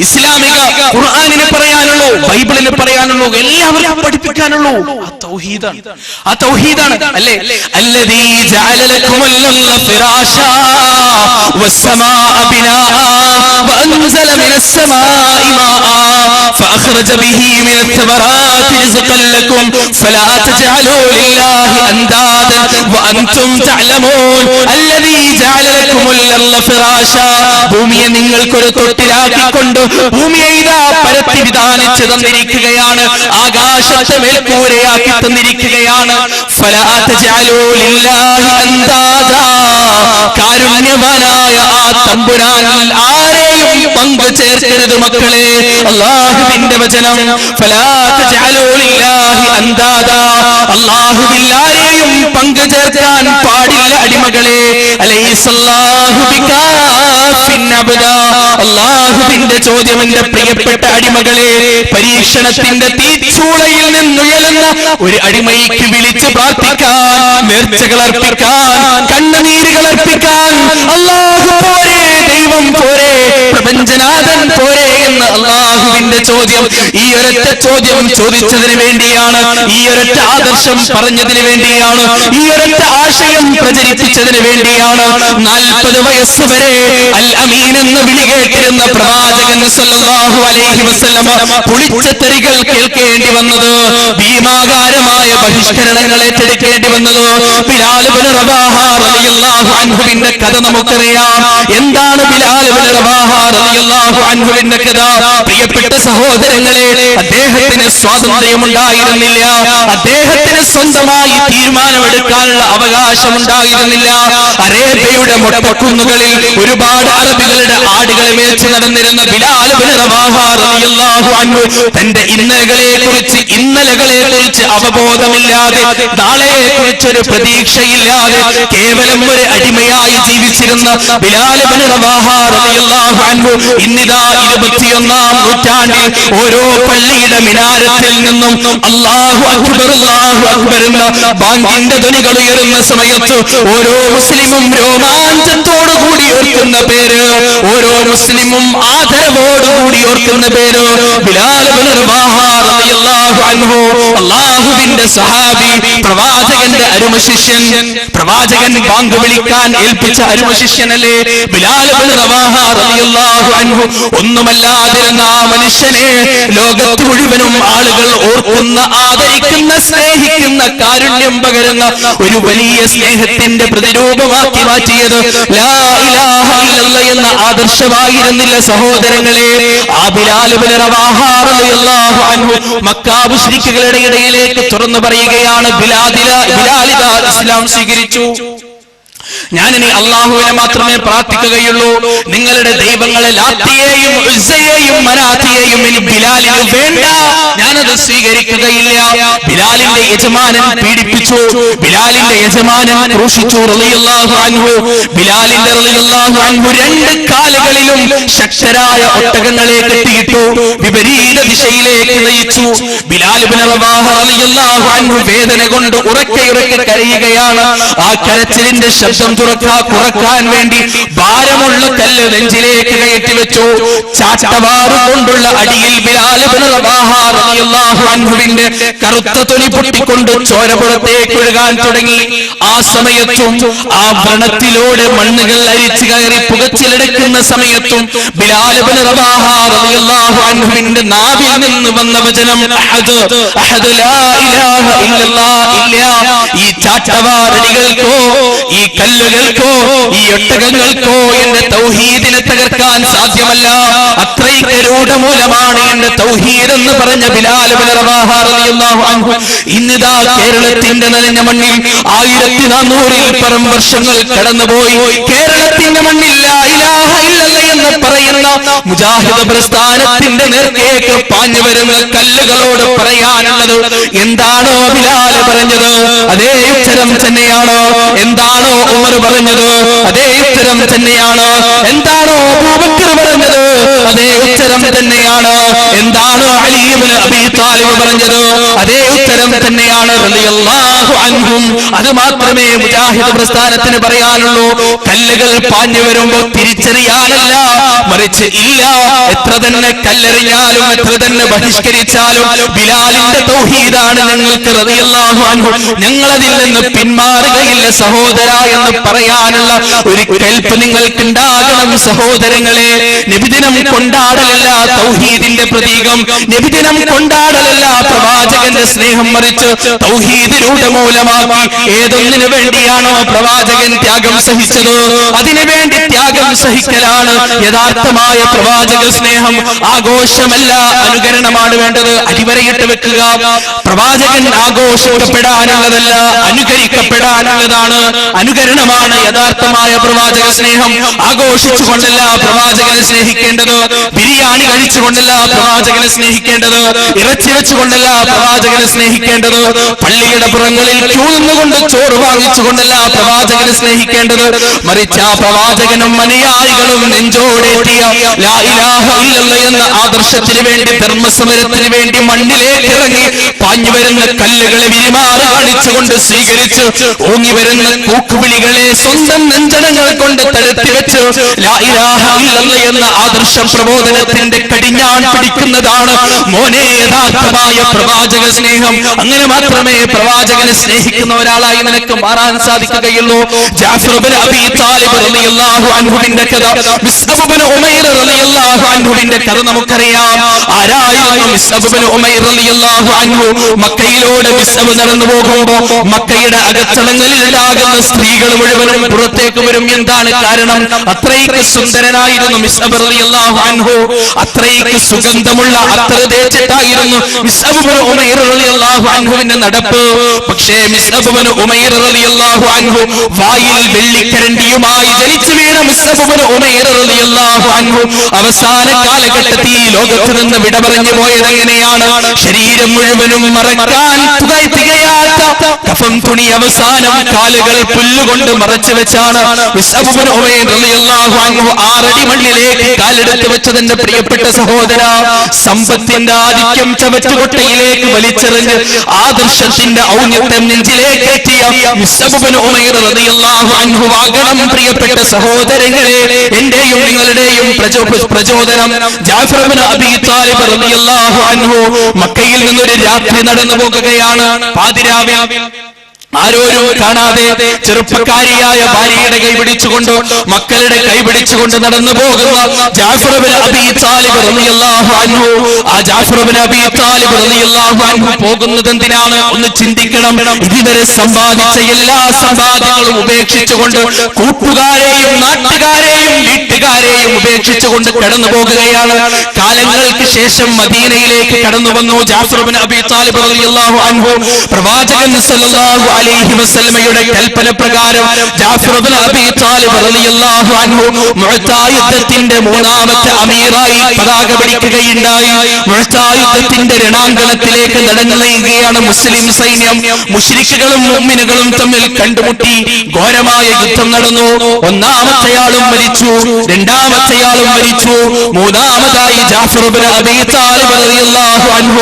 ഇസ്ലാമിക ഖുർആനിന് പറയാനുള്ളൂ, ബൈബിളിന് പറയാനുള്ളൂ, എല്ലാവർക്കും പഠിപ്പിക്കാനുള്ളൂ. ആ തൗഹീദാണ്, ആ തൗഹീദാണ് അല്ലേ? അല്ലദീ ജഅല ലക്കുമുൽ അർള ഫിറാശാ വസ്സമാഅ ബിനാആ വഅൻസല മിനസ് സമാഇ മാആ ഫഅഖ്റജ ബിഹി മിനത് തമറാത്തി റിസ്ഖൻ ലക്കും ഫലാ തജഅലൂ ലില്ലാഹി അൻദാദൻ വഅൻതും തഅലമൂൻ. അല്ലദീ ജഅല ലക്കുമുൽ അർള ഫിറാശാ. ഭൂമിയെ നിങ്ങൾക്കൊരു തൊട്ടിലാക്കിക്കൊണ്ട് ഭൂമിയെ ഇതാ പരത്തി വിധാനിച്ചു തന്നിരിക്കുകയാണ്, ആകാശത്തെ മേൽക്കൂരയാക്കി തന്നിരിക്കുകയാണ്. ഫലാ തജഅലൂ ലില്ലാഹി അൻദാദാ. കാരുണ്യവാനായ ആ തമ്പുരാൻ ആരെയും പങ്കു ചേർക്കരുത് മക്കളെ. അല്ലാഹുവിന്റെ വചനം ഫലാ തജഅലൂ ലില്ലാഹി അൻദാദാ, അല്ലാഹുവില്ലാരെയും പങ്കു ചേർക്കാൻ പാടില്ല അടിമകളെ. അലൈസല്ലാഹു ബികാഫിൻ അബ്ദാ, അല്ലാഹുവിന്റെ ചോദ്യം എന്റെ പ്രിയപ്പെട്ട അടിമകളെ, പരീക്ഷണത്തിന്റെ തീച്ചൂളയിൽ നിന്നുയരുന്ന ഒരു അടിമയ്ക്ക് വിളിച്ച് പ്രാർത്ഥിക്കാൻ, നേർച്ചകൾ അർപ്പിക്കാൻ, കണ്ണുനീരുകൾ അർപ്പിക്കാൻ അല്ലാഹു പോരെ, ദൈവം പോരെ, പ്രപഞ്ചനാഥൻ പോരെ എന്ന് അല്ലാഹുവിന്റെ ചോദ്യം. ഈ ഒരൊറ്റ ചോദ്യം ചോദിച്ചതിന് വേണ്ടിയാണ്, ഈ ഒരൊറ്റ ആദർശം പറഞ്ഞതിന് വേണ്ടിയാണ്, ഈ ഒരൊറ്റ ആശയം പ്രചരിപ്പിച്ചതിന് വേണ്ടിയാണ് 40 വയസ്സ് വരെ അൽ അമീൻ എന്ന് വിളി കേട്ടിരുന്ന പ്രവാചകൻ സല്ലല്ലാഹു അലൈഹി വസല്ലം പുളിച്ച തെറികൾ കേൾക്കേണ്ടി വന്നത്, ഭീമാകാരമായ ബഹിഷ്കരണങ്ങൾ ഏറ്റെടുക്കേണ്ടി വന്നത്. ബിലാൽ ഇബ്നു റബാഹ റളിയല്ലാഹു അൻഹുവിന്റെ കഥ നമുക്കറിയാം. എന്താണ് ബിലാൽ ഇബ്നു റബാഹ റളിയല്ലാഹു അൻഹുവിന്റെ കഥ? പ്രിയപ്പെട്ട സഹോദരങ്ങളെ, അദ്ദേഹത്തിന് സ്വാതന്ത്ര്യമുണ്ടായിരുന്നില്ല, അദ്ദേഹത്തിന് സ്വന്തമായി തീരുമാനമെടുക്കാനുള്ള അവകാശമുണ്ടായിരുന്നില്ല. അറേബ്യയുടെ മൊട്ടക്കുന്നുകളിൽ ഒരുപാട് അറബികളുടെ ആടുകളെ മേച്ച് നടന്നിരുന്ന ബിലാൽ ഇബ്നു റബാഹ റളിയല്ലാഹു അൻഹു തന്റെ ഇന്നലകളെ കുറിച്ച് അവബോധമില്ലാതെ, നാളെയെ കുറിച്ചൊരു പ്രതീക്ഷയില്ലാതെ കേവലം ഒരു അടിമയായി ജീവിച്ചിരുന്ന ബിലാൽ ഇബ്നു റബാഹ റളിയല്ലാഹു അൻഹു ഇന്നിതാ 21ാം നൂറ്റാണ്ടിൽ ഓരോ പള്ളിയുടെ മിനാരത്തിൽ നിന്നും അല്ലാഹു അക്ബർ അല്ലാഹു അക്ബർ എന്ന ബാങ്കിന്റെ ധ്വനികൾ ഉയരുന്ന സമയത്ത് ഓരോ മുസ്ലിമും രോമാഞ്ചത്തോടുകൂടി ഓർക്കുന്ന പേര്, ഓരോ മുസ്ലിമും ആദരവോടുകൂടി ഓർക്കുന്ന പേര് ബിലാൽ ഇബ്നു റബാഹ റളിയല്ലാഹു അൻഹു. അല്ലാഹുവിന്റെ സഹാബി, പ്രവാചകന്റെ അരുമ ശിഷ്യൻ, പ്രവാചകൻ ബാങ്ക് വിളിക്കാൻ ഏൽപ്പിച്ച അരുമ ശിഷ്യനല്ലേ ബിലാൽ ഇബ്നു റബാഹ റളിയല്ലാഹു അൻഹു. ഒന്നുമല്ലാതിരുന്ന ആ മനുഷ്യനെ ലോകത്ത് മുഴുവനും ആളുകൾ ഓർക്കുന്ന, ആദരിക്കുന്ന, സ്നേഹിക്കുന്ന, കാരുണ്യം പകരുന്ന ഒരു വലിയ സ്നേഹത്തിന്റെ പ്രതിരൂപമാക്കി മാറ്റിയത് ലാ ഇലാഹ ഇല്ലല്ലാഹ് എന്ന ആദർശമായിരുന്നില്ല സഹോദരങ്ങളെ. ആ ബിലാൽ ഇബ്നു റബാഹ റളിയല്ലാഹു അൻഹു മക്കാ മുശ്രിക്കുകളുടെ ഇടയിലേക്ക് തുറന്നു പറയുകയാണ്, ബിലാലിതാ ഇസ്ലാം സ്വീകരിച്ചു, ഞാനിനി അള്ളാഹുവിനെ മാത്രമേ പ്രാർത്ഥിക്കുകയുള്ളൂ, നിങ്ങളുടെ ദൈവങ്ങളെ ലാത്തിയെയും ഉസ്സയെയും മനാത്തിയെയും ഇനി ബിലാലിന് വേണ്ട, ഞാനത് സ്വീകരിക്കുകയില്ല. ബിലാലിന്റെ യജമാനൻ പീഡിപ്പിച്ചു, ബിലാലിന്റെ യജമാനൻ ക്രൂശിച്ചു റളിയല്ലാഹു അൻഹു. ബിലാലിന്റെ റളിയല്ലാഹു അൻഹു 2 കാലുകളിലും ശക്തരായ ഒട്ടകങ്ങളെ കെട്ടിയിട്ടു, വിപരീത ദിശയിലേക്ക് നയിച്ചു. ബിലാൽ ഇബ്നു റബാഹ റളിയല്ലാഹു അൻഹു വേദന കൊണ്ട് ഉറക്കെ കരയുകയാണ്. ആ കരച്ചിലിന്റെ ശബ്ദം കുറക്കാൻ വേണ്ടി ഭാരമുള്ള കല്ല് നെഞ്ചിലേക്ക് കയറ്റി വെച്ചു. ചാട്ടവാറ് കൊണ്ടുള്ള അടിയിൽ ബിലാൽ ഇബ്നു റബാഹ റളിയല്ലാഹു അൻഹുവിന്റെ കറുത്ത തൊലി പൊട്ടിക്കൊണ്ട് ചോര പുറത്തേക്ക് ഒഴുകാൻ തുടങ്ങി. ആ സമയത്തും ആ വ്രണത്തിലൂടെ മണ്ണുകൾ അരിച്ചു കയറി പുകച്ചിലെടുക്കുന്ന സമയത്തും ബിലാൽ ഇബ്നു റബാഹ റളിയല്ലാഹു അൻഹുവിന്റെ നാവിൽ നിന്ന് വന്ന വചനം അഹദ് അഹദ് ലാ ഇലാഹ ഇല്ലല്ലാഹ് ഇല്ല. ഈ ചാട്ടവാറടികൾക്കോ, ഈ കല്ലുകൾക്കോ, ഈ ഒട്ടകങ്ങൾക്കോ എന്റെ തൗഹീദിനെ തകർക്കാൻ സാധ്യമല്ല. അത്രയ്ക്ക് രൂഢമൂലമാണ് എന്റെ തൗഹീദ് എന്ന് പറഞ്ഞ ബിലാൽ ഇബ്നു റബാഹ റളിയല്ലാഹു അൻഹു ഇന്നിതാ കേരളത്തിന്റെ നനഞ്ഞ മണ്ണിൽ 1400-ൽ പരം വർഷങ്ങൾ കടന്നുപോയി. കേരളത്തിന്റെ മണ്ണിൽ ലാ ഇലാഹ ഇല്ലല്ലാഹ് എന്ന് പറയുന്ന മുജാഹിദ് പ്രസ്ഥാനത്തിന്റെ നേർക്കേക്ക് പാഞ്ഞു വരുന്ന കല്ലുകളോട് പറയാനുള്ളത് എന്താണോ ബിലാൽ പറഞ്ഞത് അതേ ഉത്തരം തന്നെയാണോ? എന്താണോ ഉമർ പറഞ്ഞത് അതേ ഉത്തരം തന്നെയാണ്? എന്താണോ അബൂബക്കർ പറഞ്ഞത് അതേ ഉത്തരം തന്നെയാണ്? എന്താണോ അലി ഇബ്നു അബീ ത്വാലിബ് പറഞ്ഞത് അതേ ഉത്തരം തന്നെയാണ് റളിയല്ലാഹു അൻഹും. അത് മാത്രമേ മുജാഹിദ് പ്രസ്ഥാനത്തിന് പറയാനുള്ളൂ. കല്ലുകൾ പാഞ്ഞു വരുമ്പോൾ തിരിച്ചറിയാനല്ല, മറിച്ച് ഇല്ല, എത്ര തന്നെ കല്ലെറിഞ്ഞാലും എത്ര തന്നെ ബഹിഷ്കരിച്ചാലും ബിലാലിന്റെ തൗഹീദാണ് ഞങ്ങൾക്ക് റളിയല്ലാഹു അൻഹു, ഞങ്ങളതിൽ നിന്ന് പിന്മാറുകയില്ല സഹോദര എന്ന് പറയാനുള്ള ഒരു കൽപ്പ് നിങ്ങൾക്കുണ്ടാകണം സഹോദരങ്ങളെ. നബിദിനം കൊണ്ടാടലല്ല തൗഹീദിന്റെ പ്രതീകം, നബിദിനം കൊണ്ടാടലല്ല പ്രവാചകന്റെ സ്നേഹം, മറിച്ച് തൗഹീദ് രൂഢമൂലമാക്കി ഏതൊന്നിനു വേണ്ടിയാണോ പ്രവാചകൻ ത്യാഗം സഹിച്ചത് അതിനു വേണ്ടി ത്യാഗം സഹിക്കലാണ് യഥാർത്ഥമായ പ്രവാചക സ്നേഹം. ആഘോഷമല്ല, അനുകരണമാണ് വേണ്ടത്. അടിവരയിട്ട് വെക്കുക. പ്രവാചകൻ ആഘോഷിക്കപ്പെടാനുള്ളതല്ല, അനുകരിക്കപ്പെടാനുള്ളതാണ്. അനുകരണമാണ് യഥാർത്ഥമായ പ്രവാചക സ്നേഹം. ആഘോഷിച്ചുകൊണ്ടല്ല പ്രവാചകനെ സ്നേഹിക്കേണ്ടത്, ബിരിയാണി കഴിച്ചുകൊണ്ടല്ല പ്രവാചകനെ സ്നേഹിക്കേണ്ടത്, ഇറച്ചി വെച്ചുകൊണ്ടല്ല പ്രവാചകനെ സ്നേഹിക്കേണ്ടത്, പള്ളിയുടെ പുറങ്ങളിൽ ക്യൂ നിന്നുകൊണ്ട് ചോറ് വാങ്ങിച്ചുകൊണ്ടല്ല പ്രവാചകനെ സ്നേഹിക്കേണ്ടത്. മറിച്ച് ആ പ്രവാചകനും അനുയായികളും നെഞ്ചോടേറ്റിയ ലാ ഇലാഹ ഇല്ലല്ലാഹ് എന്ന ആദർശത്തിന് വേണ്ടി, ധർമ്മസമരത്തിന് വേണ്ടി മണ്ണിലേക്ക് ഇറങ്ങി പാഞ്ഞു വരുന്ന കല്ലുകളെ വിരിമാറി കാണിച്ചുകൊണ്ട് സ്വീകരിച്ച് ഓങ്ങി വരുന്ന കൂക്കുവിളികളെ സ്വന്തം നെഞ്ചടങ്ങൾ കൊണ്ട് തടുത്തി വെച്ച് ലാ ഇലാഹ ഇല്ലല്ലാഹ് എന്ന ആദർശ പ്രബോധനത്തിന്റെ കടിഞ്ഞാൺ പിടിക്കുന്നതാണ് മോനെ യഥാർത്ഥമായ പ്രവാചക സ്നേഹം. അങ്ങനെ മാത്രമേ പ്രവാചകനെ സ്നേഹിക്കുന്ന ഒരാളായി നിനക്ക് മാറാൻ സാധിക്കുകയുള്ളൂ. ജാഫർ ഇബ്നു അബീ താലിബ് റളിയല്ലാഹു അൻഹുവിന്റെ കഥ, മിസ്അബ് ഇബ്നു ഉമൈർ റളിയല്ലാഹു അൻഹുവിന്റെ കഥ നമുക്കറിയാം. ആരായിരുന്നു മിസ്അബ് ഇബ്നു ഉമൈർ റളിയല്ലാഹു അൻഹു? മക്കയിലൂടെ മിസ്അബ് നടന്നു പോകുമ്പോൾ മക്കയുടെ അകത്തളങ്ങളിൽ ഉണ്ടാകുന്ന സ്ത്രീകൾ മുഴുവനും പുറത്തേക്ക് വരും. എന്താണ് കാരണം? അത്രയ്ക്ക് സുന്ദരനായിരുന്നു മിസ്അബ് റളിയല്ലാഹു അൻഹു, അത്രയ്ക്ക് സുഗന്ധമുള്ള അത്തർ തേച്ചിട്ടായിരുന്നു മിസ്അബ് ഇബ്നു ഉമൈർ റളിയല്ലാഹു അൻഹുവിന്റെ നടപ്പ്. പക്ഷേ മിസ്അബ് ഇബ്നു ഉമൈർ റളിയല്ലാഹു അൻഹു വായിൽ വെള്ളിക്കരണ്ടിയുമായി ജനിച്ചു വീണ മിസ്അബ് ഇബ്നു ഉമൈർ റളിയല്ലാഹു അൻഹു അവസാന കാലഘട്ടത്തിൽ ഈ ലോകത്ത് നിന്ന് വിട പറഞ്ഞു പോയത് എങ്ങനെയാണ്? ശരീരം മുഴുവനും മറക്കാൻ തികയാത്ത കഫൻ തുണി അവസാനം കാലുകൾ പുല്ലുകൊണ്ട് മറച്ചു വെച്ചാണ് മിസ്അബ് ഇബ്നു ഉമൈർ റളിയല്ലാഹു അൻഹു 6 അടി മണ്ണിലേക്ക് കാലെടുത്ത് വെച്ചതിന്റെ പ്രിയപ്പെട്ട സഹോദര, സമ്പത്തിന്റെ ആധിക്യം ചവറ്റുകൊട്ടയിലേക്ക് വലിച്ചെറിഞ്ഞ് ആദർശത്തിന്റെ ഔന്നത്യം നെഞ്ചിലേക്ക് എത്തിയ മിസ്അബ് ഇബ്നു ഉമൈർ റളിയല്ലാഹു അൻഹു ആകണം പ്രിയപ്പെട്ട സഹോദരങ്ങളെ, എന്റെയും നിങ്ങളുടെയും പ്രചോദനം. ജാഫർ ഇബ്നു അബീ താലിബ് റളിയല്ലാഹു അൻഹു മക്കയിൽ നിന്നൊരു രാത്രി നടന്നു പോകുകയാണ്. പാതിരാവിൽ ആരോരും കാണാതെ ചെറുപ്പക്കാരിയായ ഭാര്യയുടെ കൈപിടിച്ചുകൊണ്ട്, മക്കളുടെ കൈപിടിച്ചുകൊണ്ട് നടന്നു പോകുന്ന ജാഫർ ഇബ്നു അബീ താലിബ് റളിയല്ലാഹു അൻഹു, ആ ജാഫർ ഇബ്നു അബീ താലിബ് റളിയല്ലാഹു അൻഹു പോകുന്നത് എന്തിനാണ്? ഒന്ന് ചിന്തിക്കണം. ഇതുവരെ സമ്പാദിച്ച എല്ലാ സമ്പാദ്യങ്ങളും ഉപേക്ഷിച്ചുകൊണ്ട്, കൂട്ടുകാരെയും നാട്ടുകാരെയും വീട്ടുകാരെയും ഉപേക്ഷിച്ചുകൊണ്ട് കടന്നു പോകുകയാണ്. കാലങ്ങൾക്ക് ശേഷം മദീനയിലേക്ക് കടന്നു വന്നു ജാഫർ ഇബ്നു അബീ താലിബ് റളിയല്ലാഹു അൻഹു. പ്രവാചകൻ സല്ലല്ലാഹു അലൈഹി വസല്ലമയുടെ കൽപ്പന പ്രകാരം ജാഫർ ഇബ്നു അബീ താലിബ് റളിയല്ലാഹു അൻഹു മുഅ്താ യുദ്ധത്തിന്റെ 3ാമത്തെ അമീറായി പതാക പിടിക്കുകയുണ്ടായി. മുഅ്താ യുദ്ധത്തിന്റെ രണാങ്കണത്തിലേക്ക് നടന്നു നീങ്ങുകയാണ് മുസ്ലിം സൈന്യം. മുശ്രിക്കുകളും മുഅ്മിനുകളും തമ്മിൽ കണ്ടുമുട്ടി ഘോരമായ യുദ്ധം നടന്നു. 1ാമത്തെയാളും മരിച്ചു, 2ാമത്തെയാളും മരിച്ചു, 3ാമതായി ജാഫർ ഇബ്നു അബീ താലിബ് റളിയല്ലാഹു അൻഹു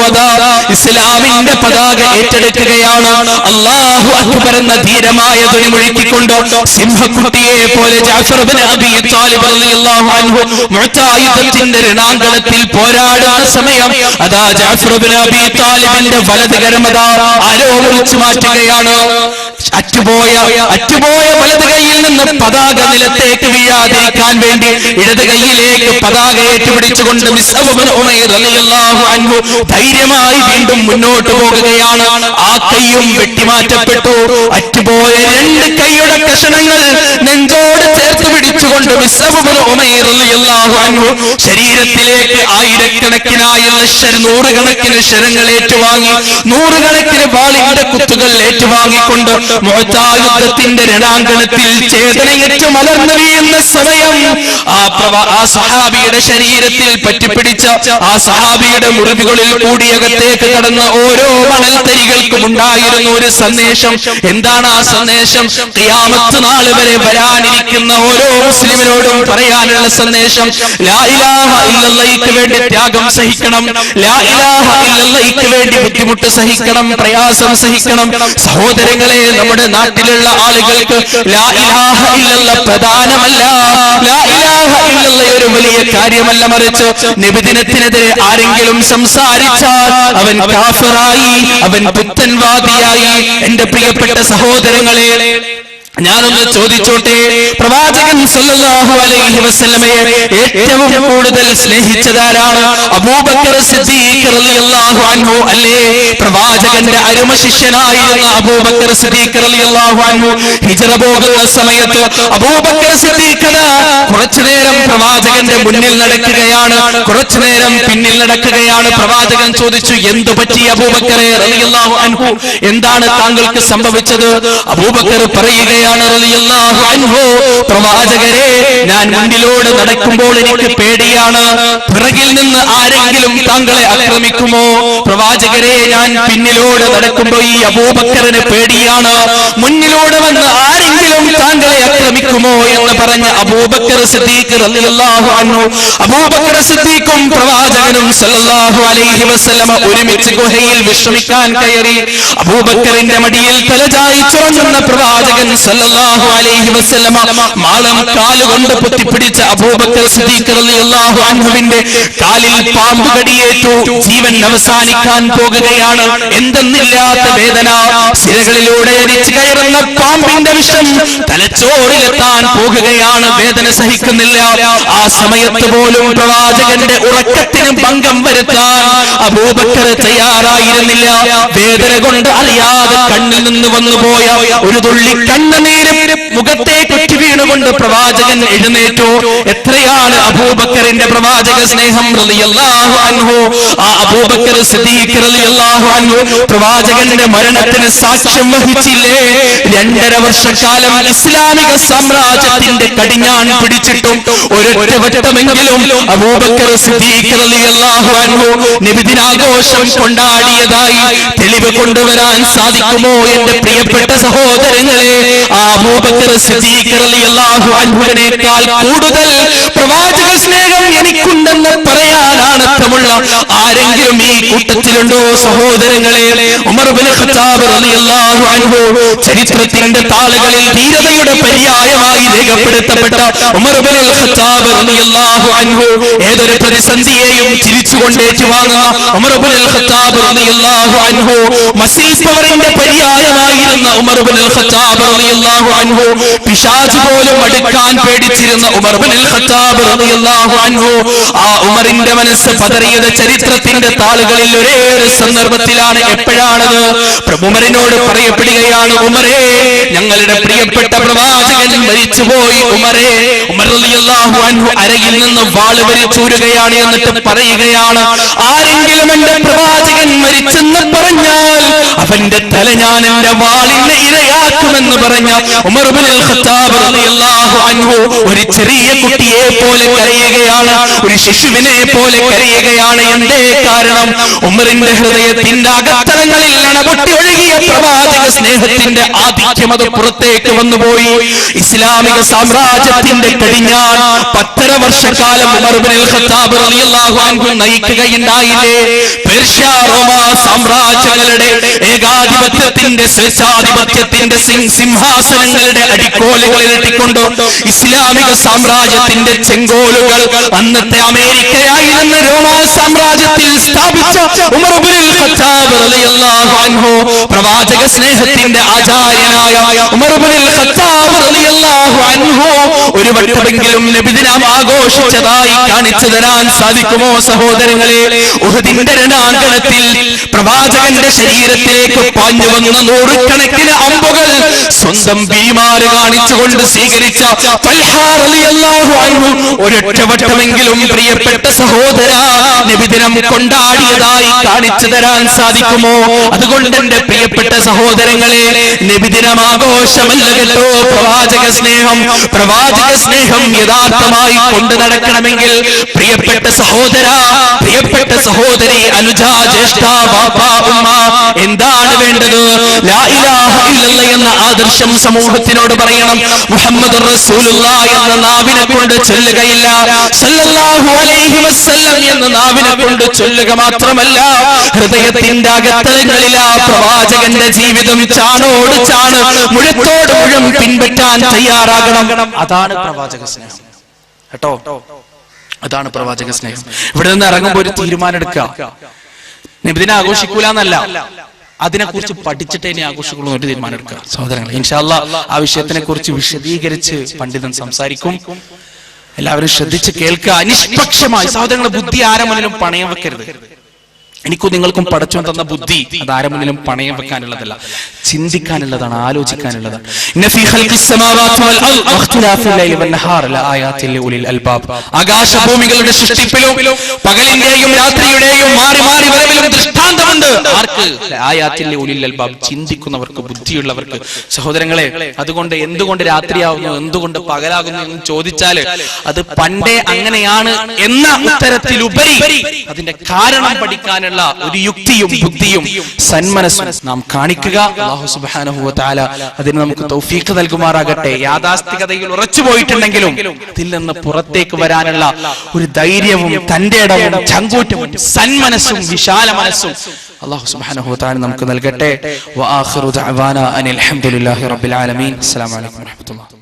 ഇസ്ലാമിന്റെ പതാക ഏറ്റെടുക്കുകയാണ്. അല്ലാഹു അക്ബർ എന്ന ധീരമായ ധ്വനി മുഴക്കിക്കൊണ്ട് സിംഹക്കുട്ടിയെ പോലെ ജാഫർ ഇബ്നു അബീ താലിബ് റളിയല്ലാഹു അൻഹു മുഅ്താ യുദ്ധത്തിന്റെ രണാങ്കണത്തിൽ പോരാടുന്ന സമയം അതാ ജാഫർ ഇബ്നു അബീ താലിബിന്റെ വലത് കരം ആരോ മുറിച്ചു മാറ്റുകയാണ്. അറ്റുപോയ വലത് കൈയിൽ നിന്ന് പതാക നിലത്തേക്ക് വീഴാതിരിക്കാൻ വേണ്ടി ഇടത് കൈയിലേക്ക് പതാക ഏറ്റുപിടിച്ചുകൊണ്ട് മിസ്അബ് ഇബ്നു ഉമൈർ റളിയല്ലാഹു അൻഹു ധൈര്യമായി വീണ്ടും മുന്നോട്ട് പോകുകയാണ്. ആ കൈയും വെട്ടിമാറ്റപ്പെട്ടു. അറ്റുപോയ 2 കൈയുടെ കഷണങ്ങൾ നെഞ്ചോട് ചേർത്ത് പിടിച്ചുകൊണ്ട് മിസ്അബ് ഇബ്നു ഉമൈർ റളിയല്ലാഹു അൻഹു ശരീരത്തിലേക്ക് ആയിരക്കണക്കിനായുള്ള നൂറുകണക്കിന് ശരങ്ങൾ ഏറ്റുവാങ്ങി, നൂറുകണക്കിന് വാളിന്റെ കുത്തുകൾ ഏറ്റുവാങ്ങിക്കൊണ്ട് മുഅ്താ യുദ്ധത്തിന്റെ രണാങ്കണത്തിൽ ചേതനയേറ്റ് മലർന്നു വീഴുന്ന സമയം ആ സഹാബിയുടെ ശരീരത്തിൽ പറ്റിപ്പിടിച്ച ആ സഹാബിയുടെ മുറിവുകളിൽ കൂടിയകത്തേക്ക് കടന്ന ഓരോ മണൽത്തരികൾക്കും ഉണ്ടായിരുന്ന ഒരു സന്ദേശം. എന്താണ് ആ സന്ദേശം? ഖിയാമത്ത് നാൾ വരെ വരാനിരിക്കുന്ന ഓരോ മുസ്ലിമിനോടും പറയാനുള്ള സന്ദേശം, ലാ ഇലാഹ ഇല്ലല്ലാഹ്ക്ക് വേണ്ടി ത്യാഗം സഹിക്കണം, ലാ ഇലാഹ ഇല്ലല്ലാഹ്ക്ക് വേണ്ടി ബുദ്ധിമുട്ട് സഹിക്കണം, പ്രയാസം സഹിക്കണം. സഹോദരങ്ങളെ, നമ്മുടെ നാട്ടിലുള്ള ആളുകൾക്ക് ലാ ഇലാഹ ഇല്ലല്ലാഹ് പ്രധാനമല്ല, ലാ ഇലാഹ ഇല്ലല്ലാഹ് ഒരു വലിയ കാര്യമല്ല. മറിച്ച് നബിദിനത്തിനെതിരെ ആരെങ്കിലും സംസാരിച്ചാൽ അവൻ കാഫിറായി, അവൻ പുത്തൻവാദിയായി. എന്റെ പ്രിയപ്പെട്ട സഹോദരങ്ങളെ, ഞാനൊന്ന് ചോദിച്ചോട്ടെ, പ്രവാചകൻ സല്ലല്ലാഹു അലൈഹി വസല്ലമയെ ഏറ്റവും കൂടുതൽ സ്നേഹിച്ചതാരാണ്? അബൂബക്കർ സിദ്ദീഖ് റളിയല്ലാഹു അൻഹു അല്ലേ? പ്രവാചകന്റെ അരുമ ശിഷ്യനായിരുന്ന അബൂബക്കർ സിദ്ദീഖ് റളിയല്ലാഹു അൻഹു ഹിജ്റ പോകുന്ന സമയത്ത് അബൂബക്കർ സിദ്ദീഖ് കുറച്ചു നേരം പ്രവാചകന്റെ മുന്നിൽ നടക്കുകയാണ്, കുറച്ചു നേരം പിന്നിൽ നടക്കുകയാണ്. പ്രവാചകൻ ചോദിച്ചു, എന്തു പറ്റി അബൂബക്കറെ റളിയല്ലാഹു അൻഹു, എന്താണ് താങ്കൾക്ക് സംഭവിച്ചത്? അബൂബക്കർ പറയുകയാണ്, റളിയല്ലാഹു അൻഹു, പ്രവാചകരെ, ഞാൻ മുന്നിലൂടെ നടക്കുമ്പോൾ എനിക്ക് പേടിയാണ്, പിറകിൽ നിന്ന് ആരെങ്കിലും താങ്കളെ ആക്രമിക്കുമോ? പ്രവാചകരെ, ഞാൻ പിന്നിലൂടെ നടക്കുമ്പോൾ ഈ അബൂബക്കറിന് പേടിയാണ്, മുന്നിലൂടെ വന്ന് ആരെങ്കിലും താങ്കളെ ആക്രമിക്കുമോ എന്ന് പറഞ്ഞ അബൂബക്കർ സിദ്ദീഖ് റളിയല്ലാഹു അൻഹു, അബൂബക്കർ സിദ്ദീഖും പ്രവാചകനും സല്ലല്ലാഹു അലൈഹി വസല്ലമ ഒരുമിച്ച് ഗുഹയിൽ വിശ്രമിക്കാൻ കയറി. അബൂബക്കറിന്റെ മടിയിൽ തലചായിച്ചുറങ്ങുന്ന പ്രവാചകൻ സല്ലല്ലാഹു അലൈഹി വസല്ലമ മാളം കാലുകൊണ്ട് പൊത്തിപ്പിടിച്ച അബൂബക്കർ സിദ്ദീഖ് റളിയല്ലാഹു അൻഹുവിന്റെ കാലിൽ പാമ്പ് കടിയേറ്റു. ജീവൻ അവസാനിക്കാൻ പോകുകയാണ്. എന്തെന്നില്ലാത്ത വേദന, സിരകളിലൂടെ എരിച്ചു കയറുന്ന പാമ്പിന്റെ വിഷം തലച്ചോറിലെത്താൻ പോകുകയാണ്. വേദന സഹിക്കുന്നില്ല. ആ സമയത്ത് പോലും പ്രവാചകന്റെ ഉറക്കത്തിന് ഭംഗം വരുത്താൻ അബൂബക്കർ തയ്യാറായിരുന്നില്ല. വേദന കൊണ്ട് അറിയാതെ കണ്ണിൽ നിന്ന് വന്നുപോയ ഒരു തുള്ളി കണ്ണുനീരും മുഖത്തേക്ക് ഒറ്റി വീണുകൊണ്ട് പ്രവാചകൻ എഴുന്നേറ്റു. എത്രയാണ് അബൂബക്കറിന്റെ പ്രവാചക സ്നേഹം റളിയല്ലാഹു അൻഹു. ആ അബൂബക്കർ സിദ്ദീഖ് റളിയല്ലാഹു അൻഹു പ്രവാചകന്റെ മരണത്തിന് സാക്ഷ്യം വഹിച്ചില്ലേ? 2.5 വർഷക്കാലം ഇസ്ലാമിക സാമ്രാജ്യത്തിന്റെ കടിഞ്ഞാൺ പിടിച്ചിട്ടും ഒരൊറ്റ വട്ടമെങ്കിലും അബൂബക്കർ സിദ്ദീഖ് റളിയല്ലാഹു അൻഹു നബിദിനാഘോഷം കൊണ്ടാടിയതായി തെളിവ് കൊണ്ടുവരാൻ സാധിക്കുമോ? എന്റെ പ്രിയപ്പെട്ട സഹോദരങ്ങളെ, ആ അബൂബക്കർ സിദ്ദീഖ് റളിയല്ലാഹു അൻഹുവിനേക്കാൾ കൂടുതൽ പ്രവാചക സ്നേഹം എനിക്കുണ്ടെന്ന് പറയാനാണ് അർത്ഥമുള്ള ആരെങ്കിലും ഈ കൂട്ടത്തിലുണ്ടോ? സഹോദരങ്ങളെ, ഉമർ ഇബ്നു ഖത്താബ് റളിയല്ലാഹു അൻഹു ചരിത്രത്തിന്റെ താളുകളിൽ ധീരതയുടെ പര്യായമായി രേഖപ്പെടുത്തപ്പെട്ട ഉമർ ഇബ്നു ഖത്താബ് റളിയല്ലാഹു അൻഹു ഏതൊരു പ്രതിസന്ധിയെയും ചിരിച്ചുകൊണ്ട് ഏറ്റുവാങ്ങുന്ന ഉമർ ഇബ്നു ഖത്താബ് റളിയല്ലാഹു അൻഹു, മസീഹ് പവറിന്റെ പര്യായമായിരുന്ന ഉമർ ഇബ്നു ഖത്താബ് റളിയല്ലാഹു അൻഹു, പിശാച് പോലും അടുക്കാൻ പേടിച്ചിരുന്ന ഉമർ ഇബ്നുൽ ഖത്താബ് റളിയല്ലാഹു അൻഹു, ആ ഉമറിന്റെ മനസ്സ് പതറിയത് ചരിത്രത്തിന്റെ താളുകളിൽ ഒരേ ഒരു സന്ദർഭത്തിലാണ്. എപ്പോഴാണത്? ഉമറിനോട് പറയപ്പെടുകയാണ്, ഉമറേ, ഞങ്ങളുടെ പ്രിയപ്പെട്ട പ്രവാചകൻ മരിച്ചുപോയി. ഉമറേ, ഉമർ റളിയല്ലാഹു അൻഹു അരയിൽ നിന്ന് വാള് വലിച്ചൂരുകയാണ്. എന്നിട്ട് പറയുകയാണ്, ആരെങ്കിലും എന്റെ പ്രവാചകൻ മരിച്ചെന്ന് പറഞ്ഞാൽ അവന്റെ തല ഞാൻ എന്റെ വാളിന് ഇരയാക്കുമെന്ന് പറഞ്ഞ ഉമർ ഇബ്നുൽ ഖത്താബ് റളിയല്ലാഹു അൻഹു ഒരു ചെറിയ കുട്ടിയെ പോലെ കരയുകയാണ്, ഒരു ശിശുവിനെ പോലെ കരയുകയാണ്. എന്തേ കാരണം? ഉമറിന്റെ ഹൃദയത്തിന്റെ അകത്തളങ്ങളിൽ അണപൊട്ടി ഒഴുകിയ പ്രവാചക സ്നേഹത്തിന്റെ ആധിക്യം അത് പുറത്തേക്ക് വന്നുപോയി. ഇസ്ലാമിക സാമ്രാജ്യത്തിന്റെ കടിഞ്ഞാൺ 10.5 വർഷക്കാലം ഉമർ ഇബ്നുൽ ഖത്താബ് റളിയല്ലാഹു അൻഹു നയിക്കുകയുണ്ടായില്ലേ? പേർഷ്യ റോമ സാമ്രാജ്യങ്ങളുടെ ഏകാധിപത്യത്തിന്റെ സ്വേച്ഛാധിപത്യത്തിന്റെ സിംഹാസനങ്ങളുടെ അടിക്കോലുകൾ ഇരട്ടിക്കൊണ്ട് ഇസ്ലാമിക സാമ്രാജ്യത്തിന്റെ ചെങ്കോലുകൾ അന്നത്തെ അമേരിക്കയായിരുന്ന റോമ സാമ്രാജ്യത്തിൽ സ്ഥാപിച്ച ഉമർ ഇബ്നുൽ ഖത്താബ് റളിയല്ലാഹു അൻഹു, പ്രവാചക സ്നേഹത്തിന്റെ ആചാര്യനായ ഉമർ ഇബ്നുൽ ഖത്താബ് റളിയല്ലാഹു അൻഹു ഒരു വട്ടമെങ്കിലും നബിദിനം ആഘോഷിച്ചതായി കാണിച്ചു തരാൻ സാധിക്കുമോ? സഹോദരങ്ങളെ, ഉഹദിന്റെ രണാങ്കണത്തിൽ പ്രവാചകന്റെ ശരീരത്തിലേക്ക് പാഞ്ഞു വന്ന 100 കണക്കിന് അമ്പുകൾ സ്വന്തം ഭീമാര് കാണിച്ചുകൊണ്ട് സ്വീകരിച്ച തൽഹ റളിയല്ലാഹു അൻഹു ഒരൊറ്റ വട്ടമെങ്കിലും പ്രിയപ്പെട്ട സഹോദര നബിദിനം കൊണ്ടാടിയതായി കാണിച്ചു തരാൻ സാധിക്കുമോ? അതുകൊണ്ട് എന്റെ പ്രിയപ്പെട്ട സഹോദരങ്ങളെ, നബിദിനം ആഘോഷമല്ല കേട്ടോ പ്രവാചക സ്നേഹം. പ്രവാചക സ്നേഹം യഥാർത്ഥമായി കൊണ്ടു നടക്കണമെങ്കിൽ പ്രിയപ്പെട്ട സഹോദര, പ്രിയപ്പെട്ട സഹോദരി, അനുജ, ജ്യേഷ്ഠ, ബാപ്പ, ഉമ്മ, എന്താണ് വേണ്ടത്? ലാ ഇലാഹ ഇല്ലല്ലാഹ് എന്ന ആദർശം സമൂഹത്തിനോട് പറയണം. മുഹമ്മദുർ റസൂലുള്ളാഹി എന്ന നാവിനെ കൊണ്ട് ചൊല്ലുകയില്ല, സല്ലല്ലാഹു അലൈഹി വസല്ലം എന്ന നാവിനെ കൊണ്ട് ചൊല്ലുക മാത്രമല്ല, ഹൃദയത്തിന്റെ അകത്തളങ്ങളിൽ ആ പ്രവാചകന്റെ ജീവിതം ചാണോട് ചാണ്, മുഴത്തോട് മുഴം പിൻപറ്റാൻ തയ്യാറാകണം. അതാണ് പ്രവാചക സ്നേഹം കേട്ടോ, അതാണ് പ്രവാചക സ്നേഹം. ഇവിടെ നിന്ന് ഇറങ്ങുമ്പോൾ ഒരു തീരുമാനം എടുക്കുക. നബിദിനം ആഘോഷിക്കൂല എന്നല്ല, അതിനെക്കുറിച്ച് പഠിച്ചിട്ട് ഇനി ആഘോഷിക്കുള്ളൂ ഒരു തീരുമാനം എടുക്കുക സഹോദരങ്ങളെ. ഇൻഷാ അല്ലാഹ് ആ വിഷയത്തിനെ കുറിച്ച് വിശദീകരിച്ച് പണ്ഡിതൻ സംസാരിക്കും. എല്ലാവരും ശ്രദ്ധിച്ച് കേൾക്കുക, നിഷ്പക്ഷമായി. സഹോദരങ്ങളെ, ബുദ്ധി ആരെ മുന്നിലും പണയം വെക്കരുത്. എനിക്കും നിങ്ങൾക്കും പടച്ചോൻ തന്ന ബുദ്ധി അത് ആരെ മുന്നിലും പണയം വെക്കാനുള്ളതല്ല, ചിന്തിക്കാനുള്ളതാണ്, ആലോചിക്കാനുള്ളതാണ്. ആകാശഭൂമികളുടെ സൃഷ്ടിപ്പിലും പകലിന്റെയും രാത്രിയുടെയും മാറി മാറി വരവിലും ദൃഷ്ടാന്തമുണ്ട്. ആർക്ക്? ആയാത്തിൽ ഉലിൽ അൽബാബ്, ചിന്തിക്കുന്നവർക്ക്, ബുദ്ധിയുള്ളവർക്ക്. സഹോദരങ്ങളെ, അതുകൊണ്ട് എന്തുകൊണ്ട് രാത്രിയാവുന്നു, എന്തുകൊണ്ട് പകലാകുന്നു എന്ന് ചോദിച്ചാല് അത് പണ്ടേ അങ്ങനെയാണ് എന്ന ഉത്തരത്തിലുപരി അതിന്റെ കാരണം പഠിക്കാനുള്ള ഒരു യുക്തിയും ബുദ്ധിയും സന്മനസ്സും നാം കാണിക്കുക. അല്ലാഹു സുബ്ഹാനഹു വ തആല അതിന് നമുക്ക് തൗഫീഖ് നൽകുമാറാകട്ടെ. യാഥാസ്ഥികതയിൽ ഉറച്ചു പോയിട്ടുണ്ടെങ്കിലും അതിൽ നിന്ന് പുറത്തേക്ക് വരാനുള്ള ഒരു ധൈര്യവും തന്റെ ഇടവും ചങ്കൂറ്റവും സന്മനസ്സും വിശാല മനസ്സും അല്ലാഹു സുബ്ഹാനഹു വ തആല നമുക്ക് നൽകട്ടെ. വ ആഖിറു ദഅവാനാ അനിൽ ഹംദുലില്ലാഹി റബ്ബിൽ ആലമീൻ. അസ്സലാമു അലൈക്കും വറഹ്മത്തുള്ളാഹി.